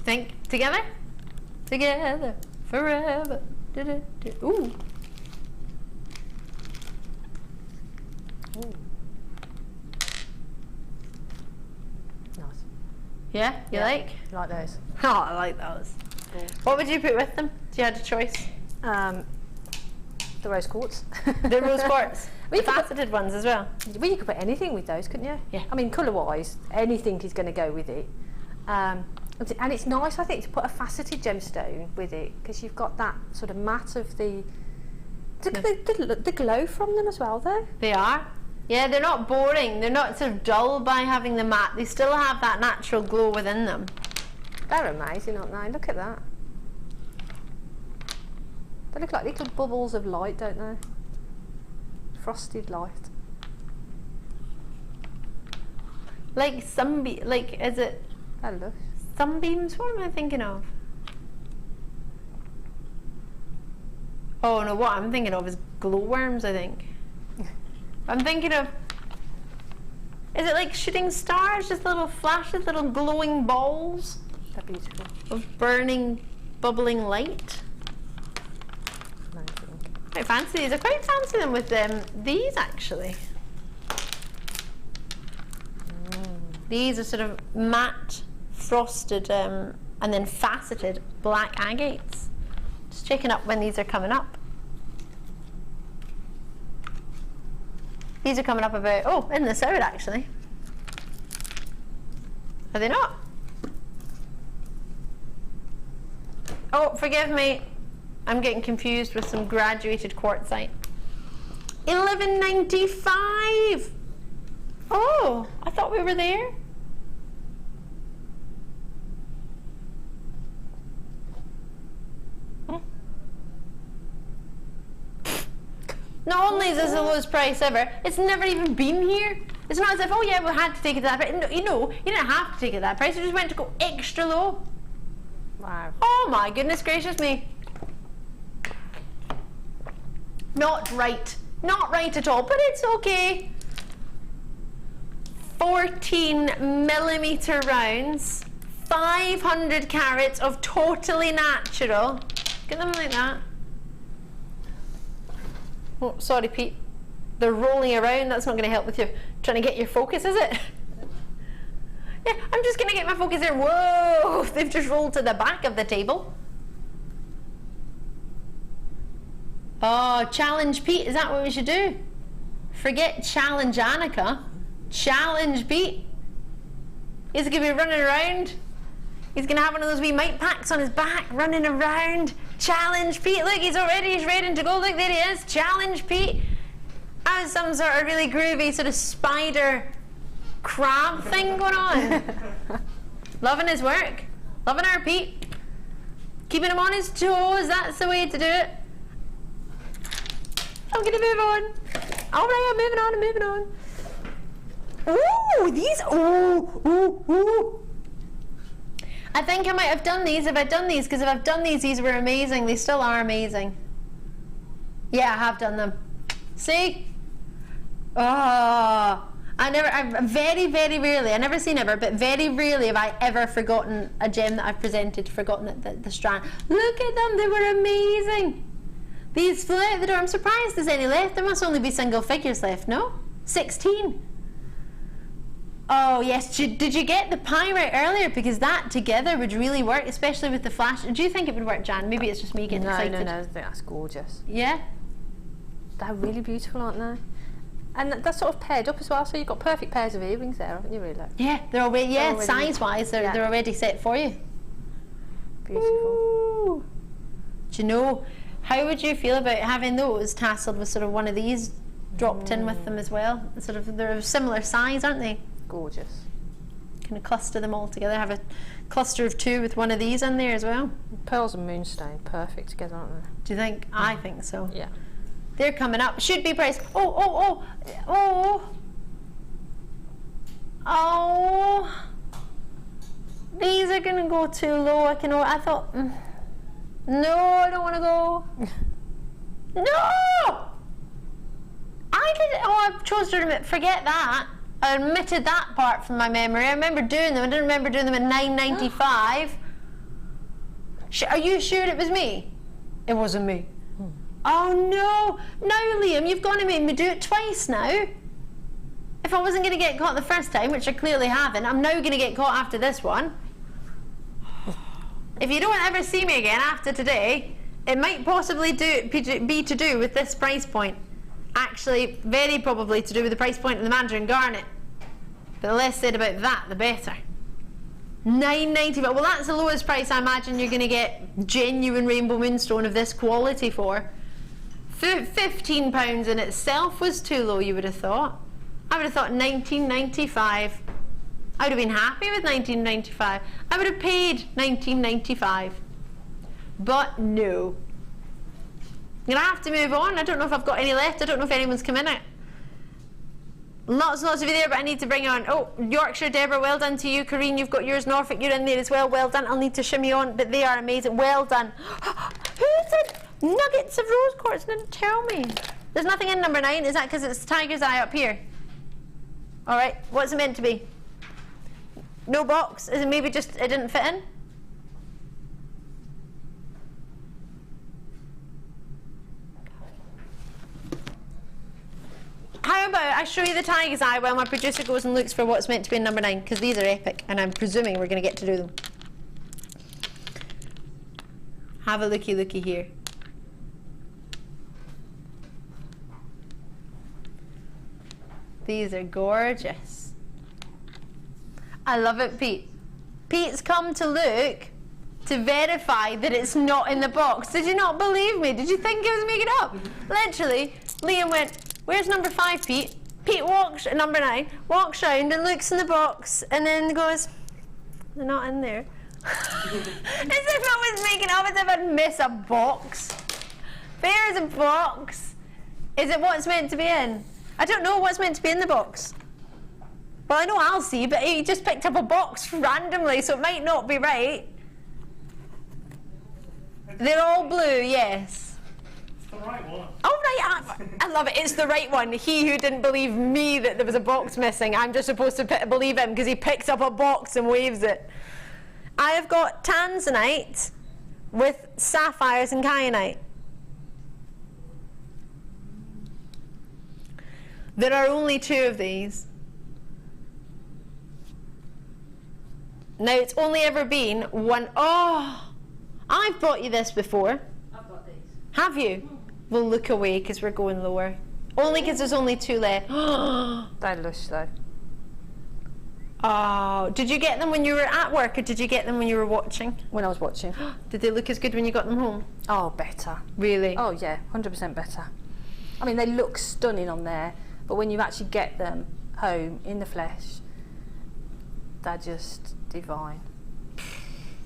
Think together? Together forever. Ooh. Ooh. Nice. Yeah, you like? I like those. Oh, I like those. Cool. What would you put with them if you had a choice? The rose quartz. The rose quartz. We The could put- faceted ones as well. Well, you could put anything with those, couldn't you? Yeah. I mean, colour-wise, anything is going to go with it. And it's nice, I think, to put a faceted gemstone with it, because you've got that sort of matte of the glow from them as well, though. They are. Yeah, they're not boring. They're not sort of dull by having the matte. They still have that natural glow within them. They're amazing, aren't they? Look at that. They look like little bubbles of light, don't they? Frosted light. Like is it Hello. sunbeams? What am I thinking of? Oh no, what I'm thinking of is glowworms, I think. I'm thinking of, is it like shooting stars? Just little flashes, little glowing balls They're beautiful. of burning, bubbling light. Amazing. Quite fancy these. I quite fancy them with these actually. These are sort of matte, frosted, and then faceted black agates. Just checking up when these are coming up. These are coming up about, oh, in this hour actually. Are they not? Oh, forgive me. I'm getting confused with some graduated quartzite. $11.95. Oh, I thought we were there. Not only is this the lowest price ever, it's never even been here. It's not as if, oh yeah, we had to take it that price. No, you didn't have to take it that price. You just went to go extra low. Wow. Oh my goodness gracious me. Not right. Not right at all, but it's okay. 14mm rounds, 500 carats of totally natural. Look at them like that. Oh, sorry, Pete. They're rolling around. That's not going to help with you trying to get your focus, is it? Yeah, I'm just going to get my focus there. Whoa! They've just rolled to the back of the table. Oh, challenge Pete. Is that what we should do? Forget challenge Annika. Challenge Pete. He's going to be running around. He's going to have one of those wee mic packs on his back, running around. Challenge Pete. Look, he's ready to go. Look, there he is. Challenge Pete. Has some sort of really groovy sort of spider crab thing going on. Loving his work. Loving our Pete. Keeping him on his toes. That's the way to do it. I'm going to move on. All right, I'm moving on. Ooh, these. Ooh. I think I might have done these if I'd done these, because if I've done these were amazing. They still are amazing. Yeah, I have done them. See? Oh, I very, very rarely, I never say never, but very rarely have I ever forgotten a gem that I've presented, forgotten the strand. Look at them, they were amazing. These flew out the door. I'm surprised there's any left. There must only be single figures left, no? 16. Oh yes, did you get the pyrite earlier? Because that together would really work, especially with the flash. Do you think it would work, Jan? Maybe it's just me getting excited. No, I think that's gorgeous. Yeah? They're really beautiful, aren't they? And that's sort of paired up as well, so you've got perfect pairs of earrings there, haven't you, really? Yeah, they're already, size-wise, they're already set for you. Beautiful. Ooh. Do you know, how would you feel about having those tasseled with sort of one of these dropped in with them as well? Sort of, they're a similar size, aren't they? Gorgeous. Kind of cluster them all together, have a cluster of 2 with one of these in there as well. Pearls and moonstone, perfect together, aren't they? Do you think? I think so. Yeah. They're coming up. Should be priced. Oh. These are gonna go too low. I thought. No, I don't want to go. No. I chose to forget that. I omitted that part from my memory. I remember doing them. I didn't remember doing them at $9.95. Are you sure it was me? It wasn't me. Oh no! Now, Liam, you've gone and made me do it twice now. If I wasn't going to get caught the first time, which I clearly haven't, I'm now going to get caught after this one. If you don't ever see me again after today, it might possibly be to do with this price point. Actually, very probably to do with the price point of the Mandarin Garnet. But the less said about that, the better. $9.90, well that's the lowest price I imagine you're going to get genuine rainbow moonstone of this quality for. £15 in itself was too low, you would have thought. I would have thought $19.95. I would have been happy with $19.95. I would have paid $19.95. But no. I'm going to have to move on. I don't know if I've got any left. I don't know if anyone's come in it. Lots of you there, but I need to bring on. Oh, Yorkshire, Deborah, well done to you. Corrine, you've got yours. Norfolk, you're in there as well. Well done. I'll need to shimmy on, but they are amazing. Well done. Who said nuggets of rose quartz? Didn't tell me. There's nothing in number 9. Is that because it's tiger's eye up here? All right. What's it meant to be? No box? Is it maybe just it didn't fit in? How about I show you the tiger's eye while my producer goes and looks for what's meant to be in number 9, because these are epic and I'm presuming we're going to get to do them. Have a looky here. These are gorgeous. I love it, Pete. Pete's come to look to verify that it's not in the box. Did you not believe me? Did you think I was making it up? Literally, Liam went, "Where's number 5, Pete?" Pete walks, number 9, walks round and looks in the box and then goes, "They're not in there." As if I was making up, as if I'd miss a box. There is a box. Is it what's meant to be in? I don't know what's meant to be in the box. Well, I know I'll see, but he just picked up a box randomly, so it might not be right. They're all blue, yes. It's the right one. Oh, right, I love it. It's the right one. He who didn't believe me that there was a box missing, I'm just supposed to believe him because he picks up a box and waves it. I have got tanzanite with sapphires and kyanite. There are only 2 of these. Now, it's only ever been one. Oh, I've bought you this before. I've got these. Have you? We'll look away because we're going lower. Only because there's only 2 left. They're lush though. Oh, did you get them when you were at work or did you get them when you were watching? When I was watching. Did they look as good when you got them home? Oh, better. Really? Oh yeah, 100% better. I mean, they look stunning on there, but when you actually get them home in the flesh, they're just divine.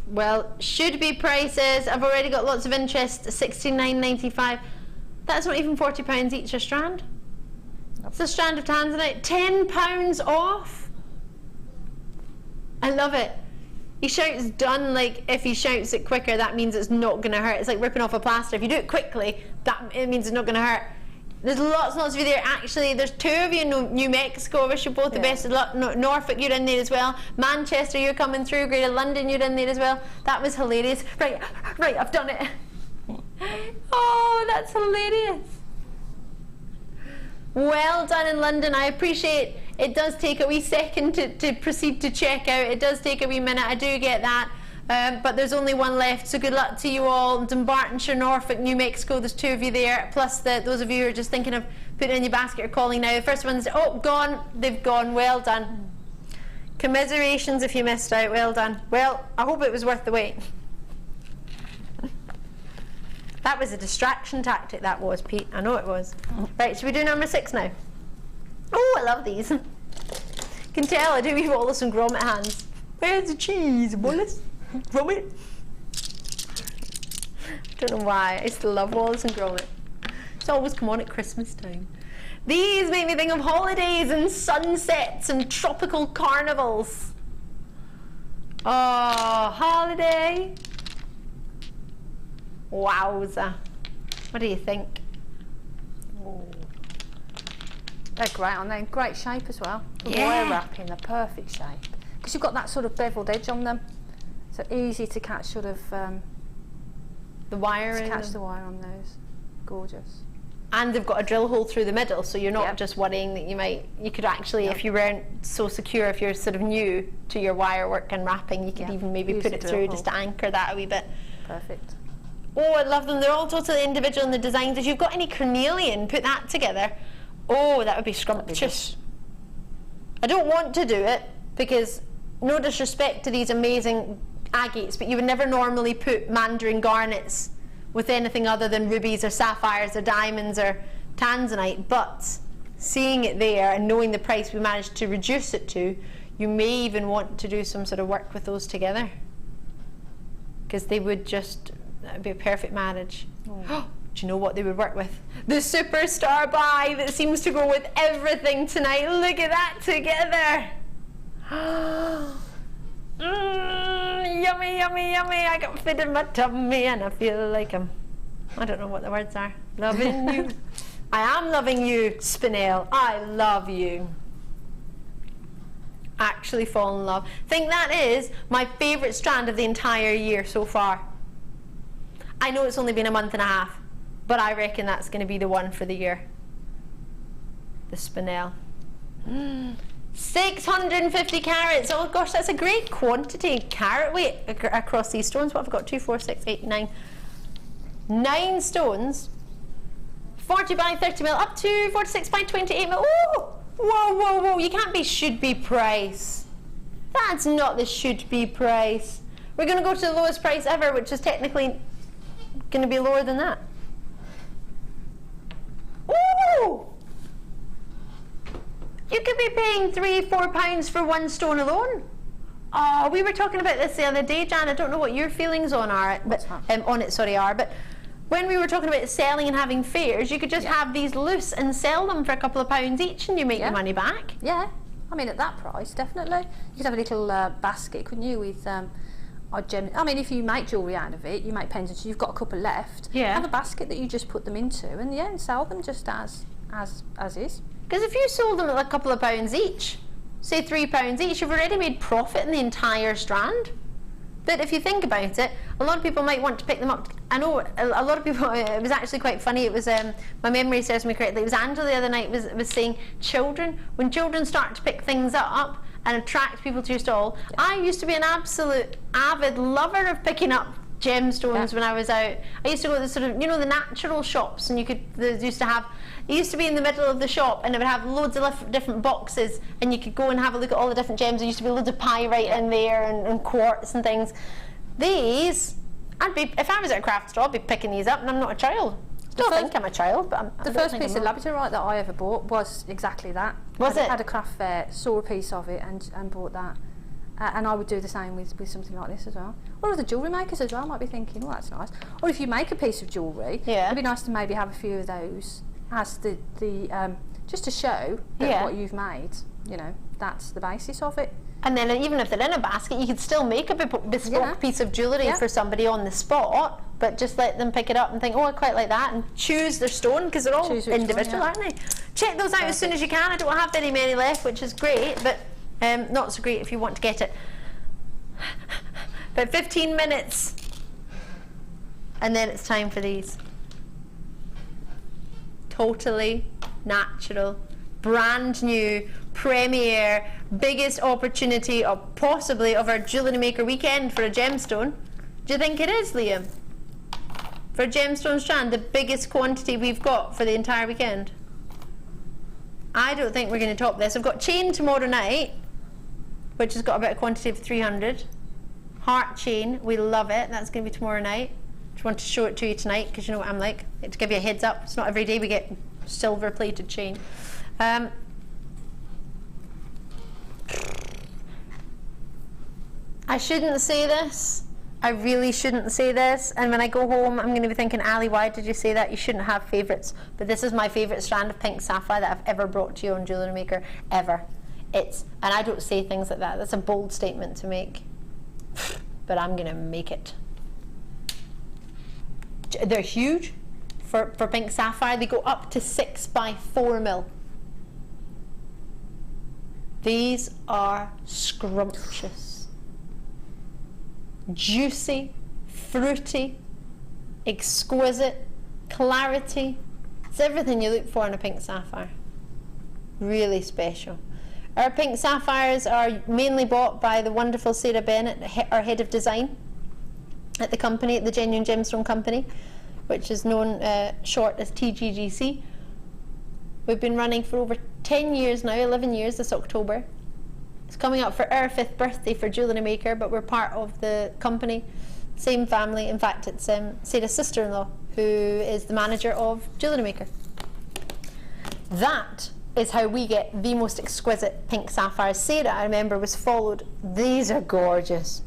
Well, should be prices. I've already got lots of interest. $69.95. That's not even £40 each a strand. Nope. It's a strand of tanzanite. £10 off. I love it. He shouts done, like if he shouts it quicker, that means it's not going to hurt. It's like ripping off a plaster. If you do it quickly, it means it's not going to hurt. There's lots and lots of you there. Actually, there's 2 of you in New Mexico. I wish you both the best of luck. Norfolk, you're in there as well. Manchester, you're coming through. Greater London, you're in there as well. That was hilarious. Right, I've done it. Oh, that's hilarious. Well done in London. I appreciate it. Does take a wee second to proceed to check out. It does take a wee minute. I do get that. But there's only one left, so good luck to you all. Dumbartonshire, Norfolk, New Mexico, there's 2 of you there, plus those of you who are just thinking of putting it in your basket or calling now. The first one's, oh, gone. They've gone. Well done. Commiserations if you missed out. Well done. Well, I hope it was worth the wait. That was a distraction tactic, that was, Pete. I know it was. Right, should we do number 6 now? Oh, I love these. You can tell I do with Wallace and Gromit hands. Where's the cheese, Wallace? Gromit? Don't know why. I still love Wallace and Gromit. It's always come on at Christmas time. These make me think of holidays and sunsets and tropical carnivals. Oh, holiday. Wowza. What do you think? Oh. They're great, aren't they? In great shape as well. The Yeah. wire wrapping, the perfect shape. Because you've got that sort of beveled edge on them. So easy to catch sort of The wire to in catch them. the wire on those. Gorgeous. And they've got a drill hole through the middle, so you're not Yep. just worrying that you could actually, if you weren't so secure, if you're sort of new to your wire work and wrapping, you could even maybe Use put the it drill through hole. just to anchor that a wee bit. Perfect. Oh, I love them. They're all totally individual in the designs. If you've got any carnelian, put that together. Oh, that would be scrumptious. I don't want to do it because, no disrespect to these amazing agates, but you would never normally put Mandarin Garnets with anything other than rubies or sapphires or diamonds or tanzanite. But seeing it there and knowing the price we managed to reduce it to, you may even want to do some sort of work with those together, because they would just, that would be a perfect marriage. Oh. Do you know what they would work with? The superstar buy that seems to go with everything tonight. Look at that together. Yummy, yummy, yummy. I got fit in my tummy and I feel like I don't know what the words are. Loving you. I am loving you, Spinel. I love you. Actually fall in love. Think that is my favourite strand of the entire year so far. I know it's only been a month and a half, but I reckon that's going to be the one for the year. The Spinel. 650 carats. Oh gosh, that's a great quantity. Carat weight across these stones. What have I got? 2, 4, 6, 8, 9. 9 stones. 40 by 30 mil, up to 46 by 28 mil. Oh! Whoa, whoa, whoa. You can't be should be price. That's not the should be price. We're going to go to the lowest price ever, which is technically going to be lower than that. Ooh! You could be paying £3-4 for one stone alone. Oh, we were talking about this the other day, Jan. I don't know what your feelings on are, but but when we were talking about selling and having fairs, you could just have these loose and sell them for a couple of pounds each, and you make your money back. Yeah, I mean at that price, definitely. You could have a little basket, couldn't you, with I mean, if you make jewellery out of it, you make pendants, you've got a couple left. Yeah. Have a basket that you just put them into, and sell them just as is. Because if you sold them at a couple of pounds each, say £3 each, you've already made profit in the entire strand. But if you think about it, a lot of people might want to pick them up. I know a lot of people, it was actually quite funny. It was, my memory serves me correctly, it was Angela the other night was saying, when children start to pick things up and attract people to your stall. I used to be an absolute avid lover of picking up gemstones when I was out. I used to go to the sort of, the natural shops, and it used to be in the middle of the shop, and it would have loads of different boxes, and you could go and have a look at all the different gems. There used to be loads of pyrite in there and quartz and things. These, if I was at a craft store, I'd be picking these up, and I'm not a child. Still think I'm a child, but the first piece of Labradorite that I ever bought was exactly that. Was it? Had a craft fair, saw a piece of it, and bought that. And I would do the same with something like this as well. Or other jewellery makers as well might be thinking, oh, that's nice. Or if you make a piece of jewellery, it'd be nice to maybe have a few of those as the just to show that what you've made, that's the basis of it. And then even if they're in a basket, you could still make a bespoke piece of jewellery for somebody on the spot, but just let them pick it up and think, oh, I quite like that, and choose their stone, because they're all individual, aren't they? Check those out as soon as you can. I don't have very many left, which is great, but not so great if you want to get it. About 15 minutes. And then it's time for these. Totally natural, brand new, premiere, biggest opportunity of possibly of our Jewellery Maker weekend for a gemstone. Do you think it is, Liam? For a gemstone strand, the biggest quantity we've got for the entire weekend? I don't think we're going to top this. I've got chain tomorrow night, which has got about a quantity of 300. Heart chain, we love it. That's going to be tomorrow night. Just want to show it to you tonight because you know what I'm like. To give you a heads up, it's not every day we get silver plated chain. I shouldn't say this. I really shouldn't say this, and when I go home I'm going to be thinking, Ali, why did you say that? You shouldn't have favourites. But this is my favourite strand of pink sapphire that I've ever brought to you on Jewellery Maker, ever. And I don't say things like that. That's a bold statement to make. But I'm going to make it. They're huge for pink sapphire. They go up to 6 by 4 mil. These are scrumptious. Juicy, fruity, exquisite, clarity. It's everything you look for in a pink sapphire. Really special. Our pink sapphires are mainly bought by the wonderful Sarah Bennett, our head of design at the company, at the Genuine Gemstone Company, which is known short as TGGC. We've been running for over 10 years now, 11 years this October. It's coming up for our 5th birthday for Jewellery Maker, but we're part of the company, same family. In fact, it's Sarah's sister-in-law who is the manager of Jewellery Maker. That is how we get the most exquisite pink sapphires. Sarah, I remember, was followed. These are gorgeous.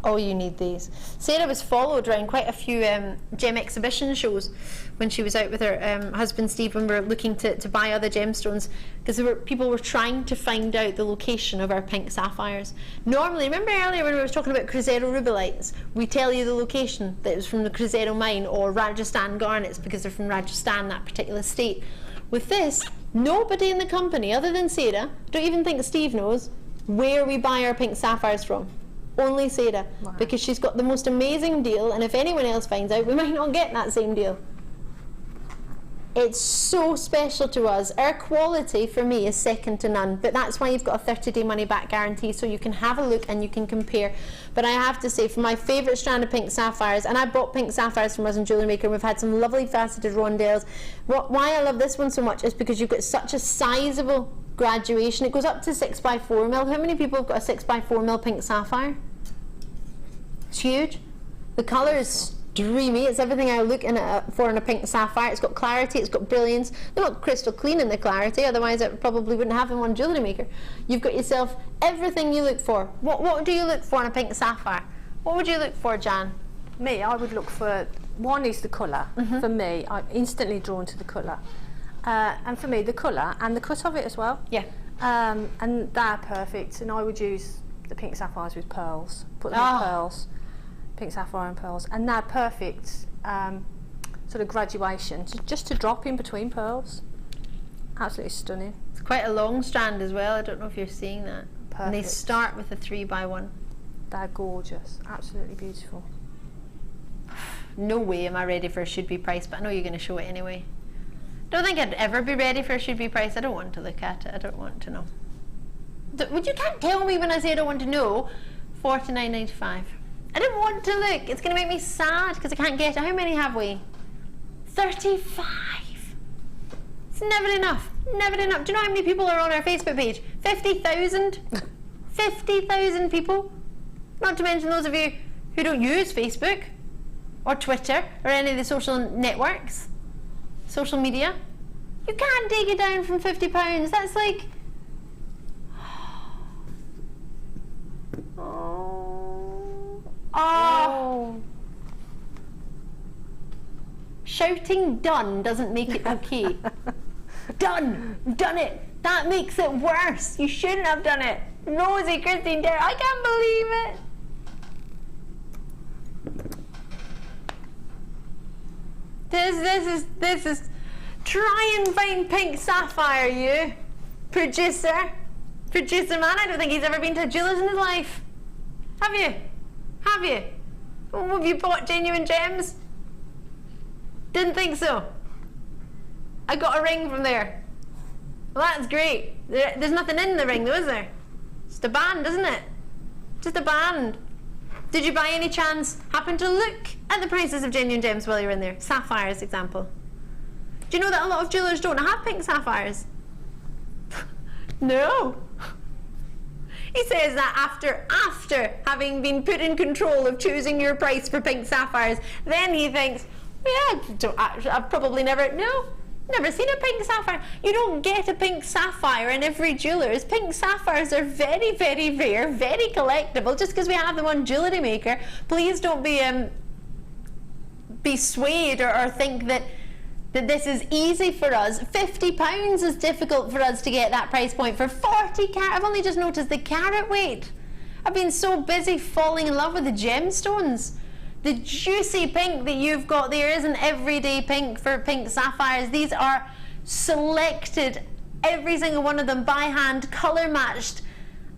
Oh, you need these. Sarah was followed around quite a few gem exhibition shows when she was out with her husband Steve, when we were looking to buy other gemstones, because people were trying to find out the location of our pink sapphires. Normally, remember earlier when we were talking about Cruzeiro rubellites, we tell you the location that it was from the Cruzeiro mine, or Rajasthan garnets because they're from Rajasthan, that particular state. With this, nobody in the company other than Sarah, don't even think Steve knows where we buy our pink sapphires from. Only Sarah. Wow. Because she's got the most amazing deal, and if anyone else finds out, we might not get that same deal. It's so special to us. Our quality for me is second to none, but that's why you've got a 30-day money-back guarantee, so you can have a look and you can compare. But I have to say, for my favourite strand of pink sapphires, and I bought pink sapphires from us in Jewellery Maker, and we've had some lovely faceted rondelles. Why I love this one so much is because you've got such a sizable graduation. It goes up to 6 by 4 mil. How many people have got a 6 by 4 mil pink sapphire? It's huge. The colour is dreamy. It's everything I look for in a pink sapphire. It's got clarity, it's got brilliance. They're not crystal clean in the clarity, otherwise I probably wouldn't have them on Jewellery Maker. You've got yourself everything you look for. What do you look for in a pink sapphire? What would you look for, Jan? Me, I would look for, one is the colour. For me, I'm instantly drawn to the colour. And for me, the colour and the cut of it as well. Yeah. And they're perfect. And I would use the pink sapphires with pearls. Put them with pearls. Pink sapphire and pearls. And they're perfect sort of graduation. Just to drop in between pearls. Absolutely stunning. It's quite a long strand as well. I don't know if you're seeing that. Perfect. And they start with a 3 by 1. They're gorgeous. Absolutely beautiful. No way am I ready for a should be price, but I know you're going to show it anyway. Don't think I'd ever be ready for a should be price. I don't want to look at it. I don't want to know. You can't tell me when I say I don't want to know. $49.95. I don't want to look. It's going to make me sad because I can't get it. How many have we? 35. It's never enough. Never enough. Do you know how many people are on our Facebook page? 50,000. 50,000 people. Not to mention those of you who don't use Facebook or Twitter or any of the social networks. Social media. You can't take it down from £50. That's like... Oh. Shouting done doesn't make it okay. Done! Done it! That makes it worse. You shouldn't have done it. Nosy Christine Dare, I can't believe it. This is try and find pink sapphire, you producer man. I don't think he's ever been to a jeweller's in his life. Have you? Oh, have you bought genuine gems? Didn't think so. I got a ring from there. Well, that's great. There's nothing in the ring though, is there? Just a band, isn't it? Just a band. Did you by any chance happen to look at the prices of genuine gems while you were in there? Sapphires, example. Do you know that a lot of jewellers don't have pink sapphires? No. He says that after having been put in control of choosing your price for pink sapphires, then he thinks, yeah, I've probably never seen a pink sapphire. You don't get a pink sapphire in every jeweller's. Pink sapphires are very, very rare, very collectible. Just because we have them on JewelleryMaker, please don't be swayed or think that this is easy for us. £50 is difficult for us to get that price point for 40 carat. I've only just noticed the carat weight. I've been so busy falling in love with the gemstones. The juicy pink that you've got there isn't everyday pink for pink sapphires. These are selected, every single one of them by hand, colour matched.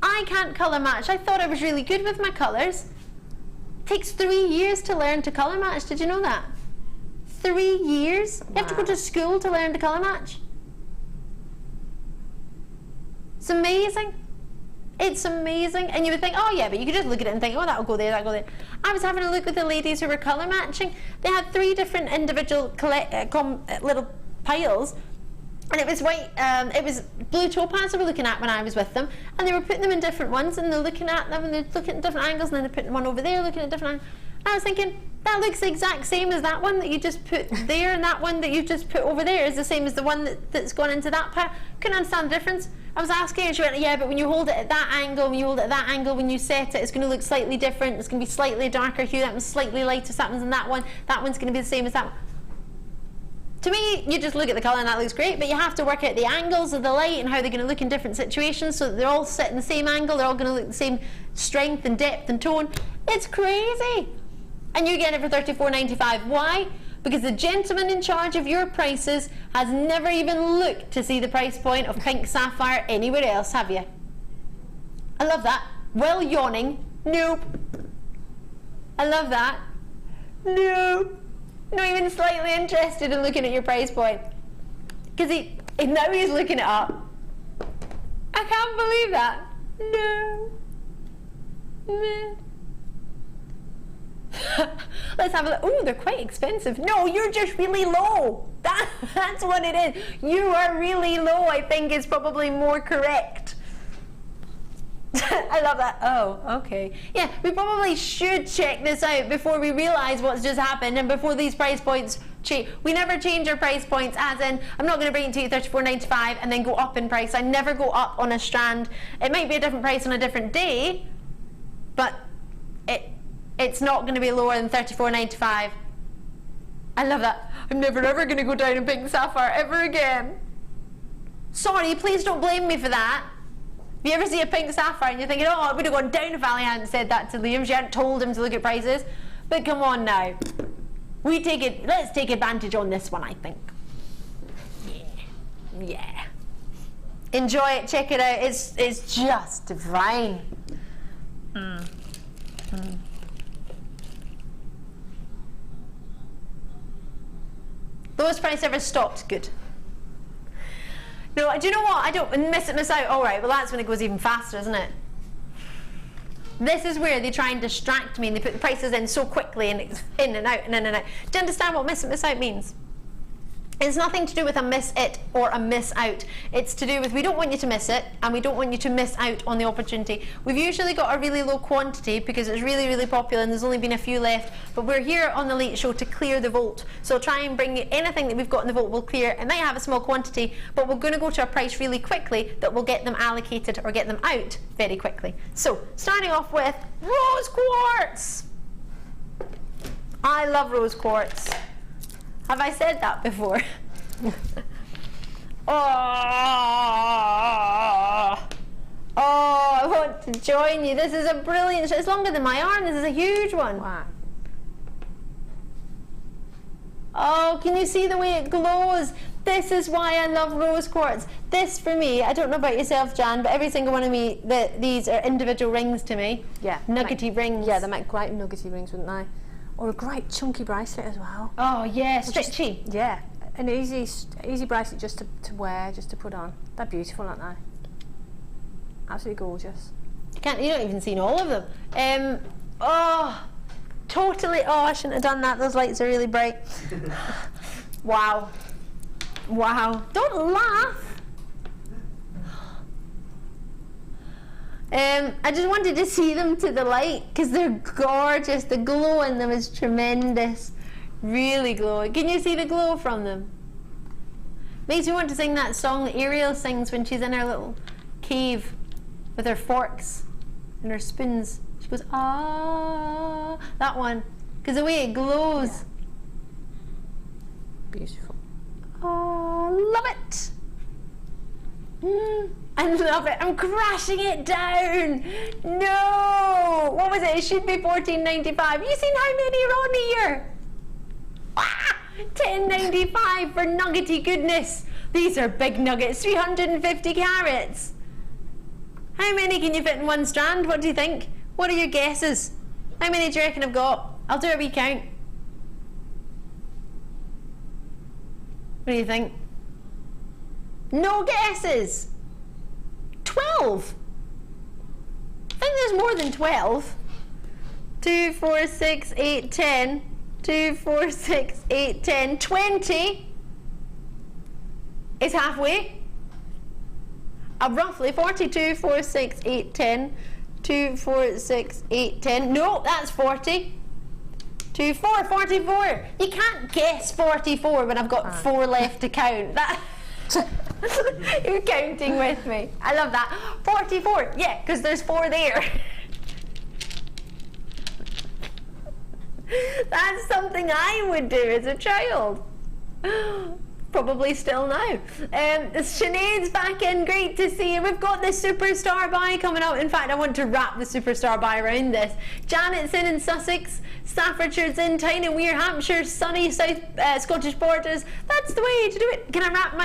I can't colour match. I thought I was really good with my colours. It takes 3 years to learn to colour match. Did you know that? 3 years? You have to go to school to learn to colour match. It's amazing. It's amazing. And you would think, oh yeah, but you could just look at it and think, oh, that'll go there, that'll go there. I was having a look with the ladies who were colour matching. They had 3 different individual little piles, and it was white, it was blue topaz they were looking at when I was with them, and they were putting them in different ones, and they're looking at them, and they're looking at different angles, and then they're putting one over there, looking at different angles. And I was thinking, that looks the exact same as that one that you just put there, and that one that you just put over there is the same as the one that's gone into that pile. Couldn't understand the difference. I was asking her, and she went, yeah, but when you hold it at that angle, when you hold it at that angle, when you set it, it's going to look slightly different. It's going to be slightly darker hue, that one's slightly lighter, that one's in that one, that one's going to be the same as that one. To me, you just look at the colour and that looks great, but you have to work out the angles of the light and how they're going to look in different situations so that they're all set in the same angle, they're all going to look the same strength and depth and tone. It's crazy. And you get it for $34.95. Why? Because the gentleman in charge of your prices has never even looked to see the price point of pink sapphire anywhere else, have you? I love that. Well, yawning. Nope. I love that. Nope. Not even slightly interested in looking at your price point. Because now he's looking it up. I can't believe that. No. No. Let's have a look. Oh, they're quite expensive. No, you're just really low. That's what it is. You are really low, I think is probably more correct. I love that. Oh, okay. Yeah, we probably should check this out before we realise what's just happened and before these price points change. We never change our price points, as in, I'm not going to bring it to you $34.95 and then go up in price. I never go up on a strand. It might be a different price on a different day, but it's not going to be lower than $34.95. I love that. I'm never ever going to go down in pink sapphire ever again. Sorry, please don't blame me for that. If you ever see a pink sapphire and you're thinking, oh, I would have gone down if Ali hadn't said that to Liam, she hadn't told him to look at prices. But come on now. Let's take advantage on this one, I think. Yeah. Enjoy it, check it out. It's just divine. Lowest price ever stopped, good. No, do you know what? I don't miss out. All right, well that's when it goes even faster, isn't it? This is where they try and distract me and they put the prices in so quickly and it's in and out and in and out. Do you understand what miss out means? It's nothing to do with a miss it or a miss out. It's to do with we don't want you to miss it and we don't want you to miss out on the opportunity. We've usually got a really low quantity because it's really, really popular and there's only been a few left, but we're here on the Late Show to clear the vault. So try and bring anything that we've got in the vault will clear. It might have a small quantity, but we're going to go to a price really quickly that will get them allocated or get them out very quickly. So starting off with rose quartz. I love rose quartz. Have I said that before? Oh, I want to join you. This is a brilliant, it's longer than my arm. This is a huge one. Wow. Oh, can you see the way it glows? This is why I love rose quartz. This for me, I don't know about yourself, Jan, but every single one of me, these are individual rings to me. Yeah. Nuggety rings. Yeah, they make great nuggety rings, wouldn't they? Or a great chunky bracelet as well. Oh yeah, stretchy. Yeah, an easy bracelet just to wear, just to put on. They're beautiful, aren't they? Absolutely gorgeous. You don't even see all of them. Oh, totally. Oh, I shouldn't have done that. Those lights are really bright. Wow. Wow. Don't laugh. I just wanted to see them to the light because they're gorgeous. The glow in them is tremendous. Really glowing. Can you see the glow from them? Makes me want to sing that song that Ariel sings when she's in her little cave with her forks and her spoons. She goes, ah, that one. Because the way it glows. Yeah. Beautiful. Oh, love it. I love it. I'm crashing it down. No. What was it? It should be $14.95. You seen how many are on here? Ah, $10.95 for nuggety goodness. These are big nuggets. 350 carats. How many can you fit in one strand? What do you think? What are your guesses? How many do you reckon I've got? I'll do a wee count. What do you think? No guesses. 12. I think there's more than 12. 2, 4, 6, 8, 10. 2, 4, 6, 8, 10. 20 is halfway. Roughly 42, 4, 6, 8, 10. 2, 4, 6, 8, 10. No, that's 40. 2, 4, 44. You can't guess 44 when I've got 4 left to count. That you're counting with me. I love that. 44. Yeah, because there's 4 there. That's something I would do as a child. Probably still now. Sinead's back in. Great to see you. We've got the Superstar buy coming up. In fact, I want to wrap the Superstar buy around this. Janet's in Sussex. Staffordshire's in. Tyne and Weir, Hampshire. Sunny South Scottish borders. That's the way to do it. Can I wrap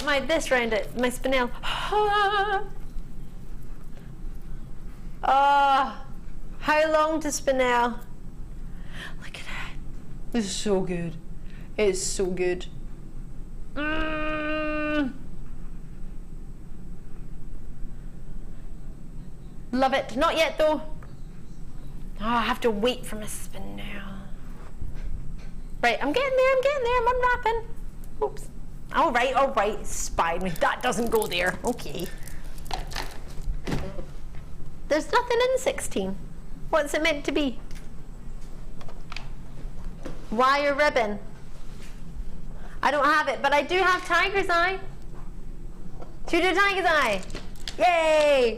my this round it? My Spinel. How long to Spinel? Look at that. This is so good. It's so good. Love it. Not yet though. Oh, I have to wait for my spin now. Right, I'm getting there, I'm unwrapping. Oops. All right, spied me. That doesn't go there. Okay. There's nothing in 16. What's it meant to be? Wire ribbon. I don't have it, but I do have Tiger's Eye. Should we do Tiger's Eye? Yay!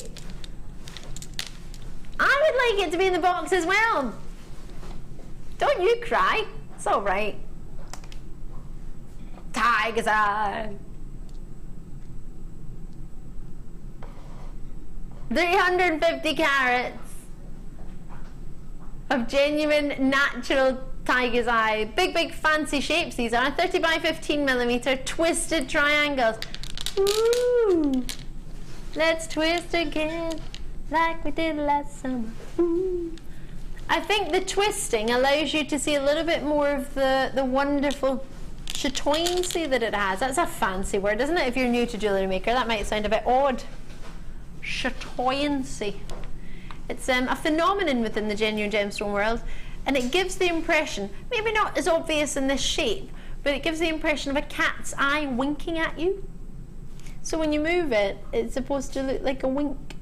I would like it to be in the box as well. Don't you cry. It's all right. Tiger's Eye. 350 carats of genuine natural Tiger's Eye. Big fancy shapes these are. 30 by 15 millimeter twisted triangles. Ooh. Let's twist again like we did last summer. Ooh. I think the twisting allows you to see a little bit more of the wonderful chatoyancy that it has. That's a fancy word, isn't it? If you're new to Jewellery Maker, that might sound a bit odd. Chatoyancy. It's a phenomenon within the genuine gemstone world. And it gives the impression, maybe not as obvious in this shape, but it gives the impression of a cat's eye winking at you. So when you move it, it's supposed to look like a wink.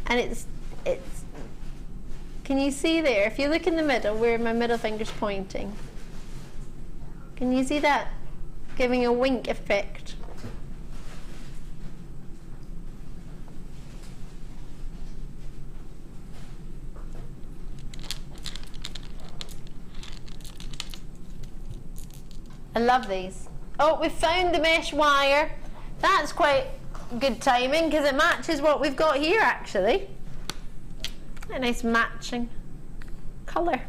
And it's can you see there? If you look in the middle where my middle finger's pointing, can you see that? Giving a wink effect. I love these. Oh, we found the mesh wire. That's quite good timing because it matches what we've got here actually. A nice matching colour.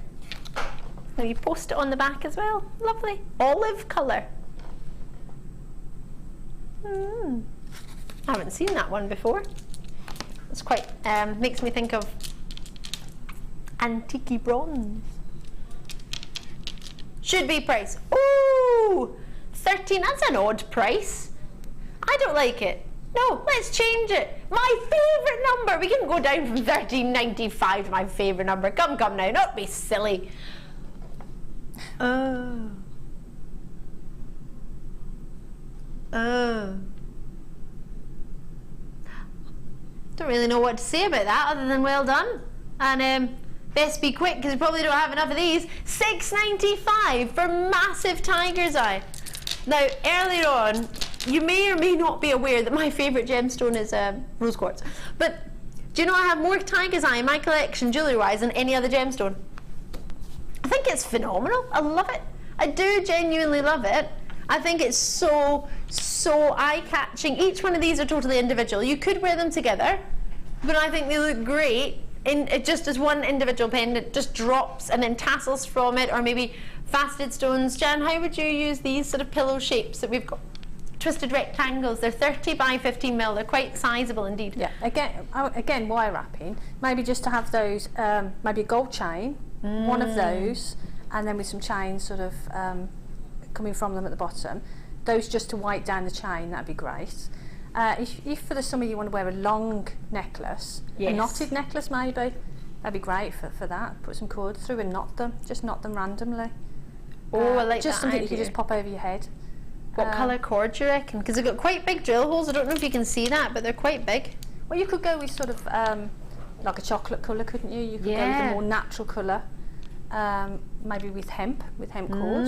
Maybe post it on the back as well. Lovely. Olive colour. I haven't seen that one before. It's quite, makes me think of antique bronze. Should be price. Ooh, 13, that's an odd price. I don't like it. No, let's change it. My favourite number. We can go down from 13.95 to my favourite number. Come now, don't be silly. Oh. Don't really know what to say about that other than well done. And best be quick because we probably don't have enough of these. $6.95 for massive tiger's eye. Now, earlier on, you may or may not be aware that my favourite gemstone is rose quartz. But do you know I have more tiger's eye in my collection, jewellery-wise, than any other gemstone? I think it's phenomenal. I love it. I do genuinely love it. I think it's so eye-catching. Each one of these are totally individual. You could wear them together, but I think they look great in just as one individual pendant, just drops and then tassels from it, or maybe faceted stones. Jan, how would you use these sort of pillow shapes that we've got? Twisted rectangles. They're 30 by 15 mil. They're quite sizable indeed. Yeah. Again, wire wrapping. Maybe just to have those. Maybe a gold chain. One of those, and then with some chains sort of coming from them at the bottom. Those just to wipe down the chain. That'd be great. If for the summer you want to wear a long necklace, a knotted necklace maybe, that'd be great for that. Put some cord through and knot them. Just knot them randomly. Oh, I like just that something idea. you could just pop over your head. What colour cord do you reckon? Because they've got quite big drill holes. I don't know if you can see that, but they're quite big. Well, you could go with sort of like a chocolate colour, couldn't you? You could go with a more natural colour. Maybe with hemp cord.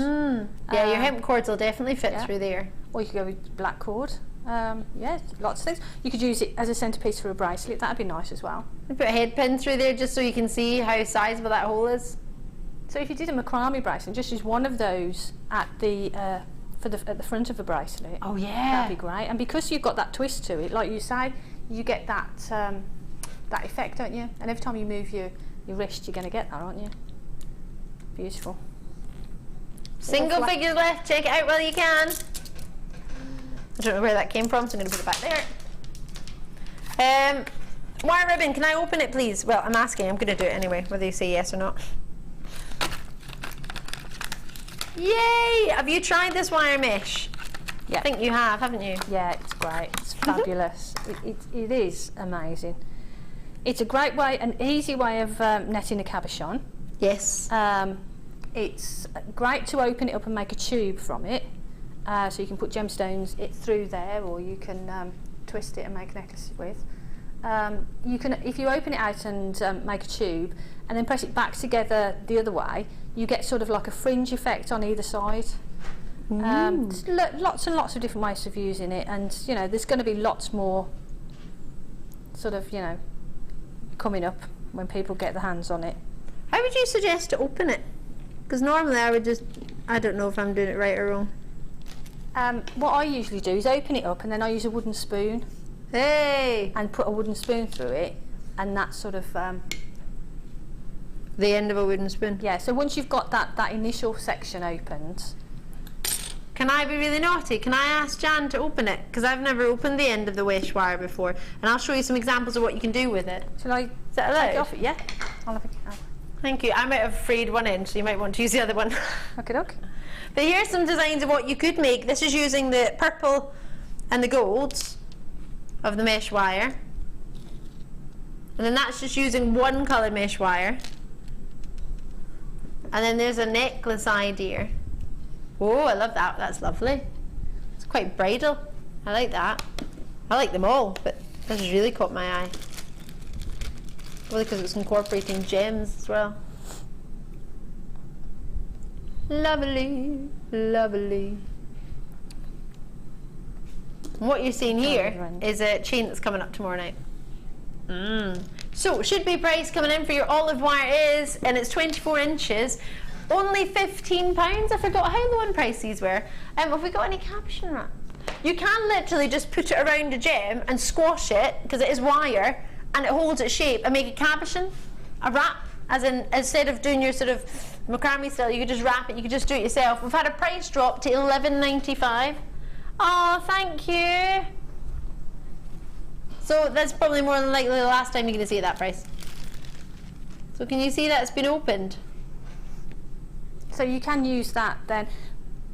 Yeah, your hemp cords will definitely fit through there. Or you could go with black cord. Yeah, lots of things. You could use it as a centrepiece for a bracelet. That'd be nice as well. You put a head pin through there just so you can see how sizable that hole is. So if you did a macrame bracelet, just use one of those at the at the front of the bracelet. Oh yeah, that'd be great. And because you've got that twist to it, like you say, you get that that effect, don't you? And every time you move your wrist, you're going to get that, aren't you? Beautiful. Single figures left. Check it out while you can. I don't know where that came from, so I'm going to put it back there. Wire ribbon, can I open it, please? Well, I'm asking. I'm going to do it anyway, whether you say yes or not. Yay! Have you tried this wire mesh? Yeah. I think you have, haven't you? Yeah, it's great. It's fabulous. It is amazing. It's a great way, an easy way of netting a cabochon. Yes. It's great to open it up and make a tube from it. So you can put gemstones through there, or you can twist it and make a necklace with. You can, if you open it out and make a tube, and then press it back together the other way, you get sort of like a fringe effect on either side. There's lots and lots of different ways of using it, and you know there's going to be lots more sort of coming up when people get their hands on it. How would you suggest to open it? Because normally I would just, I don't know if I'm doing it right or wrong. What I usually do is open it up and then I use a wooden spoon. Hey! And put a wooden spoon through it, and that's sort of the end of a wooden spoon. Yeah, so once you've got that initial section opened. Can I be really naughty? Can I ask Jan to open it? Because I've never opened the end of the wish wire before, and I'll show you some examples of what you can do with it. Shall I Is that allowed? take it off it? Yeah. I'll have it. Thank you. I might have frayed one end, so you might want to use the other one. Okay, doke. But here's some designs of what you could make. This is using the purple and the golds of the mesh wire. And then that's just using one colour mesh wire. And then there's a necklace idea. Oh, I love that. That's lovely. It's quite bridal. I like that. I like them all, but this has really caught my eye. Well, because it's incorporating gems as well. Lovely, lovely. And what you're seeing here is a chain that's coming up tomorrow night. So, should be price coming in for your olive wire is, and it's 24 inches, only £15. I forgot how low in price these were. Have we got any cabochon wrap? You can literally just put it around a gem and squash it, because it is wire, and it holds its shape, and make a cabochon, a wrap, As in, instead of doing your sort of macrame style, you could just wrap it, you could just do it yourself. We've had a price drop to $11.95. Oh, thank you. So that's probably more than likely the last time you're going to see it at that price. So can you see that it's been opened? So you can use that then.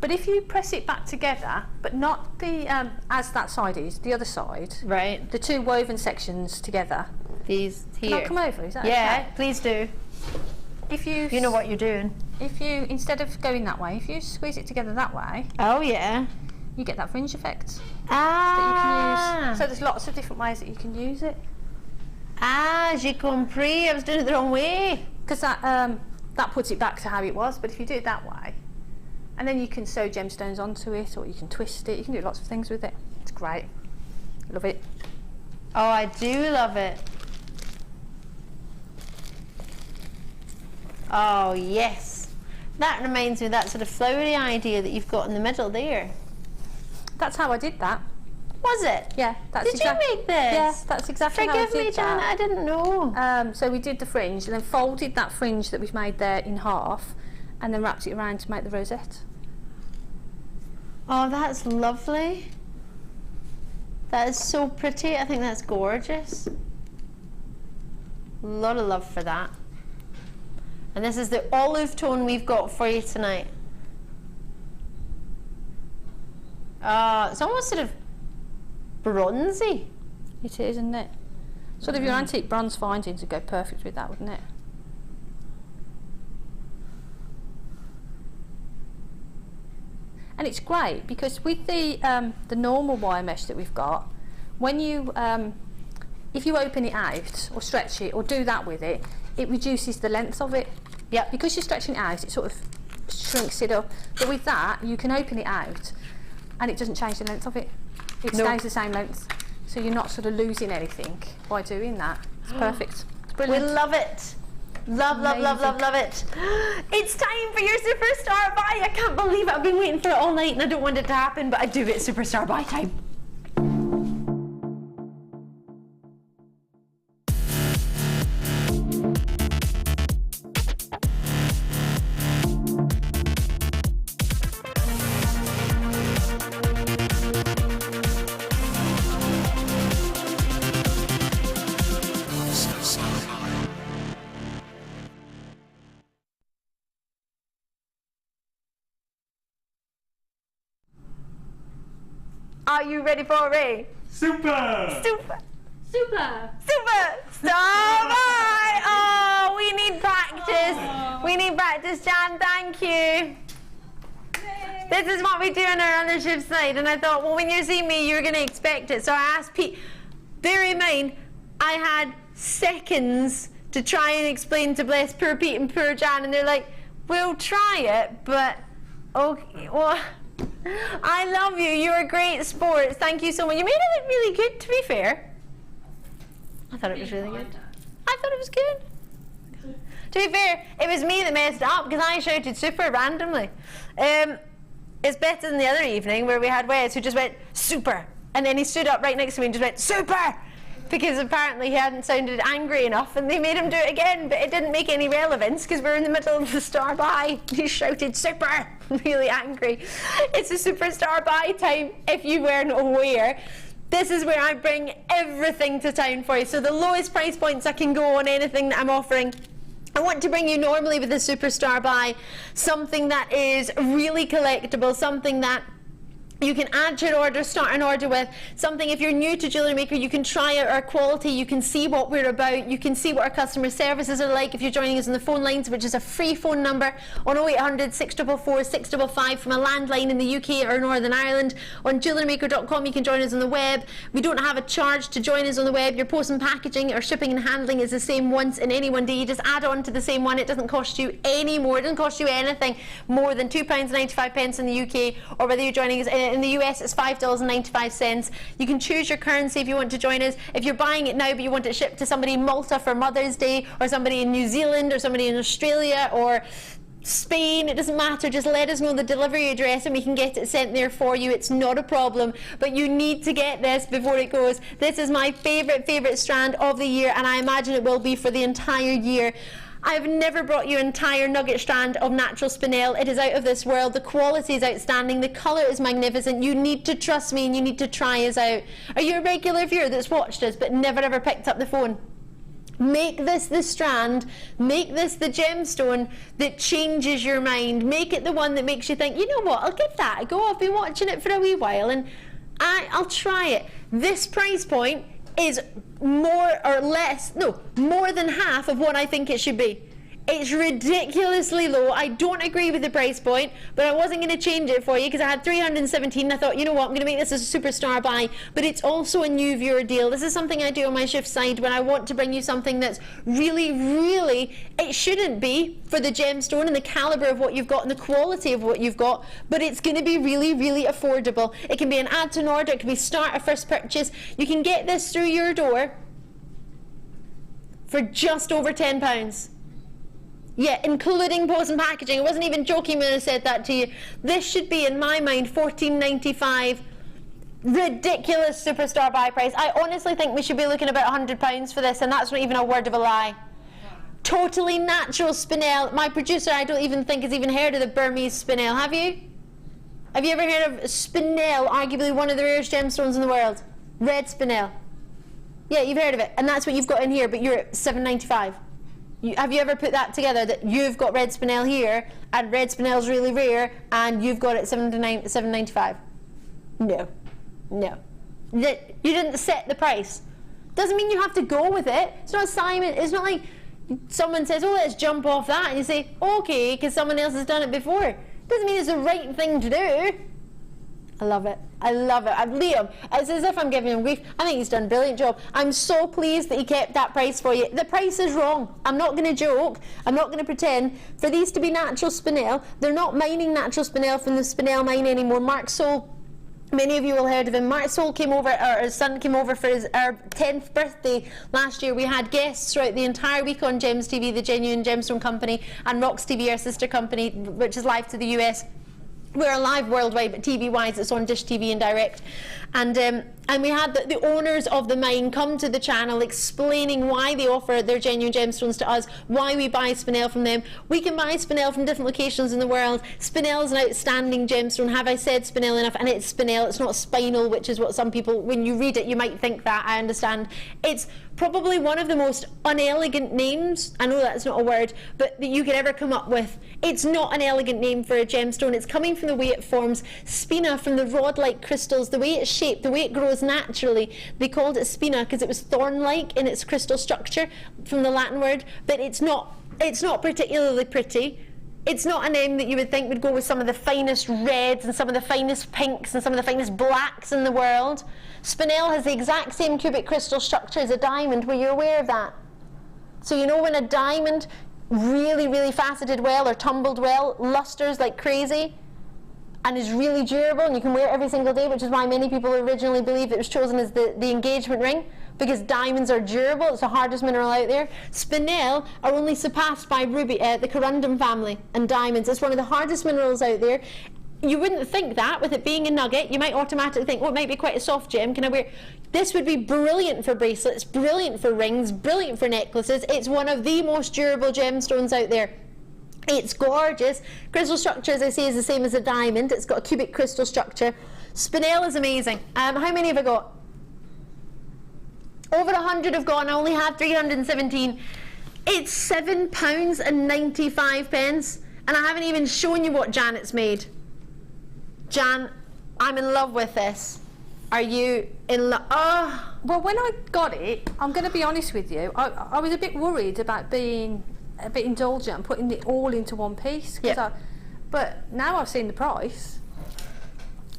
But if you press it back together, but not the as that side is, the other side. Right. The two woven sections together. These here. Can I come over? Is that yeah, okay? please do. If you know what you're doing. If you, instead of going that way, if you squeeze it together that way, oh yeah, you get that fringe effect that you can use. So there's lots of different ways that you can use it. Ah, j'ai compris. I was doing it the wrong way. Because that puts it back to how it was. But if you do it that way, and then you can sew gemstones onto it, or you can twist it. You can do lots of things with it. It's great. Love it. Oh, I do love it. Oh yes, that reminds me of that sort of flowery idea that you've got in the middle there. That's how I did that. Was it? Yeah. That's did you make this? Yeah, that's exactly how I did that. Forgive me, Janet, I didn't know. So we did the fringe and then folded that fringe that we've made there in half and then wrapped it around to make the rosette. Oh, that's lovely. That is so pretty. I think that's gorgeous. A lot of love for that. And this is the olive tone we've got for you tonight. It's almost sort of bronzy. It is, isn't it? Sort of your antique bronze findings would go perfect with that, wouldn't it? And it's great because with the normal wire mesh that we've got, when you if you open it out or stretch it or do that with it, it reduces the length of it. Yeah. Because you're stretching it out, it sort of shrinks it up. But with that, you can open it out and it doesn't change the length of it. It stays the same length. So you're not sort of losing anything by doing that. It's perfect. It's brilliant. We love it. Love, love, love, love, love it. It's time for your Superstar Buy. I can't believe it. I've been waiting for it all night and I don't want it to happen, but I do it. Superstar Buy time. Are you ready for it? Super! Super! Super! Super! Star Buy! Oh, we need practice. We need practice, Jan. Thank you. This is what we do on our other shift side, and I thought, well, when you see me, you're going to expect it. So I asked Pete. Bear in mind, I had seconds to try and explain to bless poor Pete and poor Jan, and they're like, we'll try it, but okay, well, I love you. You're a great sport. Thank you so much. You made it look really good, to be fair. I thought it was really good. I thought it was good. To be fair, it was me that messed up because I shouted super randomly. It's better than the other evening where we had Wes who just went super, and then he stood up right next to me and just went super, because apparently he hadn't sounded angry enough and they made him do it again, but it didn't make any relevance because we're in the middle of the Star Buy. He shouted super, really angry. It's a Superstar Buy time, if you weren't aware. This is where I bring everything to town for you. So the lowest price points I can go on anything that I'm offering. I want to bring you normally with a Superstar Buy something that is really collectible, something that you can add to your order, start an order with, something if you're new to Jewellery Maker, you can try out our quality, you can see what we're about, you can see what our customer services are like if you're joining us on the phone lines, which is a free phone number on 0800 644 655 from a landline in the UK or Northern Ireland. On JewelleryMaker.com you can join us on the web. We don't have a charge to join us on the web. Your post and packaging or shipping and handling is the same once in any one day. You just add on to the same one. It doesn't cost you any more. It doesn't cost you anything more than £2.95 in the UK, or whether you're joining us in the US, it's $5.95. You can choose your currency if you want to join us. If you're buying it now but you want it shipped to somebody in Malta for Mother's Day, or somebody in New Zealand, or somebody in Australia, or Spain, it doesn't matter, just let us know the delivery address and we can get it sent there for you. It's not a problem, but you need to get this before it goes. This is my favourite strand of the year, and I imagine it will be for the entire year. I've never brought you an entire nugget strand of natural spinel. It is out of this world. The quality is outstanding. The colour is magnificent. You need to trust me and you need to try us out. Are you a regular viewer that's watched us but never ever picked up the phone? Make this the strand, make this the gemstone that changes your mind. Make it the one that makes you think, you know what, I'll give that a go. I've been watching it for a wee while and I'll try it. This price point is more than half of what I think it should be. It's ridiculously low. I don't agree with the price point, but I wasn't going to change it for you because I had 317. I thought, you know what, I'm going to make this a superstar buy, but it's also a new viewer deal. This is something I do on my shift side when I want to bring you something that's really, really, it shouldn't be for the gemstone and the caliber of what you've got and the quality of what you've got, but it's going to be really, really affordable. It can be an add to an order, it can be start a first purchase. You can get this through your door for just over £10. Yeah, including post and packaging. I wasn't even joking when I said that to you. This should be, in my mind, $14.95. Ridiculous superstar buy price. I honestly think we should be looking about £100 for this, and that's not even a word of a lie. Totally natural spinel. My producer, I don't even think, has even heard of the Burmese spinel. Have you? Have you ever heard of spinel, arguably one of the rarest gemstones in the world? Red spinel. Yeah, you've heard of it, and that's what you've got in here, but you're at $7.95. Have you ever put that together, that you've got red spinel here and red spinel is really rare and you've got it $7.95? No. You didn't set the price. Doesn't mean you have to go with it. It's not assignment. It's not like someone says, oh, let's jump off that, and you say, okay, because someone else has done it before. Doesn't mean it's the right thing to do. I love it. I love it. Liam, it's as if I'm giving him grief. I think he's done a brilliant job. I'm so pleased that he kept that price for you. The price is wrong. I'm not going to joke. I'm not going to pretend. For these to be natural spinel, they're not mining natural spinel from the spinel mine anymore. Mark Soul, many of you will have heard of him. Mark Soul came over, or his son came over for our 10th birthday last year. We had guests throughout the entire week on Gems TV, the Genuine Gemstone Company, and Rocks TV, our sister company, which is live to the US. We're live worldwide, but TV-wise, it's on Dish TV and Direct. And we had the owners of the mine come to the channel explaining why they offer their genuine gemstones to us, why we buy spinel from them. We can buy spinel from different locations in the world. Spinel is an outstanding gemstone. Have I said spinel enough? And it's spinel, it's not spinel, which is what some people, when you read it, you might think that. I understand. It's probably one of the most unelegant names, I know that's not a word, but that you could ever come up with. It's not an elegant name for a gemstone. It's coming from the way it forms. Spina, from the rod-like crystals, the way it's shaped, the way it grows naturally. They called it spina because it was thorn-like in its crystal structure, from the Latin word, but it's not particularly pretty. It's not a name that you would think would go with some of the finest reds and some of the finest pinks and some of the finest blacks in the world. Spinel has the exact same cubic crystal structure as a diamond. Were you aware of that? So you know when a diamond really, really faceted well or tumbled well, lusters like crazy, and is really durable and you can wear it every single day, which is why many people originally believed it was chosen as the engagement ring, because diamonds are durable. It's the hardest mineral out there. Spinel are only surpassed by ruby, the corundum family, and diamonds. It's one of the hardest minerals out there. You wouldn't think that with it being a nugget. You might automatically think, oh, it might be quite a soft gem. Can I wear? This would be brilliant for bracelets, brilliant for rings, brilliant for necklaces. It's one of the most durable gemstones out there. It's gorgeous. Crystal structure, as I say, is the same as a diamond. It's got a cubic crystal structure. Spinel is amazing. How many have I got? Over 100 have gone. I only had 317. It's £7.95, and I haven't even shown you what Janet's made. Jan, I'm in love with this. Are you in love? Oh. Well, when I got it, I'm going to be honest with you, I was a bit worried about being a bit indulgent and putting it all into one piece. But now I've seen the price,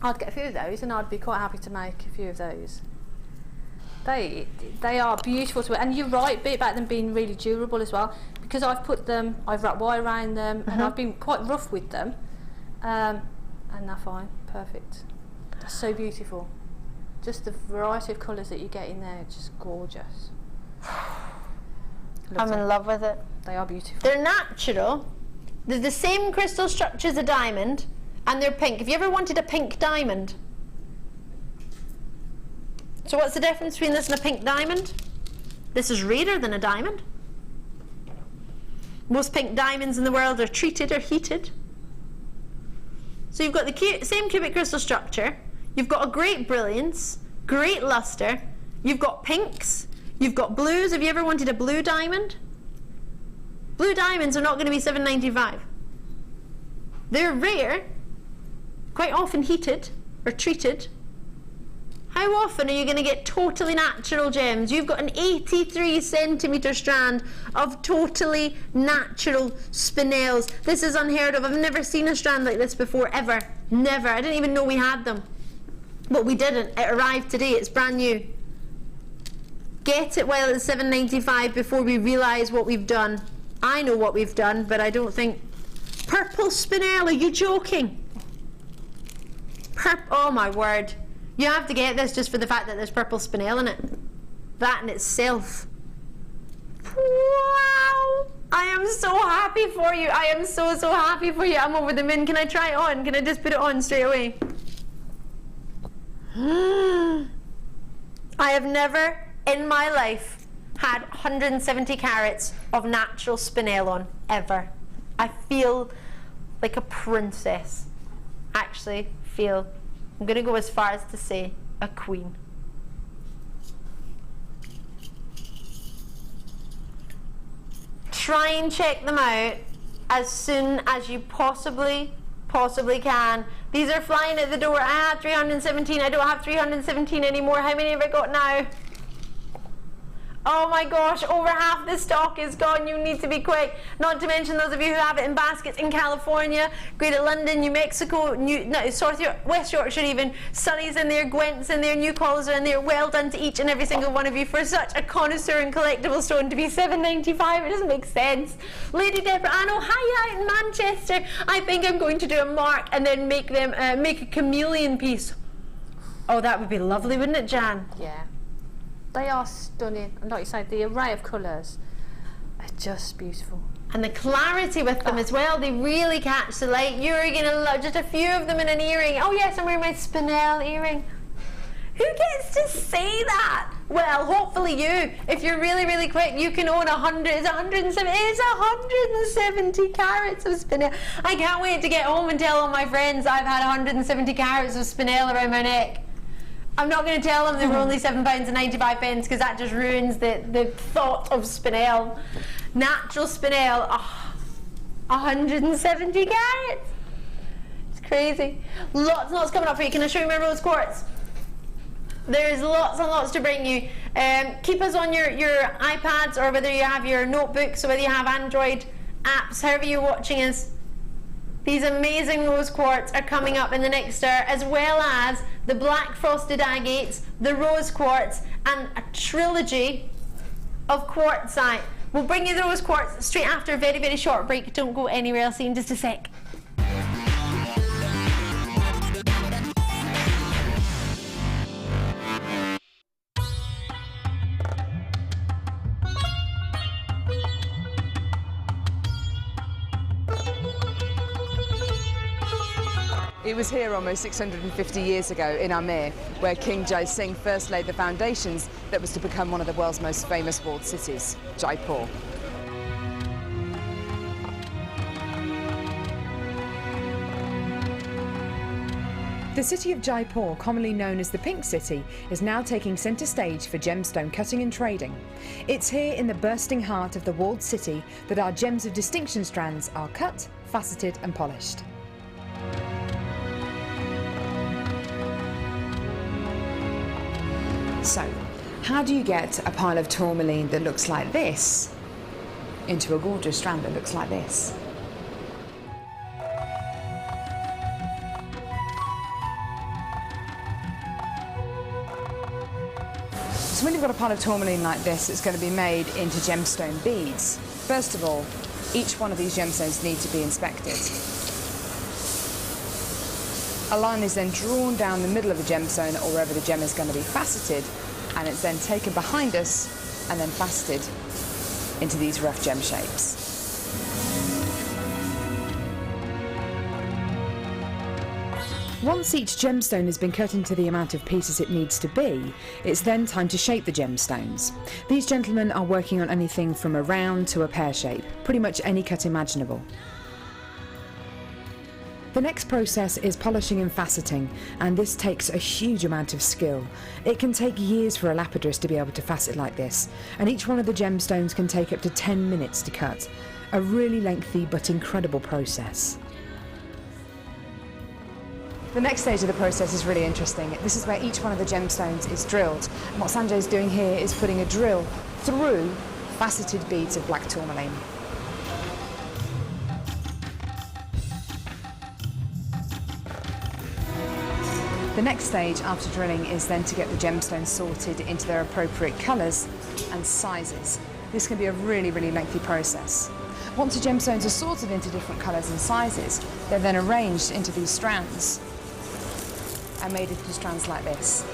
I'd get a few of those and I'd be quite happy to make a few of those. They are beautiful to wear, and you're right, a bit about them being really durable as well, because I've wrapped wire around them, and I've been quite rough with them, and they're fine, perfect. They're so beautiful. Just the variety of colours that you get in there, just gorgeous. I'm in love with it. They are beautiful. They're natural. They're the same crystal structure as a diamond, and they're pink. Have you ever wanted a pink diamond? So what's the difference between this and a pink diamond? This is rarer than a diamond. Most pink diamonds in the world are treated or heated. So you've got the same cubic crystal structure, you've got a great brilliance, great luster, you've got pinks, you've got blues. Have you ever wanted a blue diamond? Blue diamonds are not going to be $7.95. They're rare, quite often heated or treated. How often are you going to get totally natural gems? You've got an 83 centimetre strand of totally natural spinels. This is unheard of. I've never seen a strand like this before, ever. Never. I didn't even know we had them. But we didn't. It arrived today. It's brand new. Get it while it's $7.95 before we realise what we've done. I know what we've done, but I don't think... Purple spinel, are you joking? Oh my word. You have to get this just for the fact that there's purple spinel in it. That in itself. Wow! I am so happy for you. I am so happy for you. I'm over the moon. Can I try it on? Can I just put it on straight away? I have never in my life had 170 carats of natural spinel on, ever. I feel like a princess. Actually feel, I'm going to go as far as to say, a queen. Try and check them out as soon as you possibly can. These are flying at the door. I had 317. I don't have 317 anymore. How many have I got now? Oh my gosh, over half the stock is gone. You need to be quick. Not to mention those of you who have it in baskets in California, Greater London, New Mexico, West Yorkshire even, Surrey's in there, Gwent's in there, New Calls are in there. Well done to each and every single one of you for such a connoisseur in collectible stone to be $7.95. It doesn't make sense. Lady Deborah, I know, hi out in Manchester. I think I'm going to do a mark and then make a chameleon piece. Oh, that would be lovely, wouldn't it, Jan? Yeah. They are stunning, and like you say, the array of colours are just beautiful. And the clarity with them as well, they really catch the light. You're going to love just a few of them in an earring. Oh yes, I'm wearing my Spinel earring. Who gets to say that? Well, hopefully you. If you're really quick, you can own 100. It's 170. It's 170 carats of Spinel. I can't wait to get home and tell all my friends I've had 170 carats of Spinel around my neck. I'm not going to tell them they were only £7.95 because that just ruins the thought of Spinel. Natural Spinel, 170 carats. It's crazy. Lots and lots coming up for you. Can I show you my rose quartz? There's lots and lots to bring you. Keep us on your iPads, or whether you have your notebooks, or whether you have Android apps, however you're watching us. These amazing rose quartz are coming up in the next hour, as well as the black frosted agates, the rose quartz, and a trilogy of quartzite. We'll bring you the rose quartz straight after a very short break. Don't go anywhere. I'll see you in just a sec. It was here almost 650 years ago in Amir, where King Jai Singh first laid the foundations that was to become one of the world's most famous walled cities, Jaipur. The city of Jaipur, commonly known as the Pink City, is now taking centre stage for gemstone cutting and trading. It's here in the bursting heart of the walled city that our gems of distinction strands are cut, faceted and polished. So, how do you get a pile of tourmaline that looks like this into a gorgeous strand that looks like this? So when you've got a pile of tourmaline like this, it's going to be made into gemstone beads. First of all, each one of these gemstones needs to be inspected. A line is then drawn down the middle of the gemstone, or wherever the gem is going to be faceted, and it's then taken behind us and then faceted into these rough gem shapes. Once each gemstone has been cut into the amount of pieces it needs to be, it's then time to shape the gemstones. These gentlemen are working on anything from a round to a pear shape, pretty much any cut imaginable. The next process is polishing and faceting, and this takes a huge amount of skill. It can take years for a lapidurist to be able to facet like this, and each one of the gemstones can take up to 10 minutes to cut. A really lengthy but incredible process. The next stage of the process is really interesting. This is where each one of the gemstones is drilled. And what Sanjay's doing here is putting a drill through faceted beads of black tourmaline. The next stage after drilling is then to get the gemstones sorted into their appropriate colours and sizes. This can be a really, really lengthy process. Once the gemstones are sorted into different colours and sizes, they're then arranged into these strands and made into strands like this.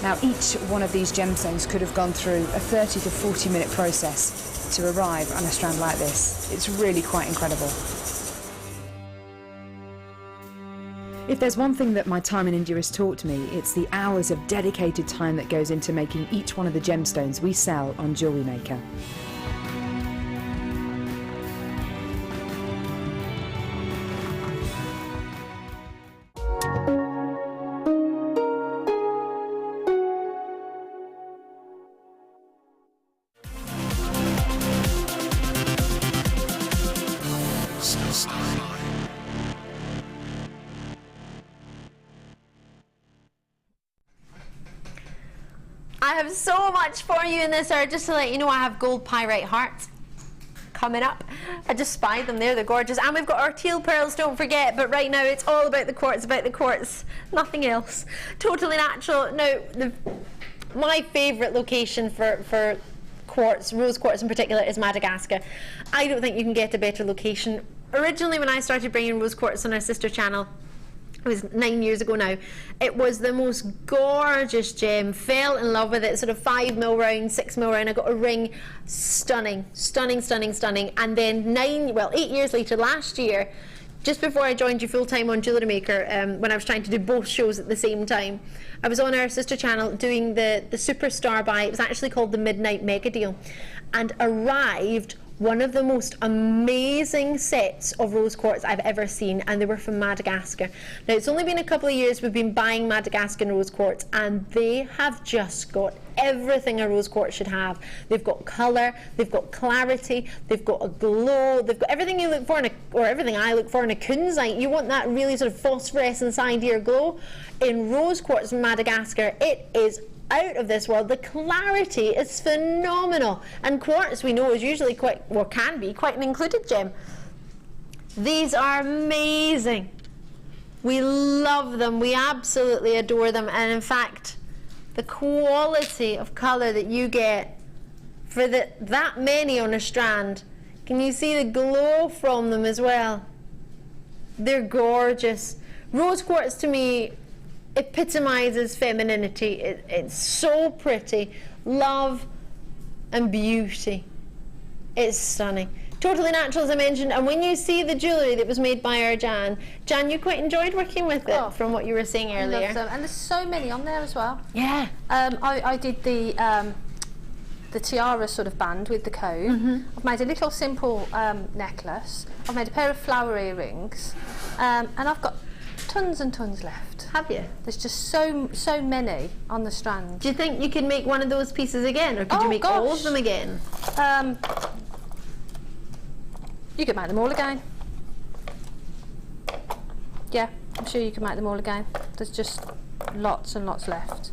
Now each one of these gemstones could have gone through a 30 to 40 minute process to arrive on a strand like this. It's really quite incredible. If there's one thing that my time in India has taught me, it's the hours of dedicated time that goes into making each one of the gemstones we sell on JewelleryMaker. I have so much for you in this hour. Just to let you know, I have gold pyrite hearts coming up. I just spied them there, they're gorgeous. And we've got our teal pearls, don't forget, but right now it's all about the quartz, nothing else. Totally natural. Now, my favourite location for quartz, rose quartz in particular, is Madagascar. I don't think you can get a better location. Originally, when I started bringing rose quartz on our sister channel, it was 9 years ago now, it was the most gorgeous gem. Fell in love with it, sort of 5mm round, 6mm round. I got a ring, stunning, stunning, stunning, stunning. And then 8 years later, last year, just before I joined you full time on JewelleryMaker, when I was trying to do both shows at the same time, I was on our sister channel doing the superstar buy. It was actually called the Midnight Mega Deal, and arrived one of the most amazing sets of rose quartz I've ever seen, and they were from Madagascar. Now, it's only been a couple of years we've been buying Madagascan rose quartz, and they have just got everything a rose quartz should have. They've got colour, they've got clarity, they've got a glow, they've got everything you look for, or everything I look for in a kunzite. You want that really sort of phosphorescent side ear glow. In rose quartz from Madagascar, it is out of this world. The clarity is phenomenal, and quartz, we know, is usually quite, or can be, quite an included gem. These are amazing. We love them, we absolutely adore them, and in fact, the quality of colour that you get for that many on a strand, can you see the glow from them as well? They're gorgeous. Rose quartz to me epitomizes femininity. It's so pretty. Love and beauty. It's stunning. Totally natural, as I mentioned, and when you see the jewellery that was made by our Jan, you quite enjoyed working with it, from what you were saying earlier. I love them, and there's so many on there as well. Yeah. I did the tiara sort of band with the cone. I've made a little simple necklace. I've made a pair of flower earrings, and I've got tons and tons left. Have you? There's just so many on the strand. Do you think you could make one of those pieces again, or could you make all of them again? You could make them all again. Yeah, I'm sure you can make them all again. There's just lots and lots left.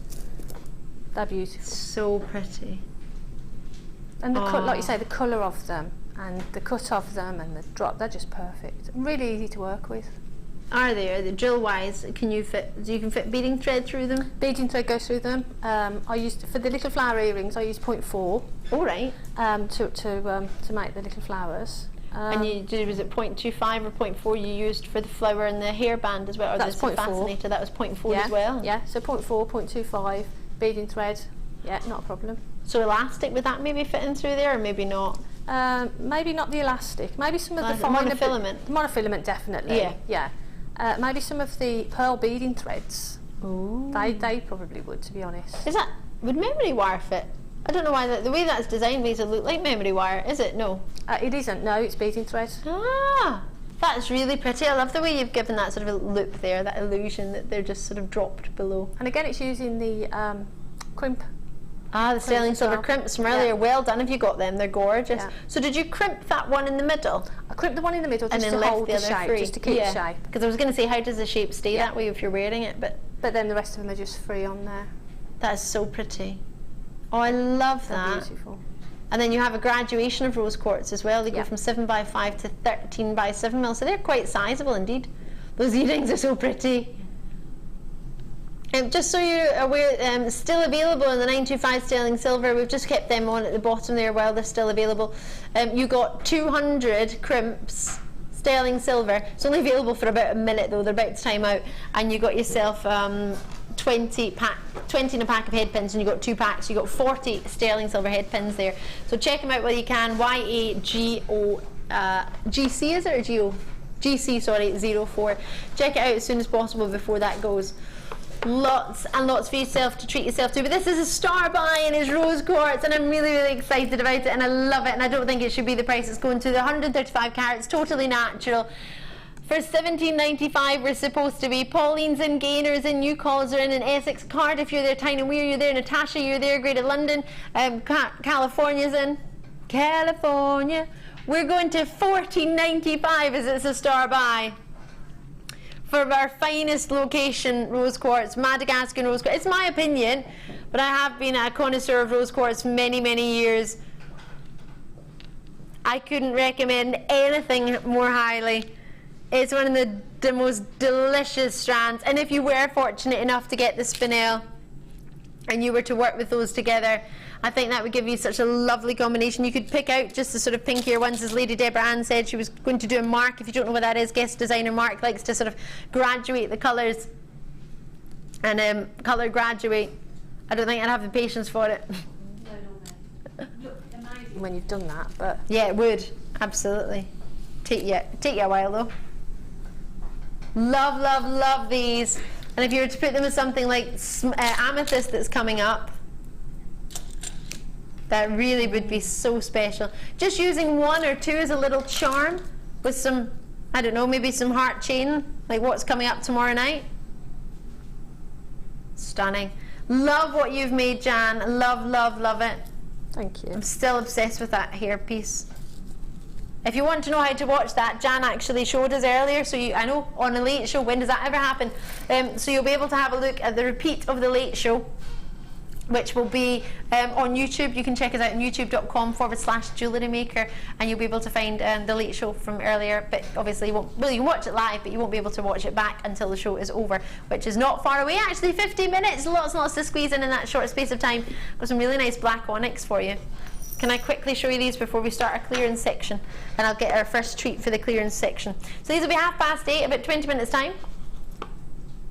They're beautiful. So pretty. And the like you say, the colour of them and the cut of them and the drop, they're just perfect. Really easy to work with. Are they? Are they drill-wise? Can you fit? You can fit beading thread through them? Beading thread goes through them. I used, for the little flower earrings, I used 0.4. All right. To make the little flowers. And you did, was it 0.25 or 0.4 you used for the flower and the hairband as well? Or that's 0.4. Fascinator, that was 0.4 as well? Yeah, so 0.4, 0.25, beading thread, yeah, not a problem. So elastic, would that maybe fit in through there, or maybe not? Maybe not the elastic, maybe some of the monofilament. Monofilament, definitely. Yeah. Maybe some of the pearl beading threads. Ooh. They probably would, to be honest. Would memory wire fit? I don't know why the way that's designed makes it look like memory wire. Is it? No. It isn't. No, it's beading thread. Ah, that's really pretty. I love the way you've given that sort of a loop there, that illusion that they're just sort of dropped below. And again, it's using the crimp. Ah, the sterling silver crimps from earlier. Yeah. Well done if you got them. They're gorgeous. Yeah. So did you crimp that one in the middle? I crimped the one in the middle just And to then hold left the the other shape, free. just to keep the shape. Because I was going to say, how does the shape stay that way if you're wearing it? But then the rest of them are just free on there. that is so pretty. Oh, I love They're that. beautiful. And then you have a graduation of rose quartz as well. They go from 7x5 to 13x7 mil, so they're quite sizable indeed. Those earrings are so pretty. Just so you're aware, still available in the 925 sterling silver. We've just kept them on at the bottom there while they're still available. You got 200 crimps sterling silver. It's only available for about a minute though. They're about to time out. And you got yourself 20 in a pack of head pins, and you got 2 packs. You got 40 sterling silver head pins there. So check them out while you can. YAGO GC is it or GO? GC, sorry, 04. Check it out as soon as possible before that goes. Lots and lots for yourself to treat yourself to. But this is a star buy and it's rose quartz, and I'm really, really excited about it, and I love it, and I don't think it should be the price it's going to. The 135 carats, totally natural. For $17.95 we're supposed to be. Pauline's in, Gainer's in, New Calls are in Essex, Cardiff you're there, Tyne and Weir you're there, Natasha you're there, Greater London, California's in. California. We're going to $14.95 as it's a star buy. For our finest location rose quartz, Madagascar rose quartz. It's my opinion, but I have been a connoisseur of rose quartz many, many years. I couldn't recommend anything more highly. It's one of the most delicious strands, and if you were fortunate enough to get the Spinel and you were to work with those together, I think that would give you such a lovely combination. You could pick out just the sort of pinkier ones, as Lady Deborah Ann said she was going to do a mark. If you don't know what that is, guest designer Mark likes to sort of graduate the colours and colour graduate. I don't think I'd have the patience for it. When you've done that, but yeah, it would absolutely take you a while though. Love, love, love these. And if you were to put them with something like amethyst that's coming up, that really would be so special. Just using 1 or 2 as a little charm with some, I don't know, maybe some heart chain, like what's coming up tomorrow night. Stunning. Love what you've made, Jan. Love, love, love it. thank you. I'm still obsessed with that hairpiece. If you want to know how to watch that, Jan actually showed us earlier, so I know on a late show, when does that ever happen? So you'll be able to have a look at the repeat of the late show, which will be on YouTube. You can check us out on youtube.com/JewelleryMaker, and you'll be able to find the late show from earlier. But obviously, you can watch it live, but you won't be able to watch it back until the show is over, which is not far away. Actually, 50 minutes, lots and lots to squeeze in that short space of time. Got some really nice black onyx for you. Can I quickly show you these before we start our clearance section? And I'll get our first treat for the clearance section. So these will be 8:30, about 20 minutes time.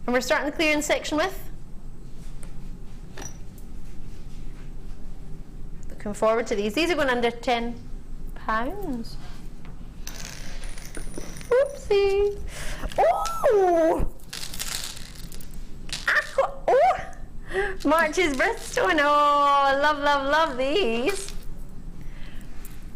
And we're starting the clearance section with. Looking forward to these. These are going under £10. Oopsie. Oh! Oh! March's birthstone. Oh, love, love, love these.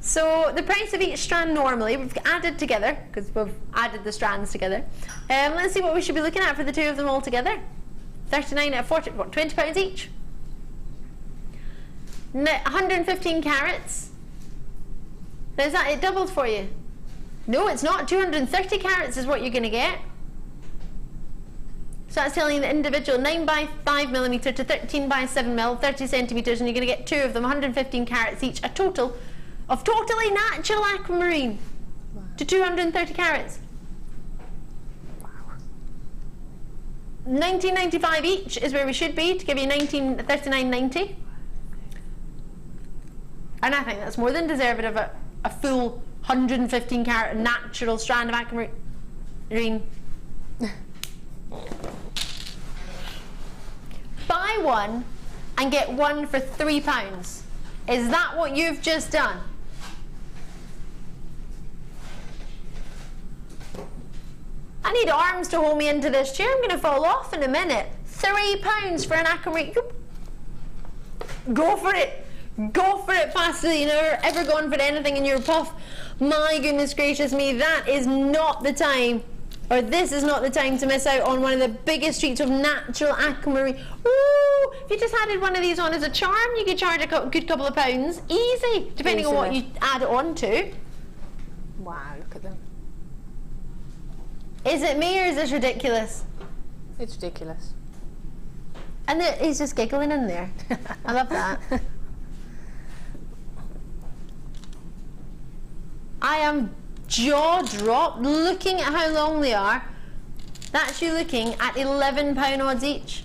So the price of each strand normally, we've added together, because we've added the strands together. Let's see what we should be looking at for the two of them all together. 39 at 40, what, £20 each? 115 carats. Is that it doubled for you? No, it's not. 230 carats is what you're going to get. So that's telling you the individual 9x5mm to 13x7mm, 30 centimetres, and you're going to get two of them, 115 carats each, a total of totally natural aquamarine to 230 carats. Wow. $19.95 each is where we should be to give you $39.90. And I think that's more than deserving of a full 115 carat natural strand of aquamarine. Buy one and get one for £3. Is that what you've just done? And need arms to hold me into this chair. I'm going to fall off in a minute. £3 for an aquamarine. Go for it. Go for it, Faceted. You've never ever gone for anything in your puff. My goodness gracious me, that is not the time, or this is not the time to miss out on one of the biggest treats of natural aquamarine. Ooh, if you just added one of these on as a charm, you could charge a good couple of pounds. Easy, depending on what you add it on to. Wow, look at them. Is it me or is this ridiculous? It's ridiculous. And he's just giggling in there. I love that. I am jaw-dropped looking at how long they are. That's you looking at £11 odds each.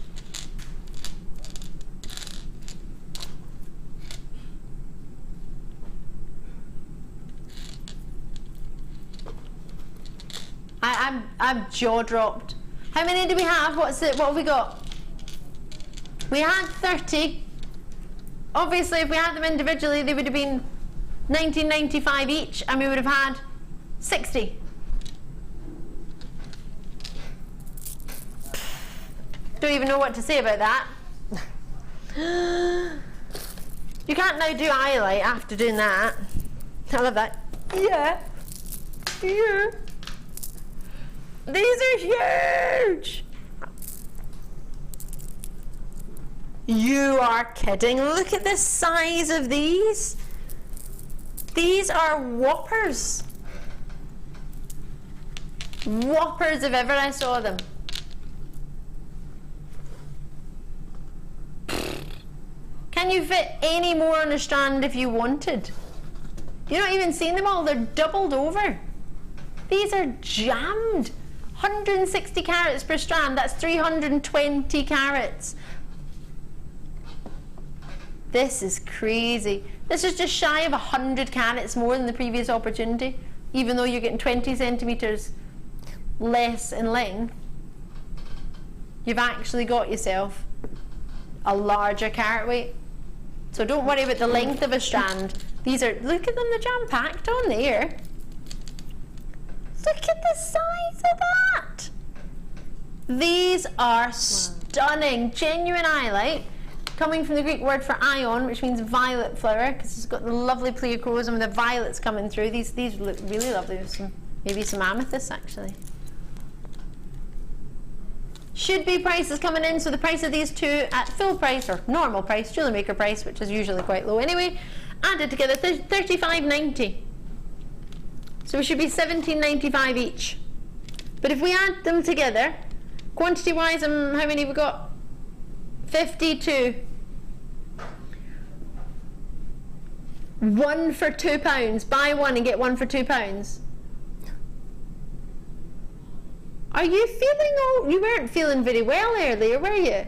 I'm jaw-dropped. How many do we have? What have we got? We had 30. Obviously, if we had them individually, they would have been $19.95 each, and we would have had 60. Don't even know what to say about that. You can't now do highlight after doing that. I love that. Yeah. Yeah. These are huge. You are kidding. Look at the size of these. These are whoppers. Whoppers if ever I saw them. Can you fit any more on a strand if you wanted? You're not even seeing them all. They're doubled over. These are jammed. 160 carats per strand. That's 320 carats. This is crazy. This is just shy of 100 carats more than the previous opportunity, even though you're getting 20 centimetres less in length. You've actually got yourself a larger carat weight. So don't worry about the length of a strand. These are, look at them, they're jam-packed on there. Look at the size of that. These are stunning. Genuine highlight. Coming from the Greek word for ion, which means violet flower, because it's got the lovely pleochroism with the violets coming through. These look really lovely with maybe some amethyst actually. Should be prices coming in, so the price of these two at full price or normal price, JewelleryMaker price, which is usually quite low anyway, added together $35.90. So we should be $17.95 each. But if we add them together, quantity wise, how many have we got? 52. One for £2. Buy one and get one for £2. Are you feeling you weren't feeling very well earlier, were you?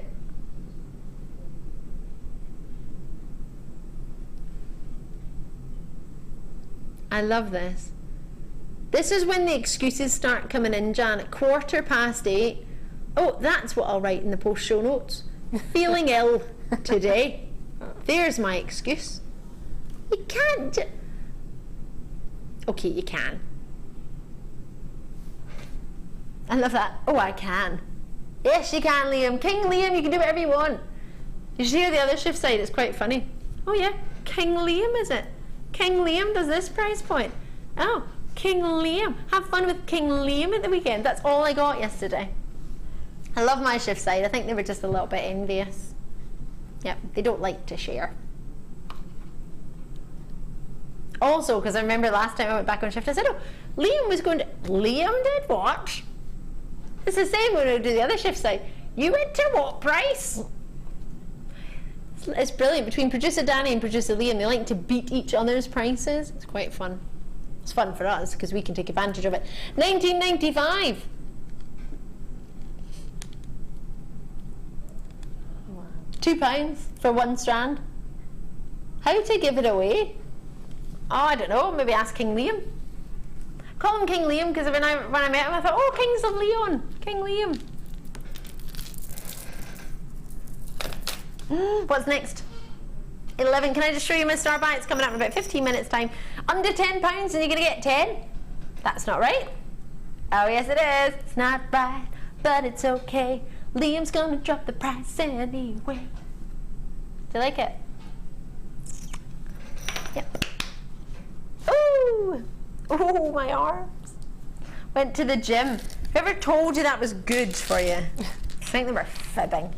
I love this. This is when the excuses start coming in, Jan, at 8:15. Oh, that's what I'll write in the post show notes. Feeling ill today. There's my excuse. You can't. Okay, you can. I love that. Oh, I can. Yes, you can, Liam. King Liam, you can do whatever you want. You should hear the other shift side. It's quite funny. Oh yeah, King Liam, is it? King Liam does this price point. Oh, King Liam. Have fun with King Liam at the weekend. That's all I got yesterday. I love my shift side. I think they were just a little bit envious. Yep, they don't like to share. Also, because I remember last time I went back on shift, I said, oh, Liam was going to... Liam did what? It's the same when we do the other shift side. You went to what price? It's brilliant. Between producer Danny and producer Liam, they like to beat each other's prices. It's quite fun. It's fun for us because we can take advantage of it. $19.95. Wow. £2 for one strand. How to give it away? Oh, I don't know. Maybe ask King Liam. Call him King Liam because when I met him, I thought, oh, Kings of Leon, King Liam. What's next? 11. Can I just show you my star buy? It's coming up in about 15 minutes time. Under £10 and you're going to get 10? That's not right. Oh yes it is. It's not right, but it's okay. Liam's gonna drop the price anyway. Do you like it? Yep. Ooh! Ooh, my arms. Went to the gym. Whoever told you that was good for you? I think they were fibbing.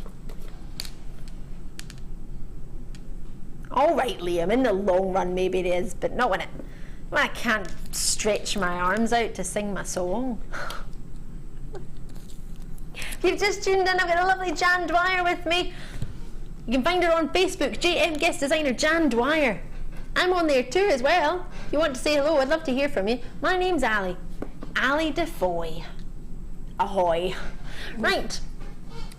All right, Liam, in the long run maybe it is, but not when I can't stretch my arms out to sing my song. If you've just tuned in, I've got a lovely Jan Dwyer with me. You can find her on Facebook, JM Guest Designer Jan Dwyer. I'm on there too as well. If you want to say hello, I'd love to hear from you. My name's Ali. Ali DeFoy. Ahoy. Right.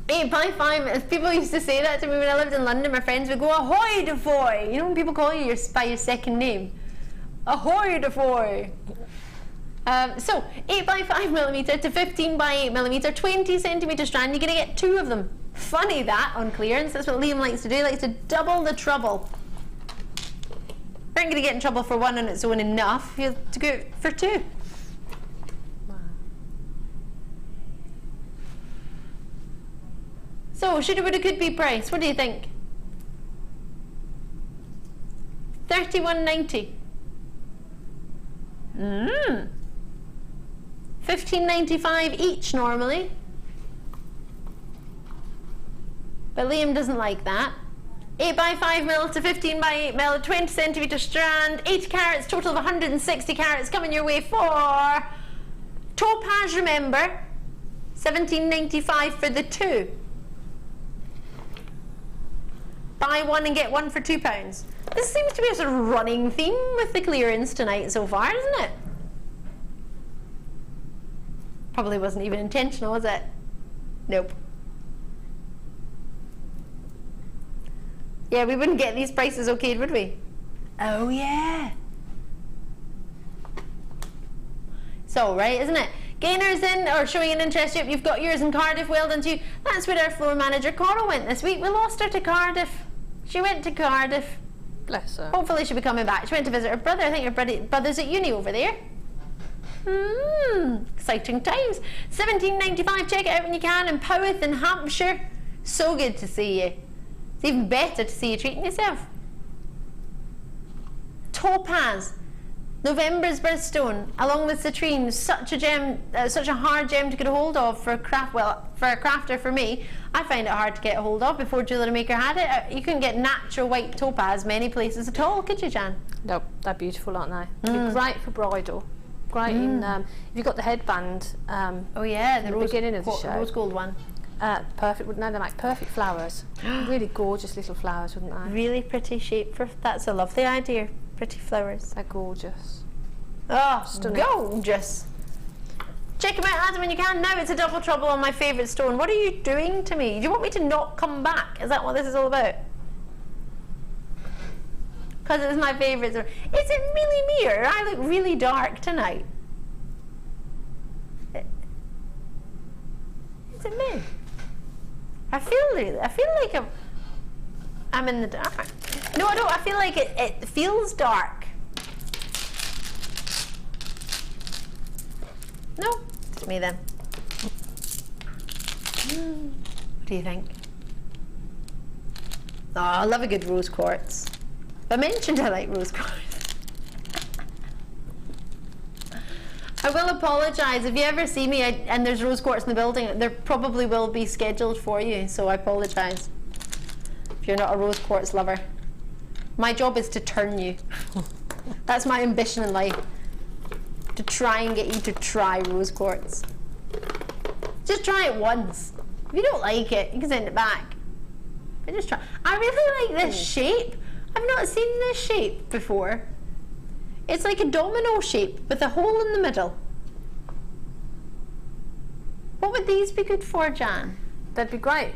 8x5. People used to say that to me when I lived in London. My friends would go, ahoy DeFoy. You know when people call you by your second name? Ahoy DeFoy. So 8x5mm to 15x8mm, 20 centimetre strand. You're going to get 2 of them. Funny that on clearance. That's what Liam likes to do. He likes to double the trouble. You aren't going to get in trouble for one on its own enough. You have to go for 2. So, shoulda, woulda, could be price. What do you think? $31.90. $15.95 each normally. But Liam doesn't like that. 8x5mm to 15x8mm, 20 centimetre strand, 80 carats, total of 160 carats coming your way for topaz, remember, $17.95 for the 2. Buy 1 and get 1 for £2. This seems to be a sort of running theme with the clearance tonight so far, isn't it? Probably wasn't even intentional, was it? Nope. Yeah, we wouldn't get these prices okayed, would we? Oh yeah. So, right, isn't it? Gainers in or showing an interest. Yep, you've got yours in Cardiff. Well done to you. That's where our floor manager Coral went this week. We lost her to Cardiff. She went to Cardiff. Bless her. Hopefully she'll be coming back. She went to visit her brother. I think her brother's at uni over there. Exciting times. $17.95. Check it out when you can in Powith in Hampshire. So good to see you. It's even better to see you treating yourself. Topaz. November's birthstone, along with citrine, such a gem, such a hard gem to get a hold of for a craft. Well, for a crafter, for me, I find it hard to get a hold of. Before JewelleryMaker had it, you couldn't get natural white topaz many places at all, could you, Jan? Nope, they're beautiful, aren't they? They're great for bridal. Great in if you've got the headband. Oh yeah, the beginning of the show. Rose gold one. Perfect. Wouldn't they make perfect flowers? Really gorgeous little flowers, wouldn't they? Really pretty shape. That's a lovely idea. Pretty flowers. They're gorgeous. Oh, stunning. Gorgeous. Check them out, Adam, when you can. Now it's a double trouble on my favourite stone. What are you doing to me? Do you want me to not come back? Is that what this is all about? Because it's my favourite stone. Is it really me, or I look really dark tonight? Is it me? I feel like I'm in the dark. No, I don't. I feel like it feels dark. No, it's me then. What do you think? Oh, I love a good rose quartz. I mentioned I like rose quartz. I will apologise if you ever see me and there's rose quartz in the building. There probably will be scheduled for you, so I apologise if you're not a rose quartz lover. My job is to turn you. That's my ambition in life. To try and get you to try rose quartz. Just try it once. If you don't like it, you can send it back. But just try. I really like this shape. I've not seen this shape before. It's like a domino shape with a hole in the middle. What would these be good for, Jan? They'd be great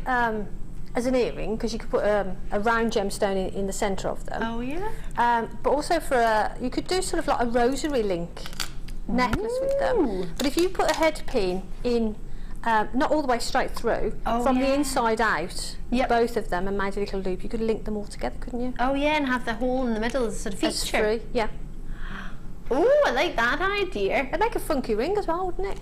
as an earring, because you could put a round gemstone in the centre of them. Oh yeah. But also for you could do sort of like a rosary link necklace with them. But if you put a head pin in, not all the way straight through, from the inside out, both of them, and made a little loop, you could link them all together, couldn't you? Oh yeah, and have the hole in the middle as a sort of feature. That's true, yeah. Oh, I like that idea. It'd make a funky ring as well, wouldn't it?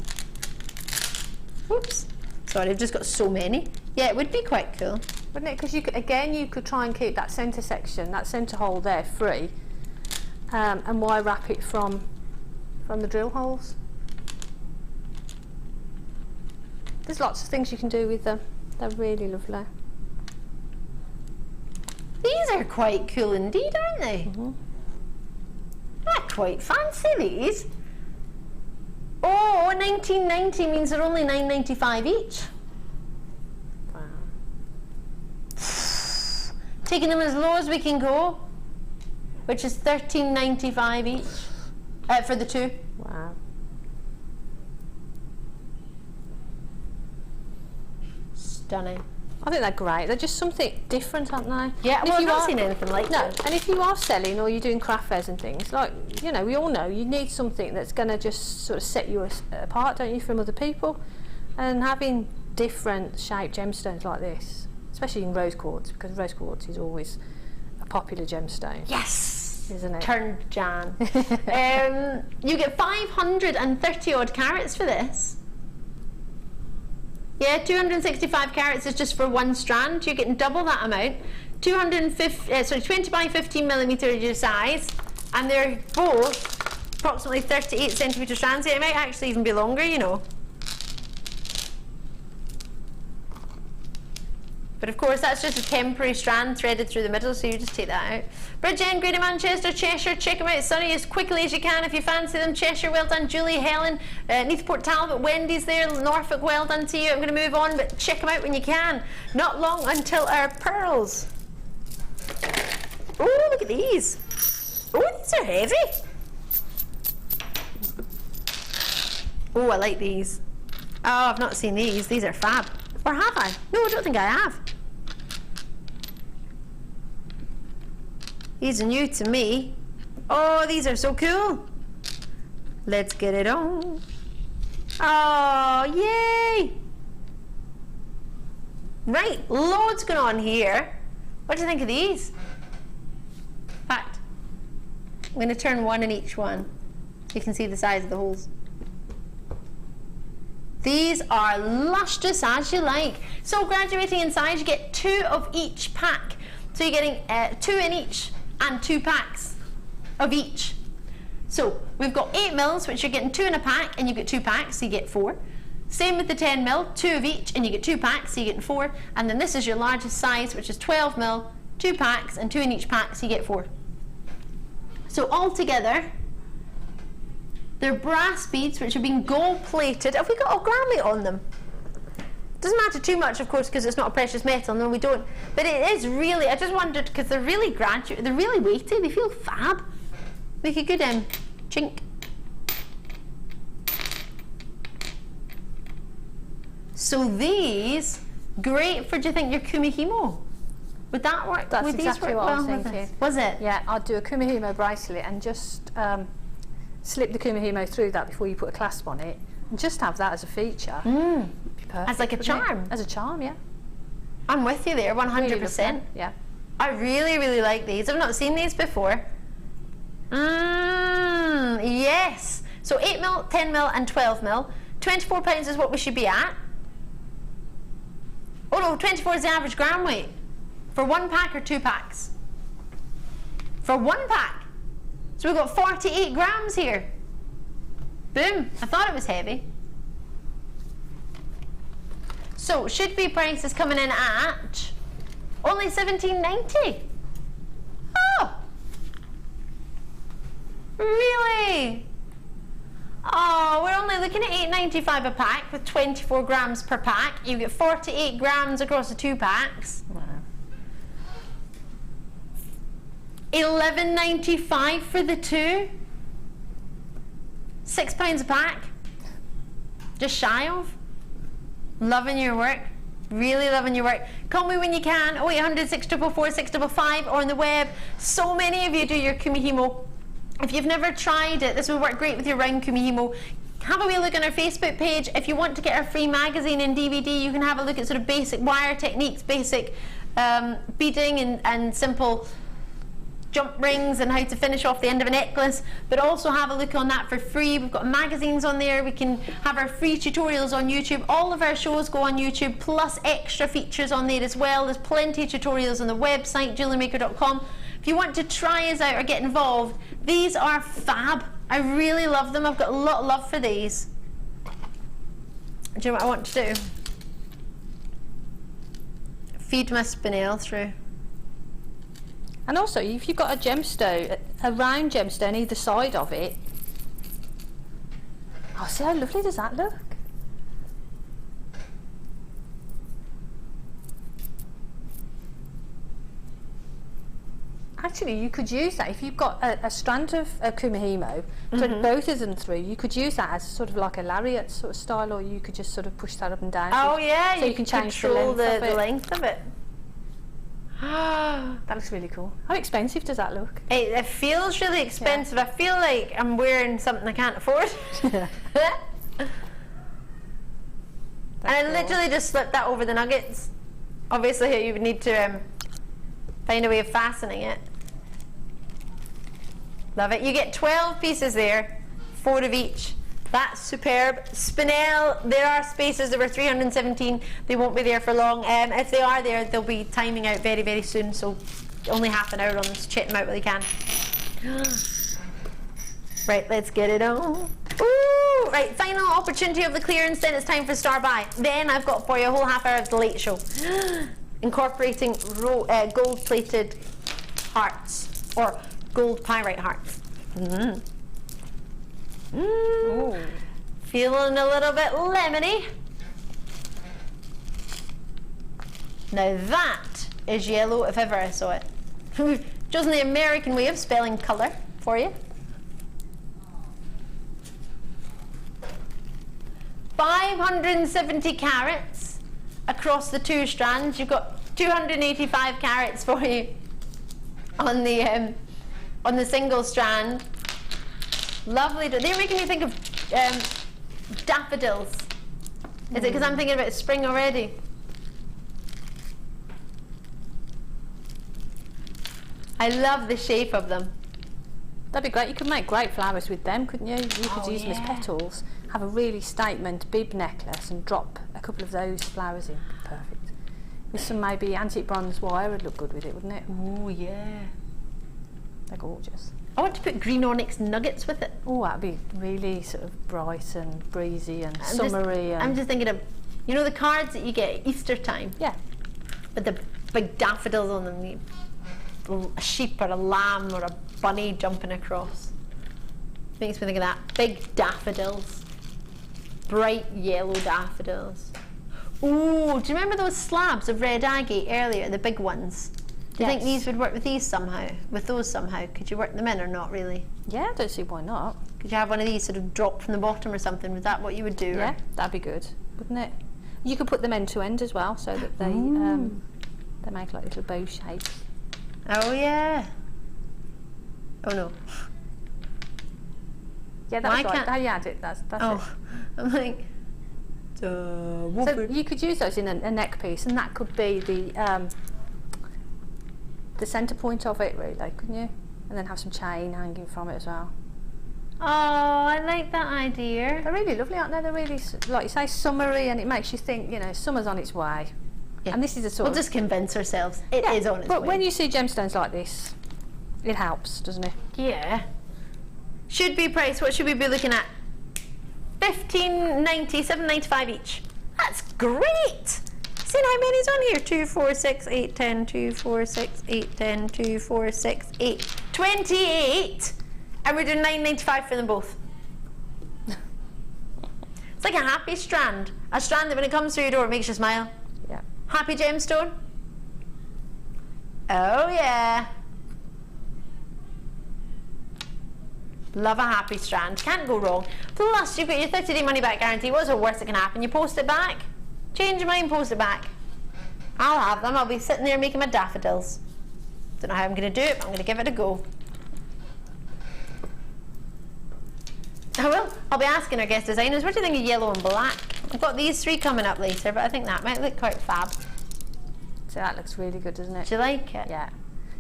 Oops. Sorry, I've just got so many. Yeah, it would be quite cool. Wouldn't it? Because you could, again, you could try and keep that centre section, that centre hole there free, and wire wrap it from the drill holes. There's lots of things you can do with them. They're really lovely. These are quite cool indeed, aren't they? Mm-hmm. They're quite fancy, these. Oh, 1990 means they're only $9.95 each. Wow. Taking them as low as we can go, which is $13.95 each for the two. Wow. Stunning. I think they're great. They're just something different, aren't they? Yeah, And well, if I've you not are- seen anything like No, that. and if you are selling or you're doing craft fairs and things, like, you know, we all know you need something that's going to just sort of set you apart, don't you, from other people? And having different shaped gemstones like this, especially in rose quartz, because rose quartz is always a popular gemstone. Yes! Isn't it? Turned Jan. You get 530 odd carats for this. Yeah, 265 carats is just for one strand. You're getting double that amount. 20 by 15 millimetre is your size, and they're both approximately 38 centimetre strands. It might actually even be longer, you know. But of course, that's just a temporary strand threaded through the middle, so you just take that out. Bridget, Greater Manchester, Cheshire, check them out. Sunny as quickly as you can if you fancy them. Cheshire, well done. Julie, Helen, Neathport Talbot, Wendy's there. Norfolk, well done to you. I'm going to move on, but check them out when you can. Not long until our pearls. Oh, look at these. Oh, these are heavy. Oh, I like these. Oh, I've not seen these. These are fab. Or have I? No, I don't think I have. These are new to me. Oh, these are so cool. Let's get it on. Oh, yay! Right, loads going on here. What do you think of these? In fact, I'm going to turn one in each one. You can see the size of the holes. These are lustrous as you like. So graduating in size, you get 2 of each pack. So you're getting 2 in each and 2 packs of each. So we've got 8 mils, which you're getting 2 in a pack, and you get 2 packs, so you get 4. Same with the 10 mil, 2 of each, and you get 2 packs, so you're getting 4. And then this is your largest size, which is 12 mil, 2 packs, and 2 in each pack, so you get 4. So all together, they're brass beads which have been gold plated. Have we got a granite on them? Doesn't matter too much, of course, because it's not a precious metal. No, we don't. But it is really, I just wondered, because they're really they're really weighty. They feel fab. Make a good chink. So these, great for, do you think, your kumihimo? Would that work? That's Would these exactly work what I was well with thinking. this? Was it? Yeah, I'd do a kumihimo bracelet and just slip the kumihimo through that before you put a clasp on it, and just have that as a feature. Be perfect, As like a wouldn't it? charm? As a charm, yeah. I'm with you there, 100%. Really lovely, yeah. I really, really like these. I've not seen these before. Yes. So 8 mil, 10 mil, and 12 mil. £24 is what we should be at. Oh no, 24 is the average gram weight. For 1 pack or 2 packs? For 1 pack. So we've got 48 grams here. Boom. I thought it was heavy. So should be prices coming in at only $17.90. Oh, really? Oh, we're only looking at $8.95 a pack with 24 grams per pack. You get 48 grams across the 2 packs. Wow. $11.95 for the 2. £6 a pack. Just shy of. Loving your work. Really loving your work. Call me when you can. 0800 644 655 or on the web. So many of you do your kumihimo. If you've never tried it, this will work great with your round kumihimo. Have a wee look on our Facebook page. If you want to get our free magazine and DVD, you can have a look at sort of basic wire techniques, basic beading and simple jump rings and how to finish off the end of a necklace, but also have a look on that for free. We've got magazines on there. We can have our free tutorials on YouTube. All of our shows go on YouTube, plus extra features on there as well. There's plenty of tutorials on the website, JewelleryMaker.com. If you want to try us out or get involved, these are fab. I really love them. I've got a lot of love for these. Do you know what I want to do? Feed my spinel through. And also, if you've got a gemstone, a round gemstone either side of it, oh, see how lovely does that look? Actually, you could use that if you've got a strand of kumihimo, thread both of them through. You could use that as sort of like a lariat sort of style, or you could just sort of push that up and down. Oh yeah, so you can change control the length of it. That looks really cool. How expensive does that look? It feels really expensive. I feel like I'm wearing something I can't afford. And I literally just slipped that over the nuggets. Obviously, you would need to find a way of fastening it. Love it. You get 12 pieces there, 4 of each. That's superb. Spinel, there are spaces. There were 317. They won't be there for long. If they are there, they'll be timing out very, very soon. So only half an hour on them, so check them out while you can. Right, let's get it on. Ooh, right, final opportunity of the clearance, then it's time for Star Buy. Then I've got for you a whole half hour of the late show. Incorporating gold-plated hearts, or gold pyrite hearts. Feeling a little bit lemony. Now that is yellow if ever I saw it. Chosen the American way of spelling colour for you. 570 carats across the 2 strands. You've got 285 carats for you on the single strand. Lovely. They're making me think of daffodils. Is it because I'm thinking about spring already? I love the shape of them. That'd be great. You could make great flowers with them, couldn't you? You could use them as petals, have a really statement bib necklace and drop a couple of those flowers in. Perfect. With some maybe antique bronze wire would look good with it, wouldn't it? Oh yeah. They're gorgeous. I want to put green onyx nuggets with it. Oh, that'd be really sort of bright and breezy and summery. I'm just thinking of, you know, the cards that you get at Easter time? Yeah. With the big daffodils on them, a sheep or a lamb or a bunny jumping across. Makes me think of that. Big daffodils. Bright yellow daffodils. Ooh, do you remember those slabs of red agate earlier, the big ones? Do you think these would work with these somehow? With those somehow? Could you work them in or not really? Yeah, I don't see why not. Could you have one of these sort of drop from the bottom or something? Was that what you would do? Yeah, that'd be good, wouldn't it? You could put them end to end as well, so that they make like little bow shapes. Oh yeah. Oh no. Yeah, that's right. How you add it? That's it. I'm like. So you could use those in a neck piece, and that could be the centre point of it, really, couldn't you? And then have some chain hanging from it as well. Oh, I like that idea. They're really lovely, aren't they? They're really, like you say, summery, and it makes you think, you know, summer's on its way. Yeah. And this is a sort We'll just convince ourselves it is on its way. But when you see gemstones like this, it helps, doesn't it? Yeah. Should be priced, what should we be looking at? $15.90, $7.95 each. That's great! See how many's on here? 2, 4, 6, 8, 10, 2, 4, 6, 8, 10, 2, 4, 6, 8. 28! And we're doing $9.95 for them both. It's like a happy strand. A strand that when it comes through your door, it makes you smile. Yeah. Happy gemstone? Oh yeah. Love a happy strand. Can't go wrong. Plus, you've got your 30-day money-back guarantee. What's the worst that can happen? You post it back. Change your mind, post it back. I'll have them. I'll be sitting there making my daffodils. Don't know how I'm going to do it, but I'm going to give it a go. I will. I'll be asking our guest designers, what do you think of yellow and black? I've got these 3 coming up later, but I think that might look quite fab. So that looks really good, doesn't it? Do you like it? Yeah.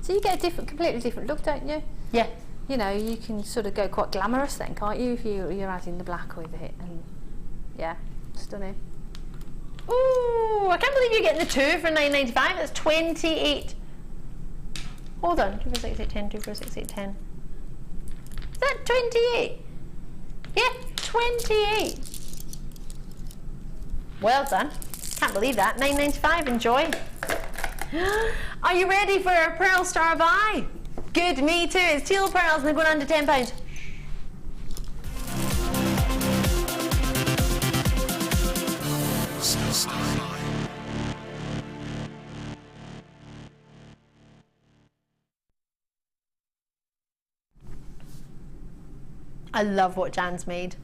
So you get a completely different look, don't you? Yeah. You know, you can sort of go quite glamorous then, can't you, if you're adding the black with it, and yeah, stunning. Ooh, I can't believe you're getting the 2 for $9.95. That's 28. Hold on, 2, 4, 6, 8, 10, 2, 4, 6, 8, 10. Is that 28? Yeah, 28. Well done. Can't believe that. $9.95. Enjoy. Are you ready for a Pearl Star buy? Good, me too. It's teal pearls and they're going under £10. I love what Jan's made.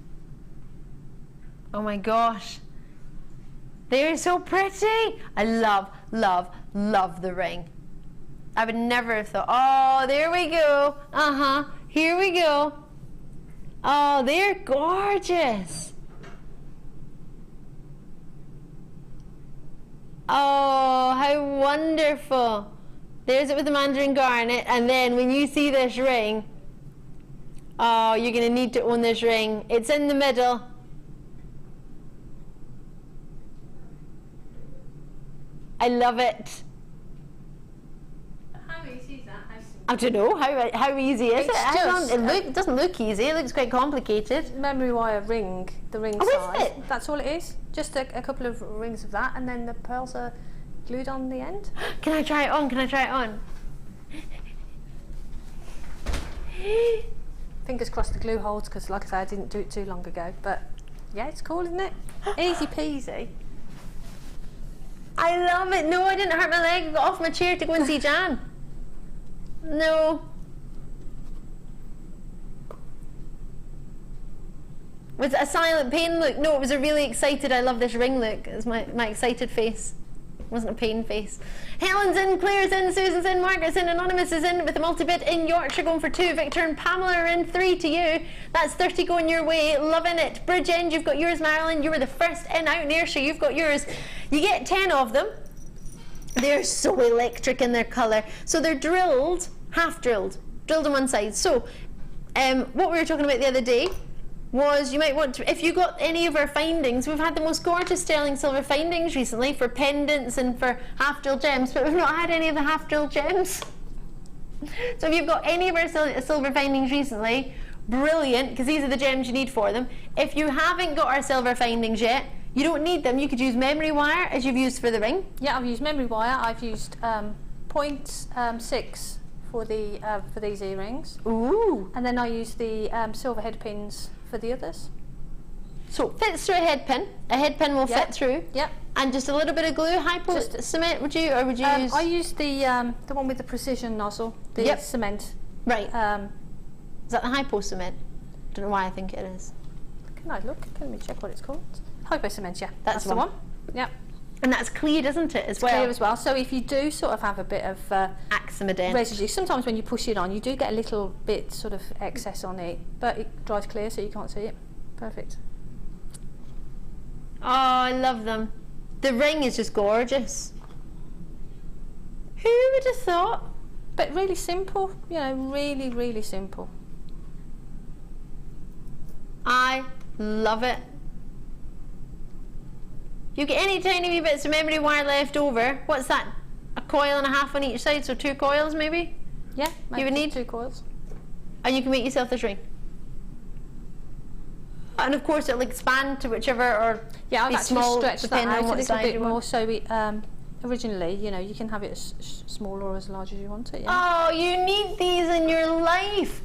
Oh my gosh. They're so pretty. I love, love, love the ring. I would never have thought, oh, there we go. Here we go. Oh, they're gorgeous. Oh, how wonderful. There's it with the Mandarin Garnet, and then when you see this ring, oh, you're going to need to own this ring. It's in the middle. I love it. How easy is that? I don't know, how easy is it? It doesn't look easy, it looks quite complicated. Memory wire ring, the ring Oh, size. is it? That's all it is. Just a couple of rings of that, and then the pearls are glued on the end. Can I try it on? Can I try it on? Fingers crossed the glue holds, because like I said, I didn't do it too long ago. But yeah, it's cool, isn't it? Easy peasy. I love it. No, I didn't hurt my leg. I got off my chair to go and see Jan. No. Was it a silent pain look? No, it was a really excited, I love this ring look. It was my excited face. It wasn't a pain face. Helen's in, Claire's in, Susan's in, Margaret's in, Anonymous is in with a multi-bid in Yorkshire going for 2. Victor and Pamela are in, 3 to you. That's 30 going your way. Loving it. Bridgend, you've got yours, Marilyn. You were the first in out there, so you've got yours. You get 10 of them. They're so electric in their colour. So they're drilled, half drilled on one side. So what we were talking about the other day was you might want to, if you got any of our findings, we've had the most gorgeous sterling silver findings recently for pendants and for half drilled gems, but we've not had any of the half drilled gems. So if you've got any of our silver findings recently, brilliant, because these are the gems you need for them. If you haven't got our silver findings yet, you don't need them. You could use memory wire as you've used for the ring. Yeah, I've used memory wire. I've used 0.6 for these earrings. Ooh. And then I use the silver head pins for the others. So it fits through a head pin. A head pin will fit through. Yep. And just a little bit of glue, hypo cement, would you use? I use the one with the precision nozzle, the cement. Right. Is that the hypo cement? Don't know why I think it is. Can I look? Let me check what it's called. Hypo cement, yeah. That's the one. Yep. And that's clear, isn't it, as well? Clear as well. So if you do sort of have a bit of Axamident residue, sometimes when you push it on, you do get a little bit sort of excess on it, but it dries clear, so you can't see it. Perfect. Oh, I love them. The ring is just gorgeous. Who would have thought? But really simple, you know, really, really simple. I love it. You get any tiny wee bits of memory wire left over. What's that? A coil and a half on each side, so 2 coils maybe? Yeah, you would need 2 coils. And you can make yourself this ring. And of course it'll expand to whichever, or yeah, I've actually small, stretched that out a little bit more. Want. So it, originally, you know, you can have it as small or as large as you want it. Yeah. Oh, you need these in your life.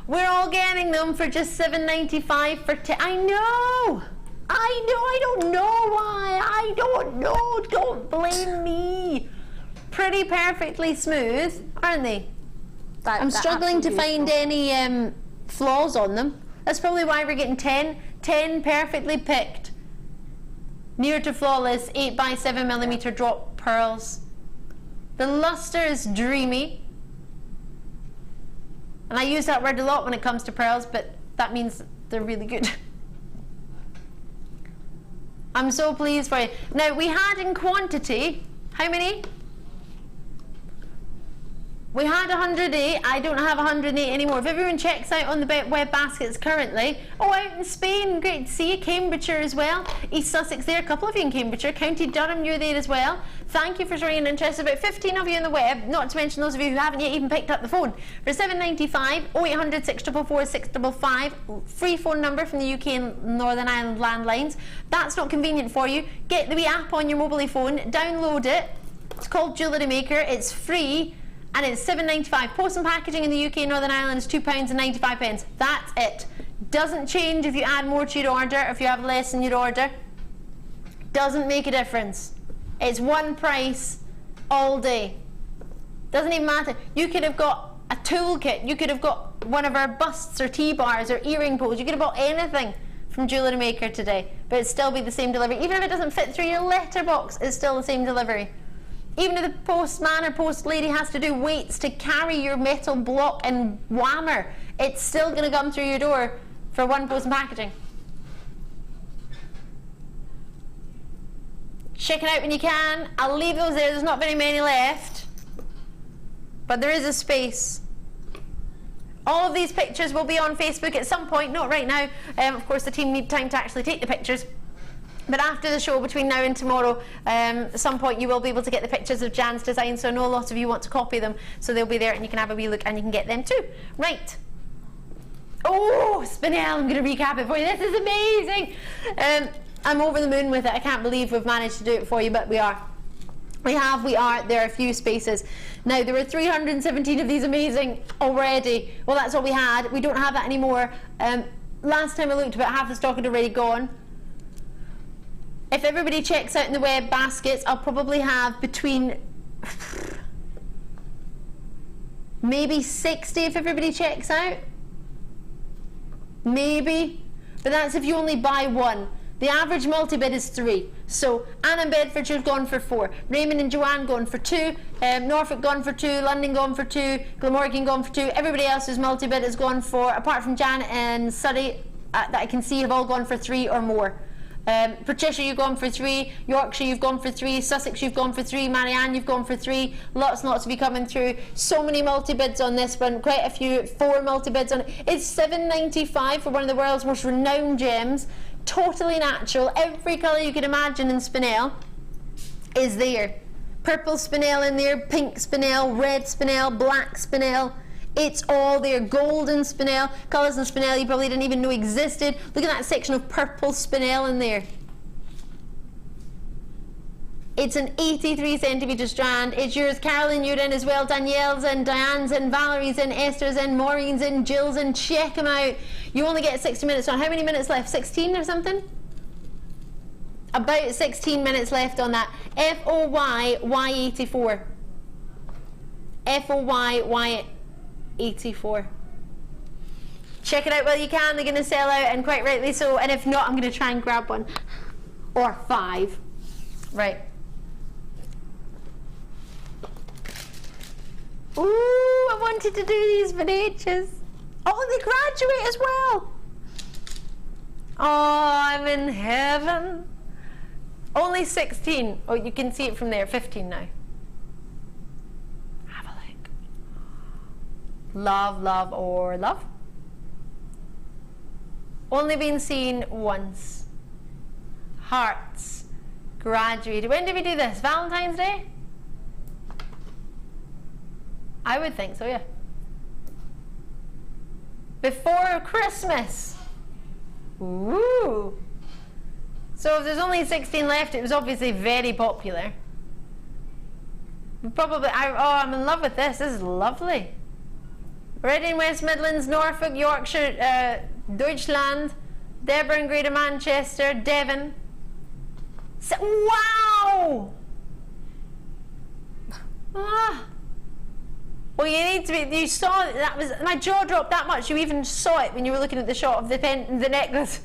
We're all getting them for just $7.95 for I know. I don't know why. I don't know. Don't blame me. Pretty perfectly smooth, aren't they? I'm struggling to find any flaws on them. That's probably why we're getting 10 perfectly picked, near to flawless 8x7mm drop pearls. The luster is dreamy, and I use that word a lot when it comes to pearls, but that means they're really good. I'm so pleased for you. Now we had in quantity, how many? We had 108, I don't have 108 anymore. If everyone checks out on the web baskets currently, oh, out in Spain, great to see you. Cambridgeshire as well. East Sussex there, a couple of you in Cambridgeshire. County Durham, you're there as well. Thank you for showing an interest. About 15 of you on the web, not to mention those of you who haven't yet even picked up the phone. For £7.95, 0800 644 655, free phone number from the UK and Northern Ireland landlines. That's not convenient for you. Get the wee app on your mobile phone, download it. It's called JewelleryMaker, it's free. And it's £7.95. Post and packaging in the UK and Northern Ireland is £2.95. That's it. Doesn't change if you add more to your order, or if you have less in your order. Doesn't make a difference. It's one price all day. Doesn't even matter. You could have got a toolkit. You could have got one of our busts or T-bars or earring poles. You could have bought anything from JewelleryMaker today, but it'd still be the same delivery. Even if it doesn't fit through your letterbox, it's still the same delivery. Even if the postman or post lady has to do weights to carry your metal block and whammer, it's still going to come through your door for one post and packaging. Check it out when you can. I'll leave those there. There's not very many left, but there is a space. All of these pictures will be on Facebook at some point, not right now. Of course, the team need time to actually take the pictures. But after the show, between now and tomorrow, at some point you will be able to get the pictures of Jan's design, so I know a lot of you want to copy them, so they'll be there and you can have a wee look and you can get them too. Right. Oh, Spinel, I'm going to recap it for you. This is amazing. I'm over the moon with it. I can't believe we've managed to do it for you, but we are. There are a few spaces. Now, there were 317 of these amazing already. Well, that's all we had. We don't have that anymore. Last time I looked, about half the stock had already gone. If everybody checks out in the web baskets, I'll probably have between maybe 60 if everybody checks out. Maybe. But that's if you only buy one. The average multi-bid is 3. So Anne and Bedfordshire's gone for 4. Raymond and Joanne gone for 2. Norfolk gone for 2. London gone for 2. Glamorgan gone for 2. Everybody else who's multi-bid has gone for, apart from Jan and Surrey, that I can see have all gone for 3 or more. Patricia, you've gone for 3. Yorkshire, you've gone for 3. Sussex, you've gone for 3. Marianne, you've gone for 3. Lots and lots of you coming through. So many multi-bids on this one. Quite a few. 4 multi-bids on it. It's £7.95 for one of the world's most renowned gems. Totally natural. Every colour you could imagine in Spinel is there. Purple Spinel in there, pink Spinel, red Spinel, black Spinel. It's all there. Golden Spinel, colours in Spinel you probably didn't even know existed. Look at that section of purple Spinel in there. It's an 83 centimetre strand. It's yours. Carolyn, you're in as well. Danielle's in, Diane's in, Valerie's in, Esther's in, Maureen's in, Jill's in. Check them out. You only get 60 minutes on. How many minutes left? 16 or something? About 16 minutes left on that. FOYY84. FOYY84. Check it out while you can. They're going to sell out, and quite rightly so. And if not, I'm going to try and grab one. Or 5. Right. Ooh, I wanted to do these for ages. Oh, they graduate as well. Oh, I'm in heaven. Only 16. Oh, you can see it from there. 15 now. Have a look. Love, love, or love. Only been seen once. Hearts. Graduated. When did we do this? Valentine's Day? I would think so, yeah. Before Christmas. Ooh. So if there's only 16 left, it was obviously very popular. Probably, I'm in love with this. This is lovely. Reading, West Midlands, Norfolk, Yorkshire, Deutschland, Deborah and Greater Manchester, Devon. So, wow! Ah. Well, you need to be. You saw that was my jaw dropped that much. You even saw it when you were looking at the shot of the necklace.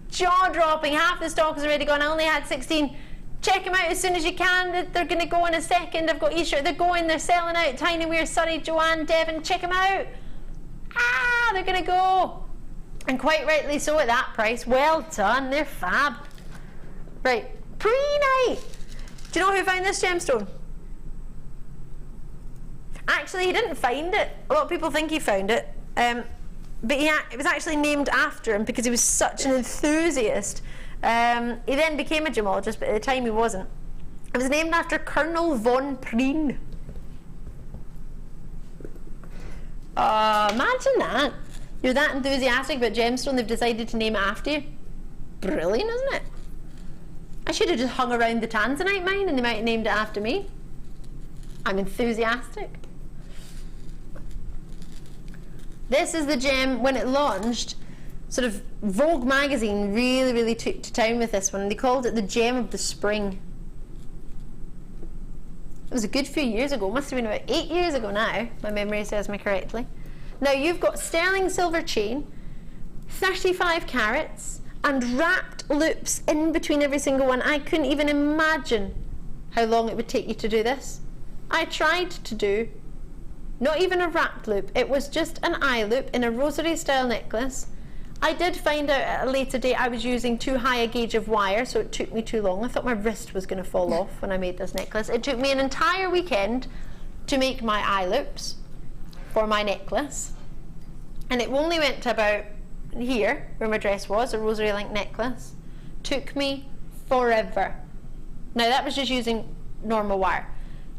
Jaw dropping. Half the stock is already gone. I only had 16. Check them out as soon as you can. They're going to go in a second. I've got e-shirt. They're going. They're selling out. Tiny Weir, Surrey, Joanne, Devon. Check them out. Ah, they're going to go. And quite rightly so at that price. Well done. They're fab. Right. Pre-night. Do you know who found this gemstone? Actually, he didn't find it. A lot of people think he found it. But it was actually named after him because he was such an enthusiast. He then became a gemologist, but at the time he wasn't. It was named after Colonel von Prien. Imagine that. You're that enthusiastic about gemstone, they've decided to name it after you. Brilliant, isn't it? I should have just hung around the Tanzanite mine and they might have named it after me. I'm enthusiastic. This is the gem, when it launched, sort of Vogue magazine really took to town with this one. They called it the gem of the spring. It was a good few years ago, must have been about 8 years ago now, my memory serves me correctly. Now you've got sterling silver chain, 35 carats, and wrapped loops in between every single one. I couldn't even imagine how long it would take you to do this. I tried to do not even a wrapped loop, it was just an eye loop in a rosary style necklace. I did find out at a later date I was using too high a gauge of wire, so it took me too long. I thought my wrist was going to fall off when I made this necklace. It took me an entire weekend to make my eye loops for my necklace, and it only went to about here where my dress was, a rosary link necklace. Took me forever. Now that was just using normal wire.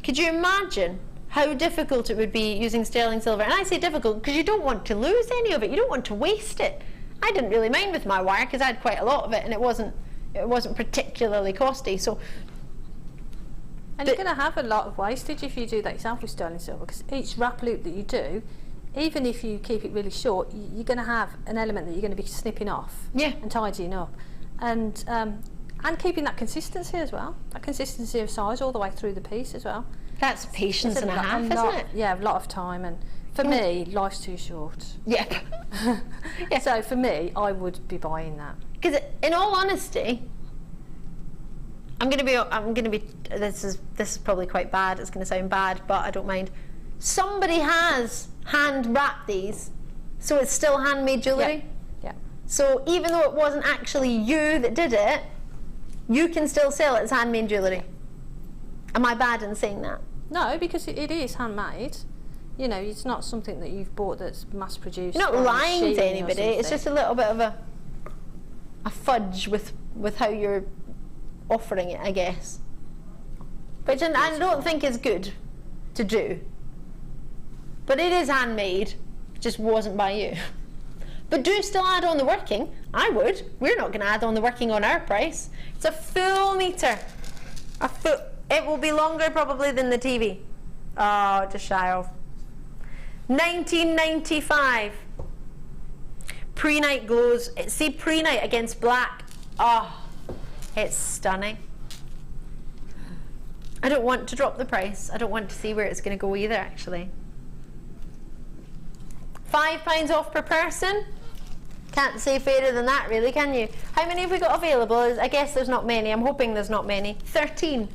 Could you imagine how difficult it would be using sterling silver? And I say difficult because you don't want to lose any of it, you don't want to waste it. I didn't really mind with my wire because I had quite a lot of it and it wasn't particularly costly. So and you're going to have a lot of wastage if you do that yourself with sterling silver, because each wrap loop that you do, even if you keep it really short, you're going to have an element that you're going to be snipping off and tidying up, and keeping that consistency as well, that consistency of size all the way through the piece as well. That's patience and a half, isn't it? Yeah, a lot of time, and for me, life's too short. Yeah. Yeah. So for me, I would be buying that. Because in all honesty, I'm gonna be. This is probably quite bad. It's gonna sound bad, but I don't mind. Somebody has hand wrapped these, so it's still handmade jewellery. Yeah. So even though it wasn't actually you that did it, you can still sell it as handmade jewellery. Am I bad in saying that? No, because it is handmade. You know, it's not something that you've bought that's mass produced. You're not lying to anybody. It's just a little bit of a fudge with how you're offering it, I guess. Which I don't think is good to do. But it is handmade, it just wasn't by you. But do still add on the working. I would. We're not going to add on the working on our price. It's a full metre. It will be longer probably than the TV. Oh, just shy of. 1995. Pyrite glows. See Pyrite against black. Oh, it's stunning. I don't want to drop the price. I don't want to see where it's going to go either, actually. £5 off per person. Can't say fairer than that, really, can you? How many have we got available? I guess there's not many. I'm hoping there's not many. 13.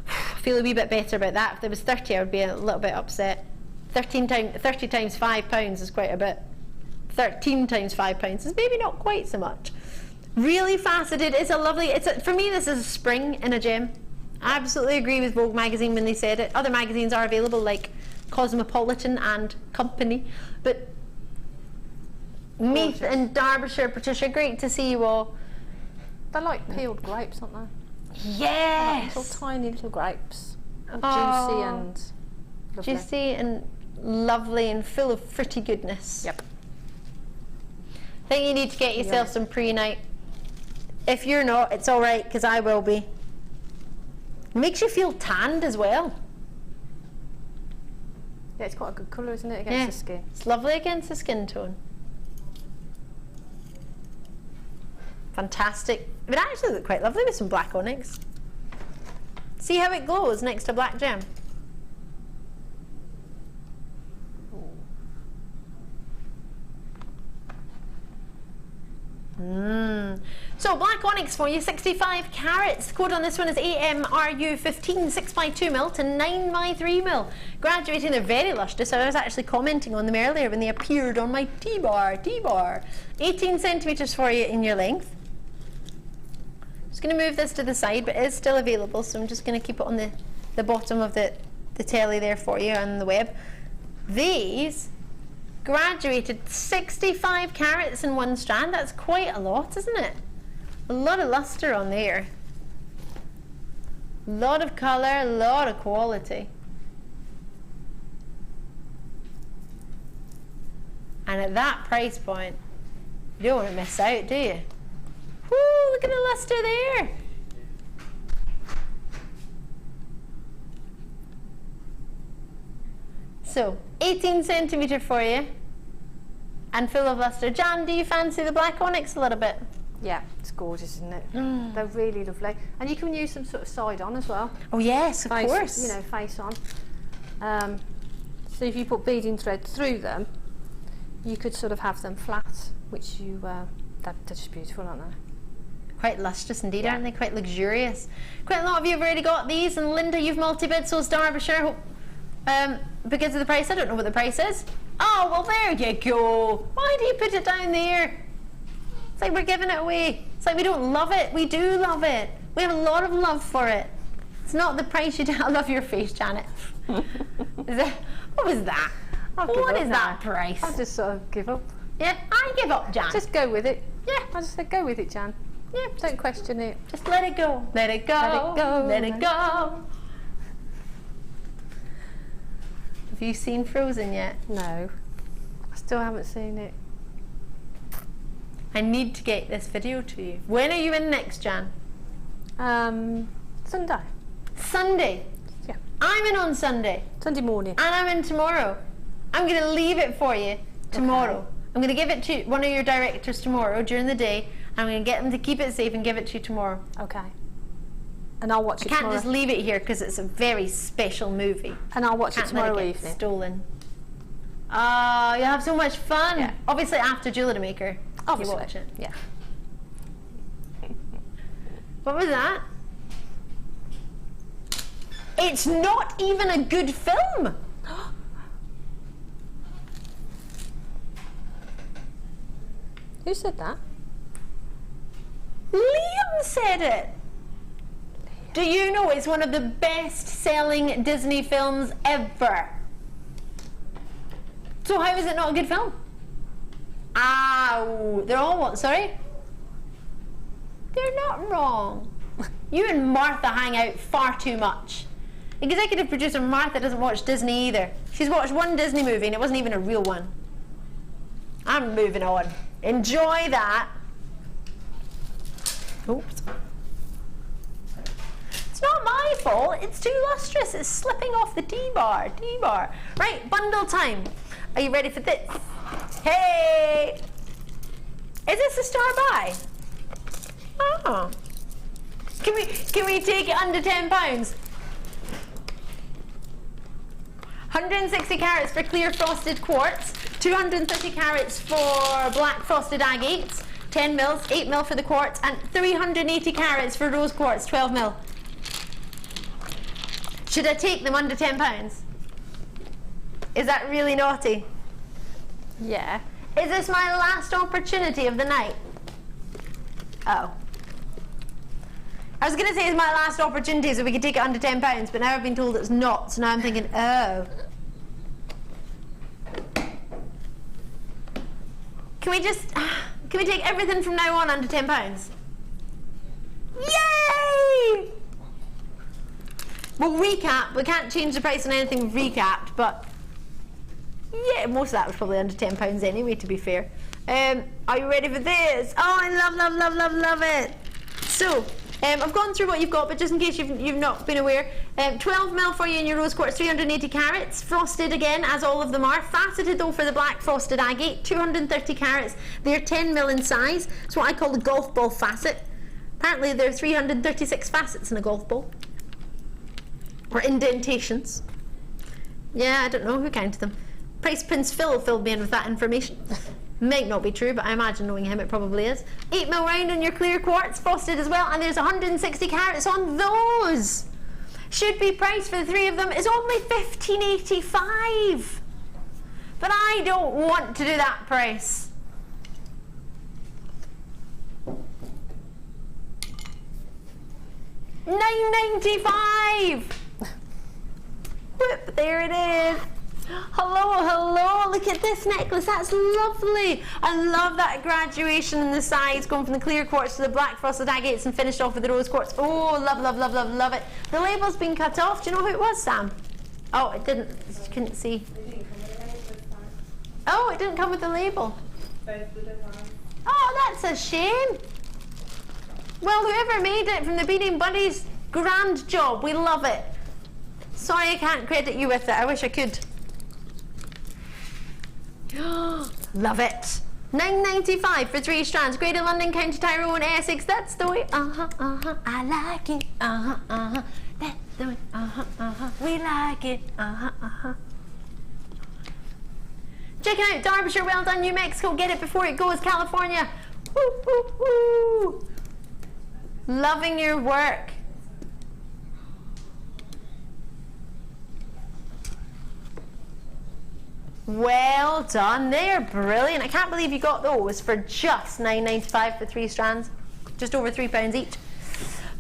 I feel a wee bit better about that. If there was 30, I would be a little bit upset. 30 times £5 is quite a bit. 13 times £5 is maybe not quite so much. Really faceted. It's a lovely. For me, this is a spring in a gem. I absolutely agree with Vogue magazine when they said it. Other magazines are available, like Cosmopolitan and Company, but Meath and Derbyshire, Patricia, great to see you all. They're like peeled grapes, aren't they? Yes. Little tiny little grapes. Oh. Juicy and lovely. Juicy and lovely and full of fruity goodness. Yep. I think you need to get yourself some pre-night. If you're not, it's all right, because I will be. It makes you feel tanned as well. Yeah, it's quite a good colour, isn't it, against the skin? It's lovely against the skin tone. Fantastic. It would actually look quite lovely with some black onyx. See how it glows next to black gem? So black onyx for you, 65 carats. The code on this one is AMRU15, 6x2mm to 9x3mm. Graduating, they're very lustrous. I was actually commenting on them earlier when they appeared on my T-bar. 18 centimetres for you in your length. Just going to move this to the side, but it is still available, so I'm just going to keep it on the bottom of the the telly there for you on the web. These graduated 65 carats in one strand. That's quite a lot, isn't it? A lot of luster on there. A lot of colour, a lot of quality. And at that price point, you don't want to miss out, do you? Woo, look at the luster there. So, 18 centimetre for you, and full of luster. Jan, do you fancy the black onyx a little bit? Yeah, it's gorgeous, isn't it? They're really lovely. And you can use them sort of side on as well. Oh yes, of course. You know, face on. So if you put beading thread through them, you could sort of have them flat, which you, they're just beautiful, aren't they? Quite lustrous indeed, aren't they? Quite luxurious. Quite a lot of you have already got these, and Linda, you've multi-bid, so is Derbyshire. Because of the price, I don't know what the price is. Oh, well there you go. Why do you put it down there? It's like we're giving it away. It's like we don't love it. We do love it. We have a lot of love for it. It's not the price you do. I love your face, Janet. What was that? What is that price? I'll just sort of give up. Yeah, I give up, Jan. Just go with it. Yeah. I just said go with it, Jan. Yeah, Don't question it. just let it go. Let it go. Let it go. Let it go. Have you seen Frozen yet? No, I still haven't seen it. I need to get this video to you. When are you in next, Jan? Sunday. Sunday. Yeah. I'm in on Sunday. Sunday morning. And I'm in tomorrow. I'm going to leave it for you tomorrow. Okay. I'm going to give it to one of your directors tomorrow during the day. I'm going to get them to keep it safe and give it to you tomorrow. Okay. And I'll watch it tomorrow. I can't just leave it here because it's a very special movie. And I'll watch it tomorrow let it get evening. Stolen. Oh, you'll have so much fun. Yeah. Obviously after JewelleryMaker. Obviously. You watch it. Yeah. What was that? It's not even a good film. Who said that? Liam said it. Do you know it's one of the best-selling Disney films ever? So how is it not a good film? Ow, they're all what, sorry? They're not wrong. You and Martha hang out far too much. Executive producer Martha doesn't watch Disney either. She's watched one Disney movie and it wasn't even a real one. I'm moving on. Enjoy that. Oops. It's not my fault. It's too lustrous. It's slipping off the D-bar. D-bar. Right, bundle time. Are you ready for this? Hey! Is this a star buy? Oh. Can we take it under £10? 160 carats for clear frosted quartz, 230 carats for black frosted agates, 10 mils, 8 mil for the quartz, and 380 carats for rose quartz, 12 mil. Should I take them under £10? Is that really naughty? Yeah. Is this my last opportunity of the night? Oh. I was going to say it's my last opportunity so we could take it under £10, but now I've been told it's not, so now I'm thinking, oh. Can we take everything from now on under £10? Yay! We'll recap. We can't change the price on anything we've recapped, but yeah, most of that was probably under £10 anyway, to be fair. Are you ready for this? Oh, I love it. So, I've gone through what you've got, but just in case you've not been aware, 12 mil for you in your rose quartz, 380 carats, frosted again, as all of them are, faceted though for the black frosted agate, 230 carats, they're 10 mil in size, it's what I call the golf ball facet. Apparently there are 336 facets in a golf ball, or indentations. Yeah, I don't know, who counted them? Price Prince Phil filled me in with that information. Might not be true, but I imagine knowing him it probably is. 8 mil round on your clear quartz, frosted as well, and there's 160 carats on those. Should be priced for the three of them is only $15.85. But I don't want to do that price. $9.95. Whoop, there it is. Hello, hello, look at this necklace, that's lovely. I love that graduation in the sides, going from the clear quartz to the black frosted agates and finished off with the rose quartz. Oh, love, love, love, love, love it. The label's been cut off. Do you know who it was, Sam? Oh, it didn't, you couldn't see. Oh, it didn't come with the label. Oh, that's a shame. Well, whoever made it from the Beading Buddies, grand job, we love it. Sorry I can't credit you with it, I wish I could. Love it. $9.95 for 3 strands. Greater London, County Tyrone, Essex. That's the way. I like it. That's the way. We like it. Check it out, Derbyshire. Well done, New Mexico. Get it before it goes, California. Woo, woo, woo. Loving your work. Well done, they're brilliant. I can't believe you got those for just $9.95 for 3 strands. Just over £3 each.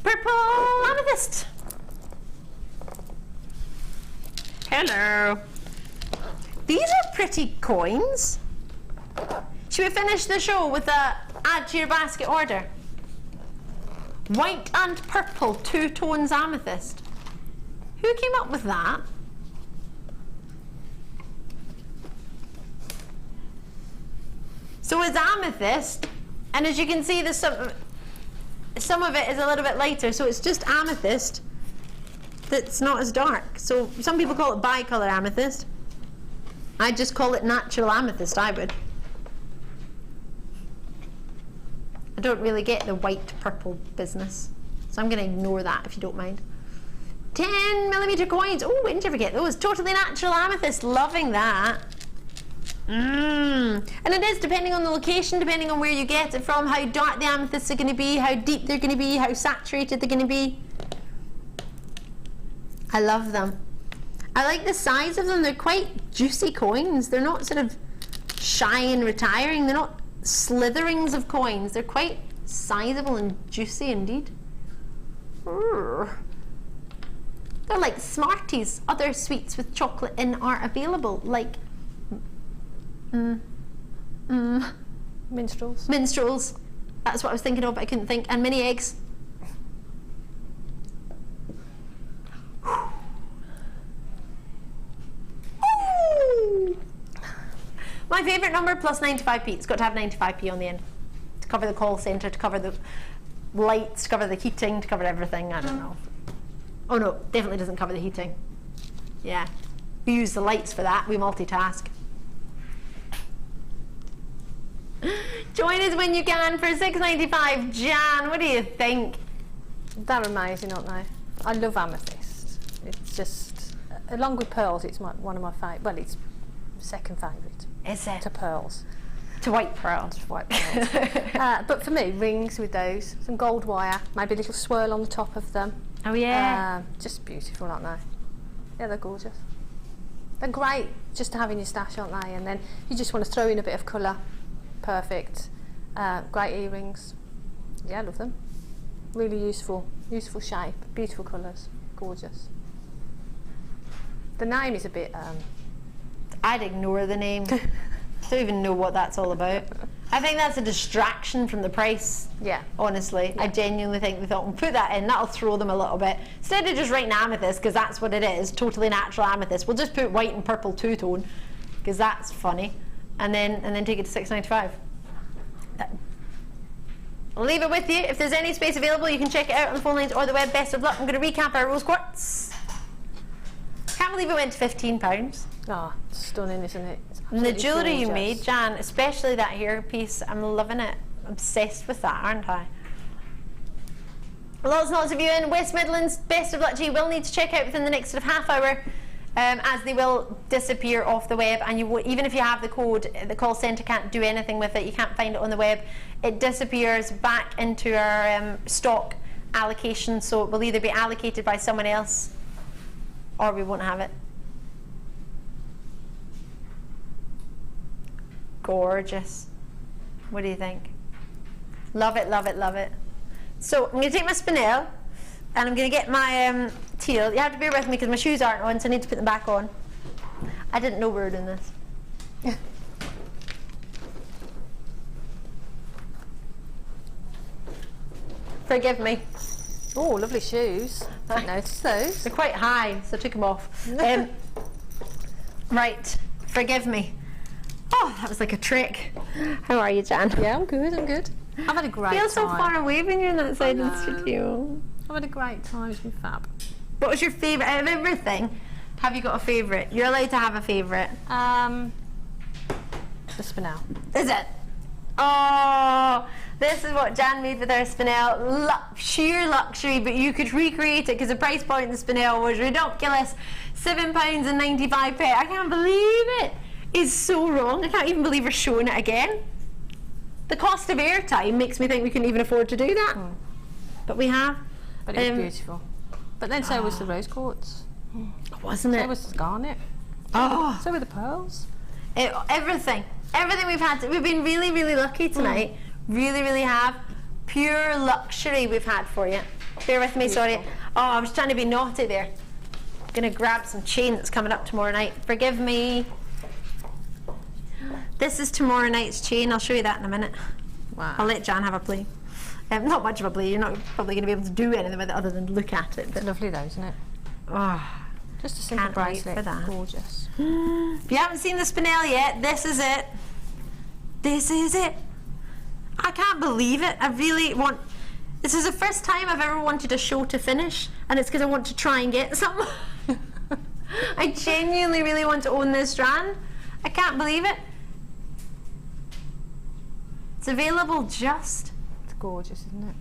Purple amethyst. Hello. These are pretty coins. Should we finish the show with a add to your basket order? White and purple 2 tones amethyst. Who came up with that? So it's amethyst, and as you can see, there's some of it is a little bit lighter, so it's just amethyst that's not as dark. So some people call it bicolor amethyst. I just call it natural amethyst, I would. I don't really get the white purple business, so I'm going to ignore that if you don't mind. 10mm coins. Oh, when did you forget those? Totally natural amethyst. Loving that. And it is depending on the location, depending on where you get it from, how dark the amethysts are going to be, how deep they're going to be, how saturated they're going to be. I love them. I like the size of them. They're quite juicy coins. They're not sort of shy and retiring. They're not slitherings of coins. They're quite sizable and juicy indeed. They're like Smarties. Other sweets with chocolate in are available, like Minstrels. Minstrels. That's what I was thinking of, but I couldn't think. And mini eggs. My favourite number, plus 95p. It's got to have 95p on the end. To cover the call centre, to cover the lights, to cover the heating, to cover everything. I don't know. Oh no, definitely doesn't cover the heating. Yeah. We use the lights for that. We multitask. Join us when you can for $6.95. Jan, what do you think? They're amazing, aren't they? I love amethyst. It's just, along with pearls, it's one of my favourite. Well, it's second favourite. Is it? To pearls. To white pearls. White pearls. But for me, rings with those, some gold wire, maybe a little swirl on the top of them. Oh yeah. Just beautiful, aren't they? Yeah, they're gorgeous. They're great just to have in your stash, aren't they? And then you just want to throw in a bit of colour. Perfect. Great earrings. Yeah, I love them. Really useful shape, beautiful colours, gorgeous. The name is a bit... I'd ignore the name. I don't even know what that's all about. I think that's a distraction from the price. Yeah. Honestly, yeah. I genuinely think they thought, we'll put that in, that'll throw them a little bit. Instead of just writing amethyst, because that's what it is, totally natural amethyst, we'll just put white and purple two-tone, because that's funny. And then take it to $6.95. I'll leave it with you. If there's any space available, you can check it out on the phone lines or the web. Best of luck. I'm going to recap our rose quartz. Can't believe it went to £15. Oh, stunning, isn't it? And the jewellery you made, Jan, especially that hairpiece, I'm loving it. Obsessed with that, aren't I? Lots and lots of you in West Midlands. Best of luck to you. We'll need to check out within the next sort of half hour. As they will disappear off the web, and even if you have the code, the call centre can't do anything with it. You can't find it on the web. It disappears back into our stock allocation, so it will either be allocated by someone else or we won't have it. Gorgeous. What do you think? Love it, love it, love it. So I'm going to take my Spinel and I'm going to get my teal. You have to bear with me because my shoes aren't on, so I need to put them back on. I didn't know we were doing this. Forgive me. Oh, lovely shoes. Don't notice those. They're quite high, so I took them off. Right, forgive me. Oh, that was like a trick. How are you, Jan? Yeah, I'm good, I'm good. I've had a great time. Feel so far away when you're on that side of the studio. I've had a great time, it's been fab. What was your favourite out of everything? Have you got a favourite? You're allowed to have a favourite. The Spinel. Is it? Oh, this is what Jan made with her Spinel. Sheer luxury, but you could recreate it because the price point in the Spinel was ridiculous. £7.95. I can't believe it. It's so wrong. I can't even believe we're showing it again. The cost of airtime makes me think we couldn't even afford to do that. But we have. But it was beautiful. But then so was the rose quartz. Wasn't it? So was the garnet. Oh. So were the pearls. Everything we've had. We've been really, really lucky tonight. Really, really have. Pure luxury we've had for you. Bear with me, sorry. Oh, I was trying to be naughty there. Gonna grab some chain that's coming up tomorrow night. Forgive me. This is tomorrow night's chain. I'll show you that in a minute. Wow. I'll let Jan have a play. Not much of a play. You're not probably going to be able to do anything with it other than look at it. But It's lovely though, isn't it? oh, Just a simple Can't wait bracelet. for that. Gorgeous. if you haven't seen the Spinel yet, this is it. This is it. I can't believe it. I really want. This is the first time I've ever wanted a show to finish, and it's because I want to try and get some. I genuinely really want to own this strand. I can't believe it. It's available just. It's gorgeous, isn't it?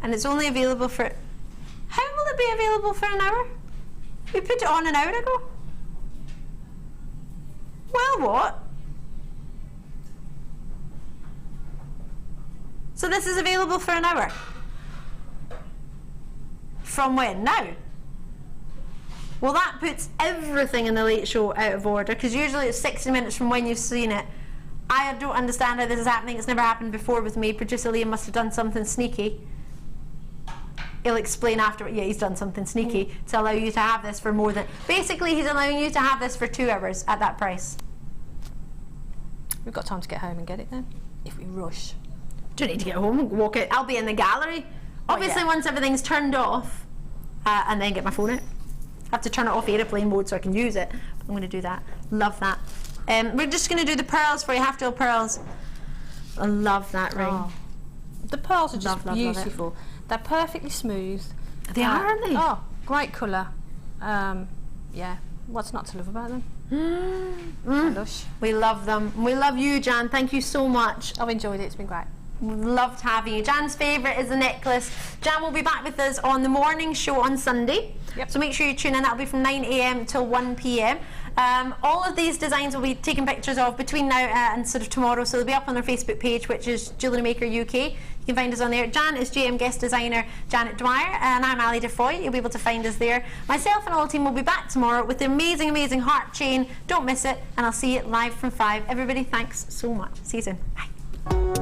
And it's only available for. How will it be available for an hour? We put it on an hour ago. Well, what? So this is available for an hour. From when? Now? Well, that puts everything in the late show out of order, because usually it's 60 minutes from when you've seen it. I don't understand how this is happening. It's never happened before with me. Producer Liam must have done something sneaky. He'll explain after. Yeah, he's done something sneaky to allow you to have this for more than. Basically, he's allowing you to have this for 2 hours at that price. We've got time to get home and get it then, if we rush. Don't need to get home and walk out. I'll be in the gallery. Obviously, once everything's turned off, and then get my phone out. I have to turn it off airplane mode so I can use it. I'm going to do that. Love that. We're just going to do the pearls for you, half-dual pearls. I love that ring. Oh. The pearls are just Love beautiful. They're perfectly smooth. They are, aren't they? Oh, great colour. Yeah, what's not to love about them? Lush. We love them. We love you, Jan. Thank you so much. I've enjoyed it, it's been great. We've loved having you. Jan's favourite is the necklace. Jan will be back with us on the morning show on Sunday. Yep. So make sure you tune in. That'll be from 9 a.m. till 1 p.m. All of these designs will be taking pictures of between now and sort of tomorrow, so they'll be up on our Facebook page, which is JewelleryMaker UK. You can find us on there. Jan is JM guest designer Janet Dwyer, and I'm Ali Defoy. You'll be able to find us there. Myself and all the team will be back tomorrow with the amazing, amazing heart chain. Don't miss it, and I'll see you live from 5. Everybody, thanks so much. See you soon. Bye.